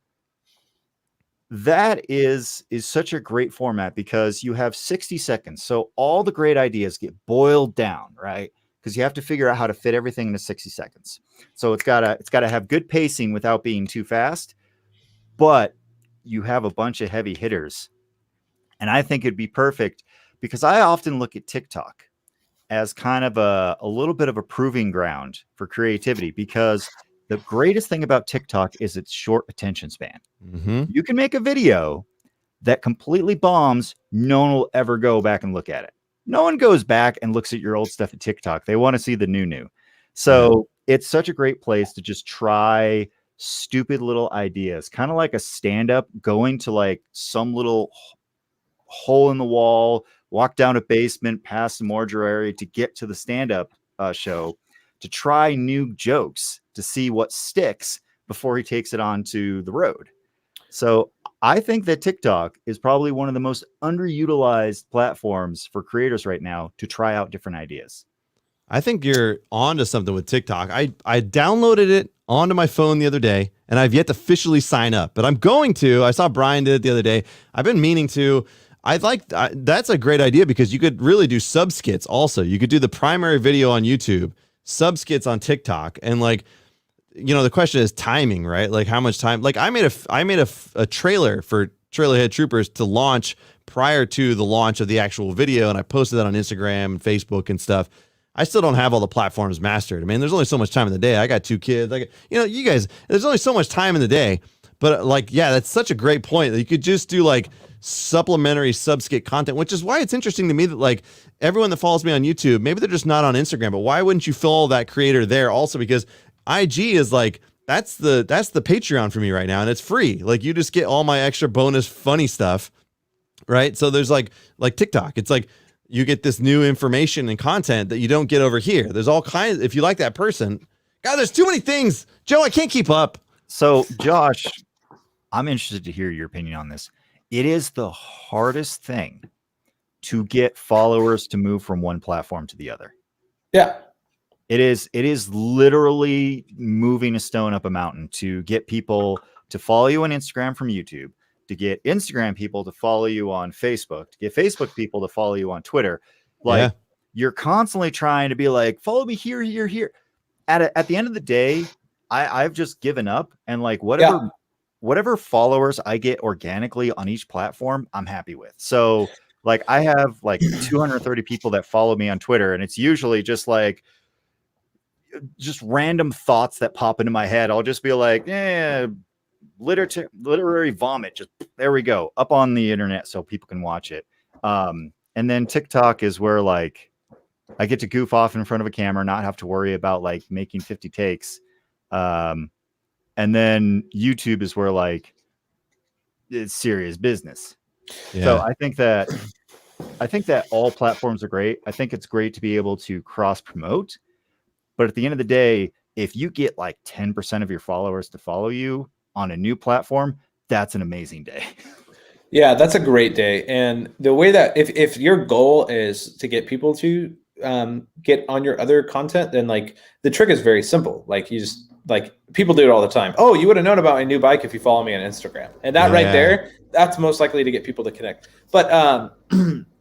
that is such a great format because you have 60 seconds. So all the great ideas get boiled down, right? Because you have to figure out how to fit everything into 60 seconds. So it's gotta have good pacing without being too fast, but you have a bunch of heavy hitters. And I think it'd be perfect because I often look at TikTok as kind of a little bit of a proving ground for creativity, because the greatest thing about TikTok is its short attention span. Mm-hmm. You can make a video that completely bombs. No one will ever go back and look at it. No one goes back and looks at your old stuff at TikTok. They want to see the new. So it's such a great place to just try stupid little ideas, kind of like a stand-up, going to like some little hole in the wall, walk down a basement, past the mortuary to get to the stand-up show, to try new jokes, to see what sticks before he takes it onto the road. So I think that TikTok is probably one of the most underutilized platforms for creators right now to try out different ideas. I think you're onto something with TikTok. I downloaded it onto my phone the other day, and I've yet to officially sign up, but I'm going to. I saw Brian did it the other day. I've been meaning to. That's a great idea because you could really do sub skits also. You could do the primary video on YouTube, sub skits on TikTok, and like, the question is timing, right? Like how much time? Like I made a trailer for Trailhead Troopers to launch prior to the launch of the actual video, and I posted that on Instagram and Facebook and stuff. I still don't have all the platforms mastered. I mean, there's only so much time in the day. I got 2 kids. You guys, there's only so much time in the day. But that's such a great point that you could just do like supplementary sub-skit content, which is why it's interesting to me that like everyone that follows me on YouTube, maybe they're just not on Instagram, but why wouldn't you follow that creator there also? Because IG is like, that's the Patreon for me right now, and it's free. Like you just get all my extra bonus funny stuff, right? So there's like TikTok. It's like you get this new information and content that you don't get over here. There's all kinds. If you like that person, God, there's too many things. Joe, I can't keep up. So Josh, I'm interested to hear your opinion on this. It is the hardest thing to get followers to move from one platform to the other. Yeah. It is literally moving a stone up a mountain to get people to follow you on Instagram from YouTube, to get Instagram people to follow you on Facebook, to get Facebook people to follow you on Twitter. Like you're constantly trying to be like, follow me here. At the end of the day, I've just given up, and like whatever followers I get organically on each platform, I'm happy with. So like I have like 230 people that follow me on Twitter, and it's usually just like random thoughts that pop into my head. I'll just be like, literary vomit. Just there we go, up on the internet so people can watch it. And then TikTok is where like I get to goof off in front of a camera, not have to worry about like making 50 takes. And then YouTube is where like it's serious business. Yeah. So I think that all platforms are great. I think it's great to be able to cross promote. But at the end of the day, if you get like 10% of your followers to follow you on a new platform, that's an amazing day. Yeah, that's a great day. And the way that if your goal is to get people to get on your other content, then like the trick is very simple. Like you just like people do it all the time. Oh, you would have known about my new bike if you follow me on Instagram. And that right there, that's most likely to get people to connect. But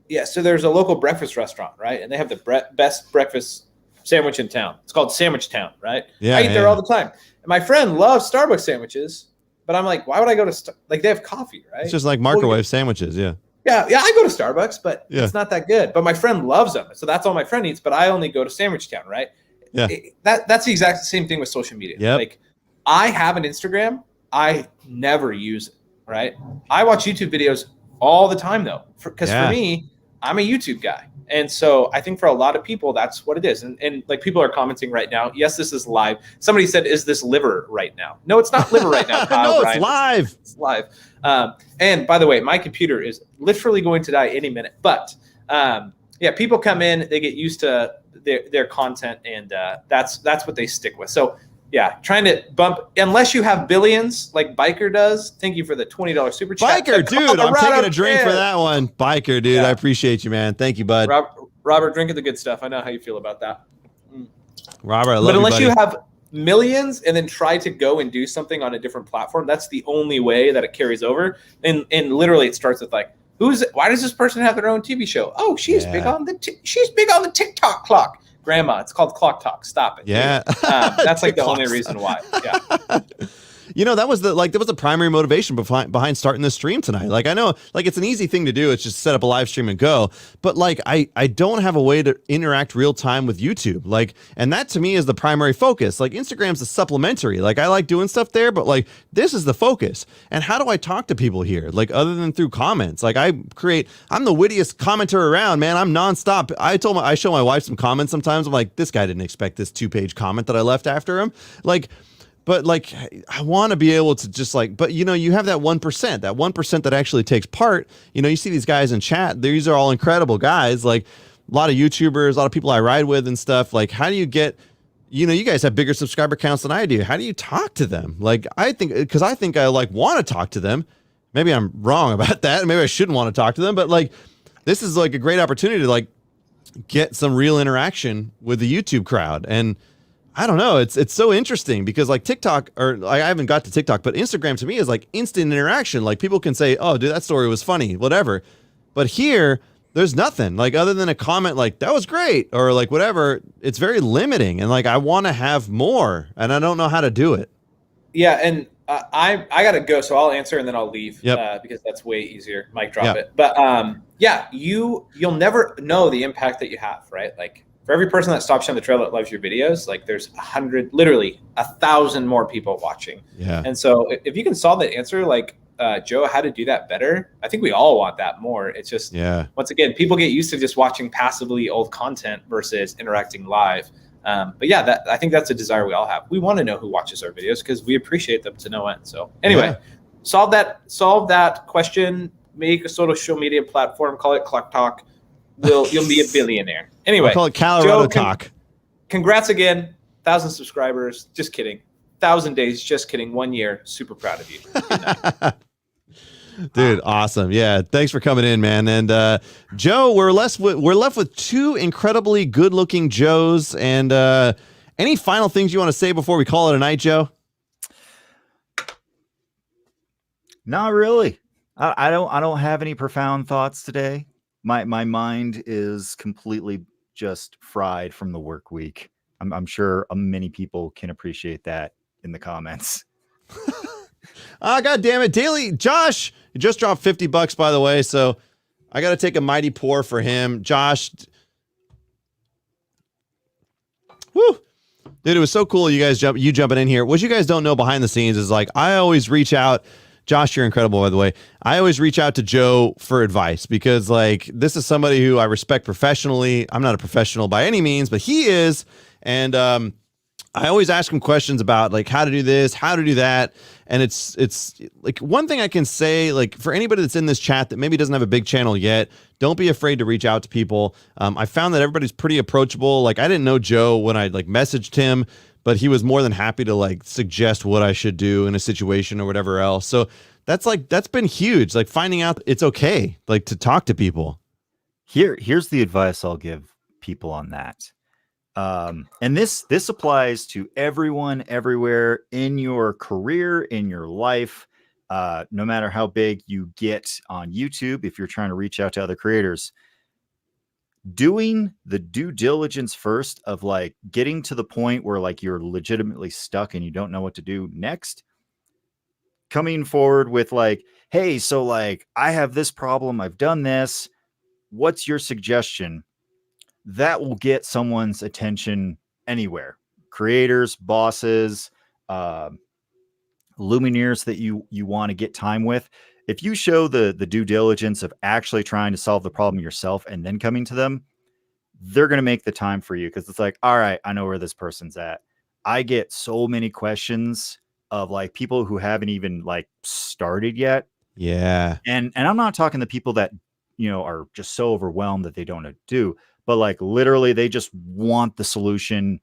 yeah, so there's a local breakfast restaurant, right? And they have the best breakfast sandwich in town. It's called Sandwich Town, right? Yeah, I eat there all the time. And my friend loves Starbucks sandwiches, but I'm like, why would I go to like they have coffee, right? It's just like microwave sandwiches, yeah. Yeah, I go to Starbucks, but it's not that good. But my friend loves them, so that's all my friend eats. But I only go to Sandwich Town, right? Yeah, that's the exact same thing with social media. Yep. Like, I have an Instagram, I never use it, right? I watch YouTube videos all the time though, because for me, I'm a YouTube guy. And so I think for a lot of people, that's what it is. And like people are commenting right now. Yes, this is live. Somebody said, is this liver right now? No, it's not liver right now. Kyle, no, Brian. it's live. It's live. And by the way, my computer is literally going to die any minute. But yeah, people come in, they get used to their content, and that's what they stick with. So yeah, trying to bump, unless you have billions like Biker does. Thank you for the $20 super chat. Biker, dude, I'm taking a drink for that one. Biker, dude, I appreciate you, man. Thank you, bud. Robert, drinking the good stuff. I know how you feel about that. Robert, I love but unless you, you have millions and then try to go and do something on a different platform, that's the only way that it carries over. And literally, it starts with like, why does this person have their own TV show? Oh, she's big on the TikTok clock. Grandma, it's called Clock Talk. Stop it. Yeah. That's like the only reason why. Yeah. You know, that was the primary motivation behind starting this stream tonight. Like, I know, like, it's an easy thing to do. It's just set up a live stream and go. But like, I don't have a way to interact real time with YouTube. Like, and that to me is the primary focus. Like, Instagram's a supplementary. Like, I like doing stuff there, but like, this is the focus. And how do I talk to people here? Like, other than through comments? Like, I'm the wittiest commenter around, man. I'm nonstop. I show my wife some comments sometimes. I'm like, this guy didn't expect this 2-page comment that I left after him. Like, but like, I want to be able to just like, but you know, you have that 1% that actually takes part. You know, you see these guys in chat, these are all incredible guys, like a lot of YouTubers, a lot of people I ride with and stuff. Like, how do you get, you know, you guys have bigger subscriber counts than I do. How do you talk to them? Like, I think I like want to talk to them. Maybe I'm wrong about that. Maybe I shouldn't want to talk to them, but like, this is like a great opportunity to like get some real interaction with the YouTube crowd. And I don't know. It's so interesting because like TikTok, or like, I haven't got to TikTok, but Instagram to me is like instant interaction. Like people can say, oh, dude, that story was funny, whatever. But here, there's nothing like other than a comment like that was great or like whatever. It's very limiting. And like, I want to have more and I don't know how to do it. Yeah. And I got to go. So I'll answer and then I'll leave because that's way easier. Mic drop it. But yeah, you'll never know the impact that you have, right? Like, for every person that stops you on the trail that loves your videos, like there's 1,000 more people watching. Yeah. And so if you can solve that answer, like Joe, how to do that better, I think we all want that more. It's just, once again, people get used to just watching passively old content versus interacting live. But yeah, I think that's a desire we all have. We want to know who watches our videos because we appreciate them to no end. So anyway, solve that question, make a social media platform, call it Clock Talk. You'll be a billionaire. Anyway, I'll call it Calirado Talk. Congrats again, 1,000 subscribers. Just kidding. 1,000 days. Just kidding. 1 year. Super proud of you. Dude, awesome. Yeah, thanks for coming in, man. And Joe, we're left with two incredibly good-looking Joes. And any final things you want to say before we call it a night, Joe? Not really. I don't have any profound thoughts today. My mind is completely just fried from the work week. I'm sure many people can appreciate that in the comments. God damn it. Daily Josh, you just dropped $50 by the way. So I got to take a mighty pour for him. Josh. Woo. Dude, it was so cool. You guys jumping in here. What you guys don't know behind the scenes is like, I always reach out Josh, you're incredible, by the way. I always reach out to Joe for advice because, like, this is somebody who I respect professionally. I'm not a professional by any means, but he is. And I always ask him questions about, like, how to do this, how to do that. And it's like, one thing I can say, like, for anybody that's in this chat that maybe doesn't have a big channel yet, don't be afraid to reach out to people. I found that everybody's pretty approachable. Like, I didn't know Joe when I, like, messaged him, but he was more than happy to, like, suggest what I should do in a situation or whatever else. So that's been huge. Like, finding out it's okay, like, to talk to people. Here's the advice I'll give people on that. And this applies to everyone, everywhere in your career, in your life, no matter how big you get on YouTube. If you're trying to reach out to other creators, doing the due diligence first of, like, getting to the point where, like, you're legitimately stuck and you don't know what to do next, coming forward with, like, hey, so, like, I have this problem, I've done this, what's your suggestion? That will get someone's attention anywhere. Creators, bosses, lumineers that you want to get time with. If you show the due diligence of actually trying to solve the problem yourself and then coming to them, they're going to make the time for you, because it's like, all right, I know where this person's at. I get so many questions of, like, people who haven't even, like, started yet. Yeah. And I'm not talking the people that, you know, are just so overwhelmed that they don't know what to do, but, like, literally they just want the solution,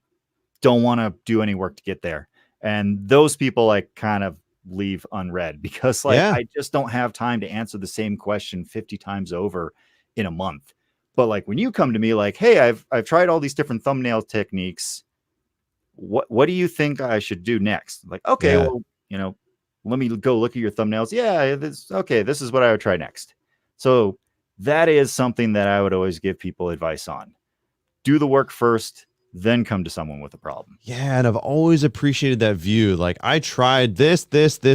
don't want to do any work to get there. And those people, like, kind of leave unread because, like, I just don't have time to answer the same question 50 times over in a month. But, like, when you come to me like, hey, I've tried all these different thumbnail techniques, what do you think I should do next? Like, okay, well, you know, let me go look at your thumbnails. Yeah, this is what I would try next. So that is something that I would always give people advice on. Do the work first, then come to someone with a problem. Yeah, and I've always appreciated that view. Like, I tried this,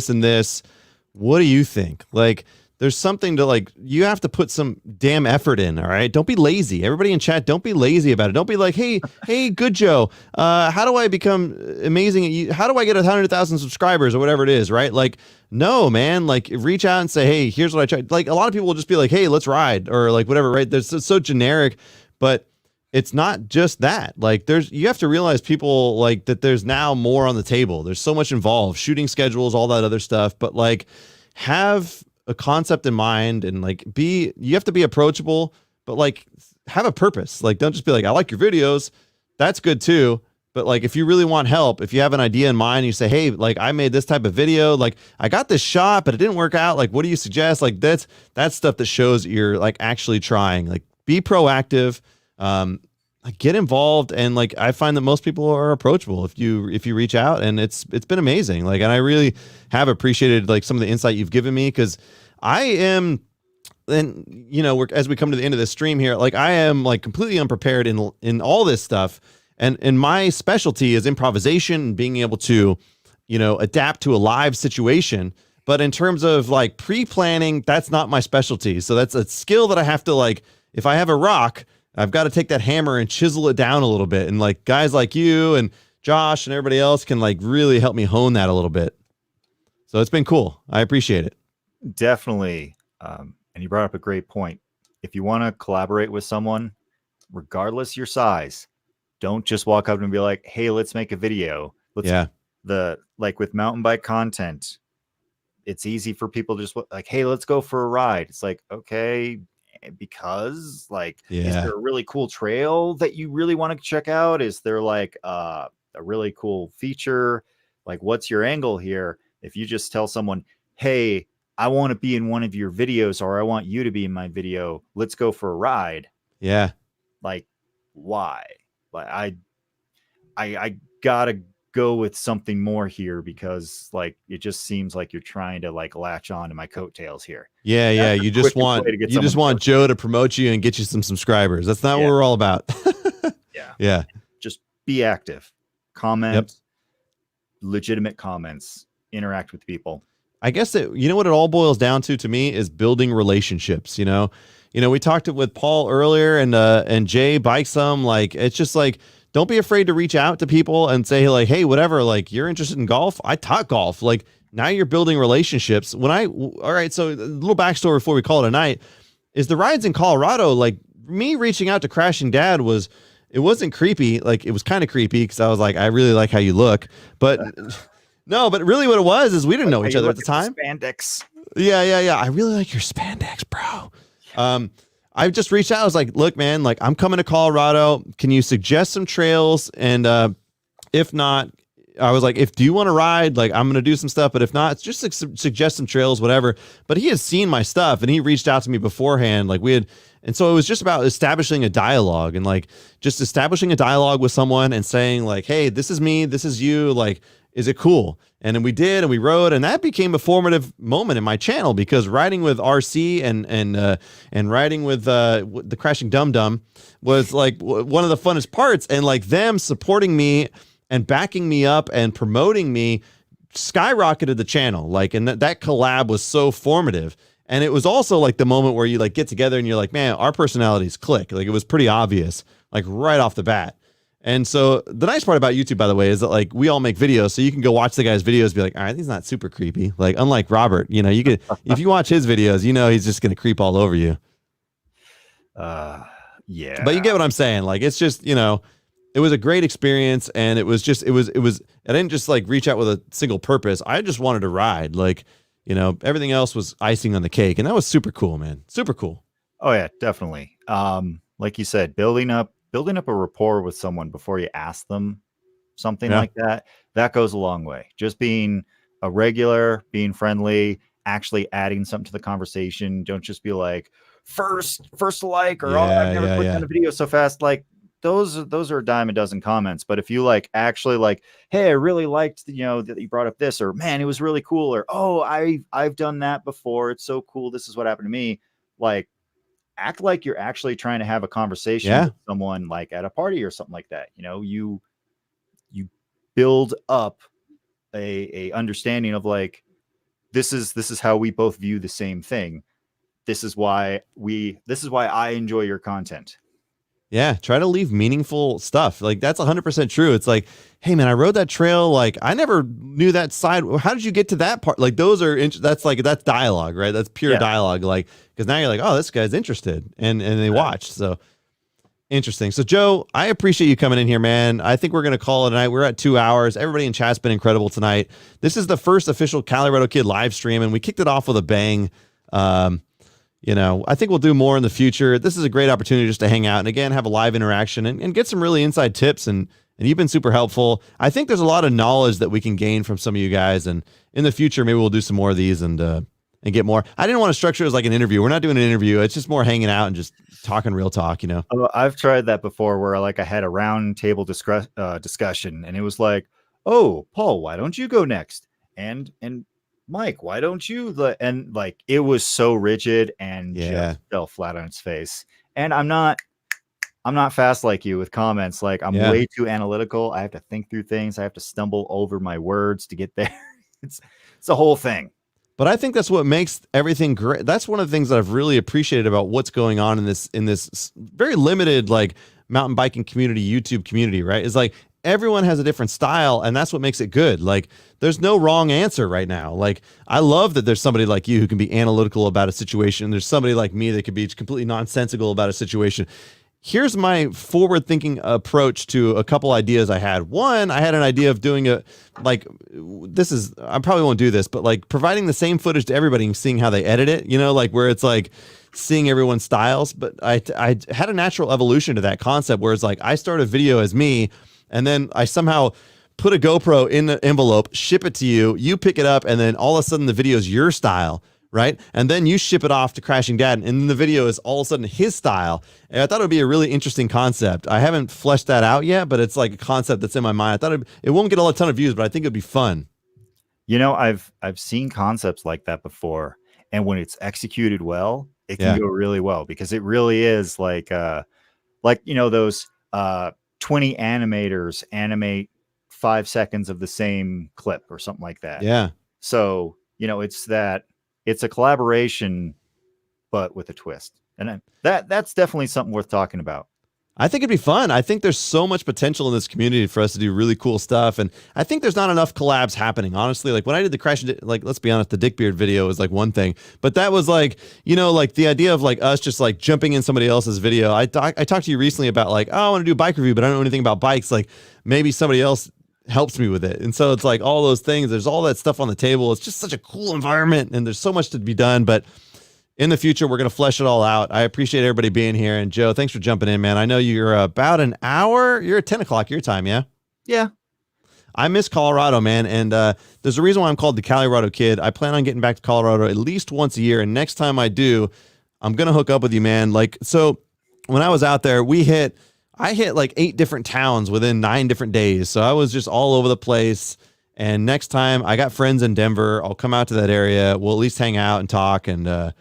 and this. What do you think? Like, there's something to, like, you have to put some damn effort in, all right? Don't be lazy. Everybody in chat, don't be lazy about it. Don't be like, hey, good Joe, how do I become amazing? How do I get 100,000 subscribers or whatever it is, right? Like, no, man, like, reach out and say, hey, here's what I tried. Like, a lot of people will just be like, hey, let's ride, or, like, whatever, right? It's so generic, but it's not just that. Like, you have to realize, people, like, that there's now more on the table. There's so much involved, shooting schedules, all that other stuff, but, like, have a concept in mind, and, like, you have to be approachable, but, like, have a purpose. Like, don't just be like, I like your videos. That's good too. But, like, if you really want help, if you have an idea in mind, you say, hey, like, I made this type of video, like, I got this shot, but it didn't work out. Like, what do you suggest? Like, that's stuff that shows you're, like, actually trying. Like, be proactive, like, get involved. And, like, I find that most people are approachable if you reach out, and it's been amazing. Like, and I really have appreciated, like, some of the insight you've given me, because I am, and, you know, as we come to the end of this stream here, like, I am, like, completely unprepared in all this stuff. And my specialty is improvisation and being able to, you know, adapt to a live situation. But in terms of, like, pre-planning, that's not my specialty. So that's a skill that I have to, like, if I have a rock, I've got to take that hammer and chisel it down a little bit. And, like, guys like you and Josh and everybody else can, like, really help me hone that a little bit. So it's been cool. I appreciate it. Definitely. And you brought up a great point. If you want to collaborate with someone, regardless your size, don't just walk up and be like, hey, let's make a video. Like, with mountain bike content, it's easy for people to just like, hey, let's go for a ride. It's like, okay, because, like, is there a really cool trail that you really want to check out? Is there, like, a really cool feature? Like, what's your angle here? If you just tell someone, hey, I want to be in one of your videos, or I want you to be in my video, let's go for a ride. Yeah. Like, why? Like, I gotta go with something more here, because, like, it just seems like you're trying to, like, latch on to my coattails here. Yeah. You just want Joe to promote you and get you some subscribers. That's not what we're all about. Yeah. Just be active, comment, legitimate comments, interact with people. I guess that, you know, what it all boils down to me is building relationships. You know, we talked with Paul earlier, and Jay Bikesome. Like, it's just like, don't be afraid to reach out to people and say, like, hey, whatever, like, you're interested in golf. I taught golf. Like, Now you're building relationships. All right, so a little backstory before we call it a night is the rides in Colorado, like me reaching out to Crashing Dad it wasn't creepy. Like it was kind of creepy because I was like, I really like how you look, but no, but really what it was is we didn't know each other at the time. Spandex. Yeah. I really like your spandex, bro. I just reached out. I was like, look, man, like I'm coming to Colorado. Can you suggest some trails? And if not, I was like, do you want to ride? Like, I'm going to do some stuff, but if not, it's just like, suggest some trails, whatever. But he had seen my stuff and he reached out to me beforehand. And so it was just about establishing a dialogue and like just establishing a dialogue with someone and saying like, hey, this is me, this is you. Like, is it cool? And then we did, and we rode, and that became a formative moment in my channel because riding with RC and riding with the Crashing Dum Dum was like one of the funnest parts, and like them supporting me and backing me up and promoting me skyrocketed the channel. Like, and that collab was so formative. And it was also like the moment where you like get together and you're like, man, our personalities click. Like it was pretty obvious, like right off the bat. And so the nice part about YouTube, by the way, is that like we all make videos, so you can go watch the guy's videos, and be like, all right, he's not super creepy. Like unlike Robert, you know, you could if you watch his videos, you know he's just gonna creep all over you. Yeah. But you get what I'm saying. Like it's just, you know, it was a great experience, and it was I didn't just like reach out with a single purpose. I just wanted to ride. Like, you know, everything else was icing on the cake, and that was super cool, man. Super cool. Oh yeah, definitely. Like you said, building up a rapport with someone before you ask them something like that goes a long way. Just being a regular, being friendly, actually adding something to the conversation. Don't just be like first like, or I've never clicked on a video so fast. Like those are a dime a dozen comments. But if you like actually like, hey, I really liked, you know, that you brought up this, or man, it was really cool, or oh, I've done that before. It's so cool. This is what happened to me. Like, act like you're actually trying to have a conversation with someone like at a party or something like that. You know, you build up a understanding of like, this is how we both view the same thing. This is why I enjoy your content. Yeah, try to leave meaningful stuff. Like that's 100% true. It's like, hey man, I rode that trail. Like I never knew that side. How did you get to that part? Like those are that's dialogue, right? That's pure dialogue. Like because now you're like, oh, this guy's interested, and they watched. So interesting. So Joe, I appreciate you coming in here, man. I think we're gonna call it a night. We're at 2 hours. Everybody in chat's been incredible tonight. This is the first official Calirado Kid live stream, and we kicked it off with a bang. You know, I think we'll do more in the future. This is a great opportunity just to hang out and again, have a live interaction and get some really inside tips. And you've been super helpful. I think there's a lot of knowledge that we can gain from some of you guys. And in the future, maybe we'll do some more of these and get more. I didn't want to structure it as like an interview. We're not doing an interview. It's just more hanging out and just talking real talk, you know? I've tried that before where like I had a round table discussion and it was like, oh, Paul, why don't you go next? And Mike, why don't you? And like it was so rigid and just fell flat on its face. And I'm not fast like you with comments. Like I'm way too analytical. I have to think through things. I have to stumble over my words to get there. It's a whole thing. But I think that's what makes everything great. That's one of the things that I've really appreciated about what's going on in this very limited like mountain biking community, YouTube community, right? Is like everyone has a different style, and that's what makes it good. Like there's no wrong answer right now. Like I love that there's somebody like you who can be analytical about a situation. There's somebody like me that could be completely nonsensical about a situation. Here's my forward-thinking approach to a couple ideas I had. One, I had an idea of doing I probably won't do this, but like providing the same footage to everybody and seeing how they edit it, you know, like where it's like seeing everyone's styles. But I had a natural evolution to that concept where it's like I start a video as me, and then I somehow put a GoPro in the envelope, ship it to you, you pick it up, and then all of a sudden the video is your style, right? And then you ship it off to Crashing Dad, and then the video is all of a sudden his style. And I thought it would be a really interesting concept. I haven't fleshed that out yet, but it's like a concept that's in my mind. I thought it won't get a ton of views, but I think it'd be fun. You know, I've seen concepts like that before, and when it's executed well, it can go really well because it really is like you know those 20 animators animate 5 seconds of the same clip or something like that. Yeah. So, you know, it's a collaboration, but with a twist. And that's definitely something worth talking about. I think it'd be fun. I think there's so much potential in this community for us to do really cool stuff. And I think there's not enough collabs happening, honestly. Like when I did the Crash, like, let's be honest, the Dickbeard video was like one thing, but that was like, you know, like the idea of like us just like jumping in somebody else's video. I talked to you recently about like, oh, I want to do a bike review, but I don't know anything about bikes. Like maybe somebody else helps me with it. And so it's like all those things, there's all that stuff on the table. It's just such a cool environment and there's so much to be done, but in the future, we're going to flesh it all out. I appreciate everybody being here. And Joe, thanks for jumping in, man. I know you're about an hour. You're at 10 o'clock your time, yeah? Yeah. I miss Colorado, man. And there's a reason why I'm called the Calirado Kid. I plan on getting back to Colorado at least once a year. And next time I do, I'm going to hook up with you, man. Like, so when I was out there, I hit like 8 different towns within 9 different days. So I was just all over the place. And next time I got friends in Denver, I'll come out to that area. We'll at least hang out and talk. And,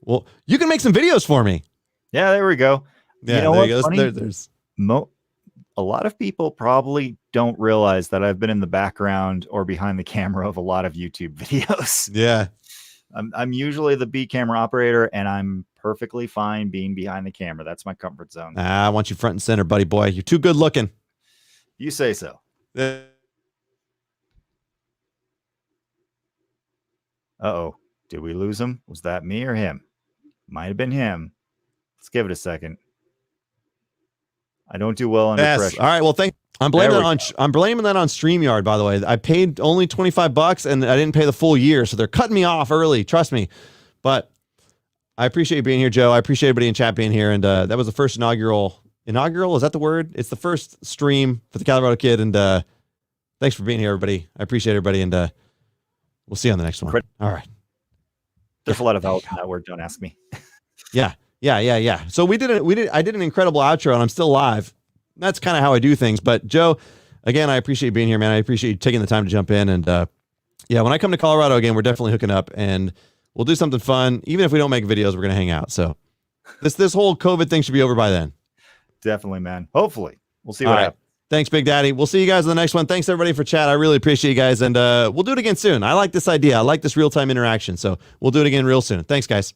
well, you can make some videos for me. Yeah, there we go. Yeah, you know there you what's go. funny? There's a lot of people probably don't realize that I've been in the background or behind the camera of a lot of YouTube videos. Yeah. I'm usually the B camera operator, and I'm perfectly fine being behind the camera. That's my comfort zone. I want you front and center, buddy boy. You're too good looking. You say so. Uh-oh. Did we lose him? Was that me or him? Might have been him. Let's give it a second. I don't do well under pressure. All right. Well, I'm blaming that on StreamYard, by the way. I paid only $25 and I didn't pay the full year, so they're cutting me off early. Trust me. But I appreciate you being here, Joe. I appreciate everybody in chat being here. And that was the first inaugural. Is that the word? It's the first stream for the Calirado Kid. And thanks for being here, everybody. I appreciate everybody. And we'll see you on the next one. All right. There's a lot of vowels in that word. Don't ask me. Yeah. So I did an incredible outro and I'm still live. That's kind of how I do things. But Joe, again, I appreciate you being here, man. I appreciate you taking the time to jump in. And yeah, when I come to Colorado again, we're definitely hooking up and we'll do something fun. Even if we don't make videos, we're going to hang out. So this whole COVID thing should be over by then. Definitely, man. Hopefully. We'll see what happens. Thanks, Big Daddy. We'll see you guys in the next one. Thanks, everybody, for chat. I really appreciate you guys. And we'll do it again soon. I like this idea. I like this real-time interaction. So we'll do it again real soon. Thanks, guys.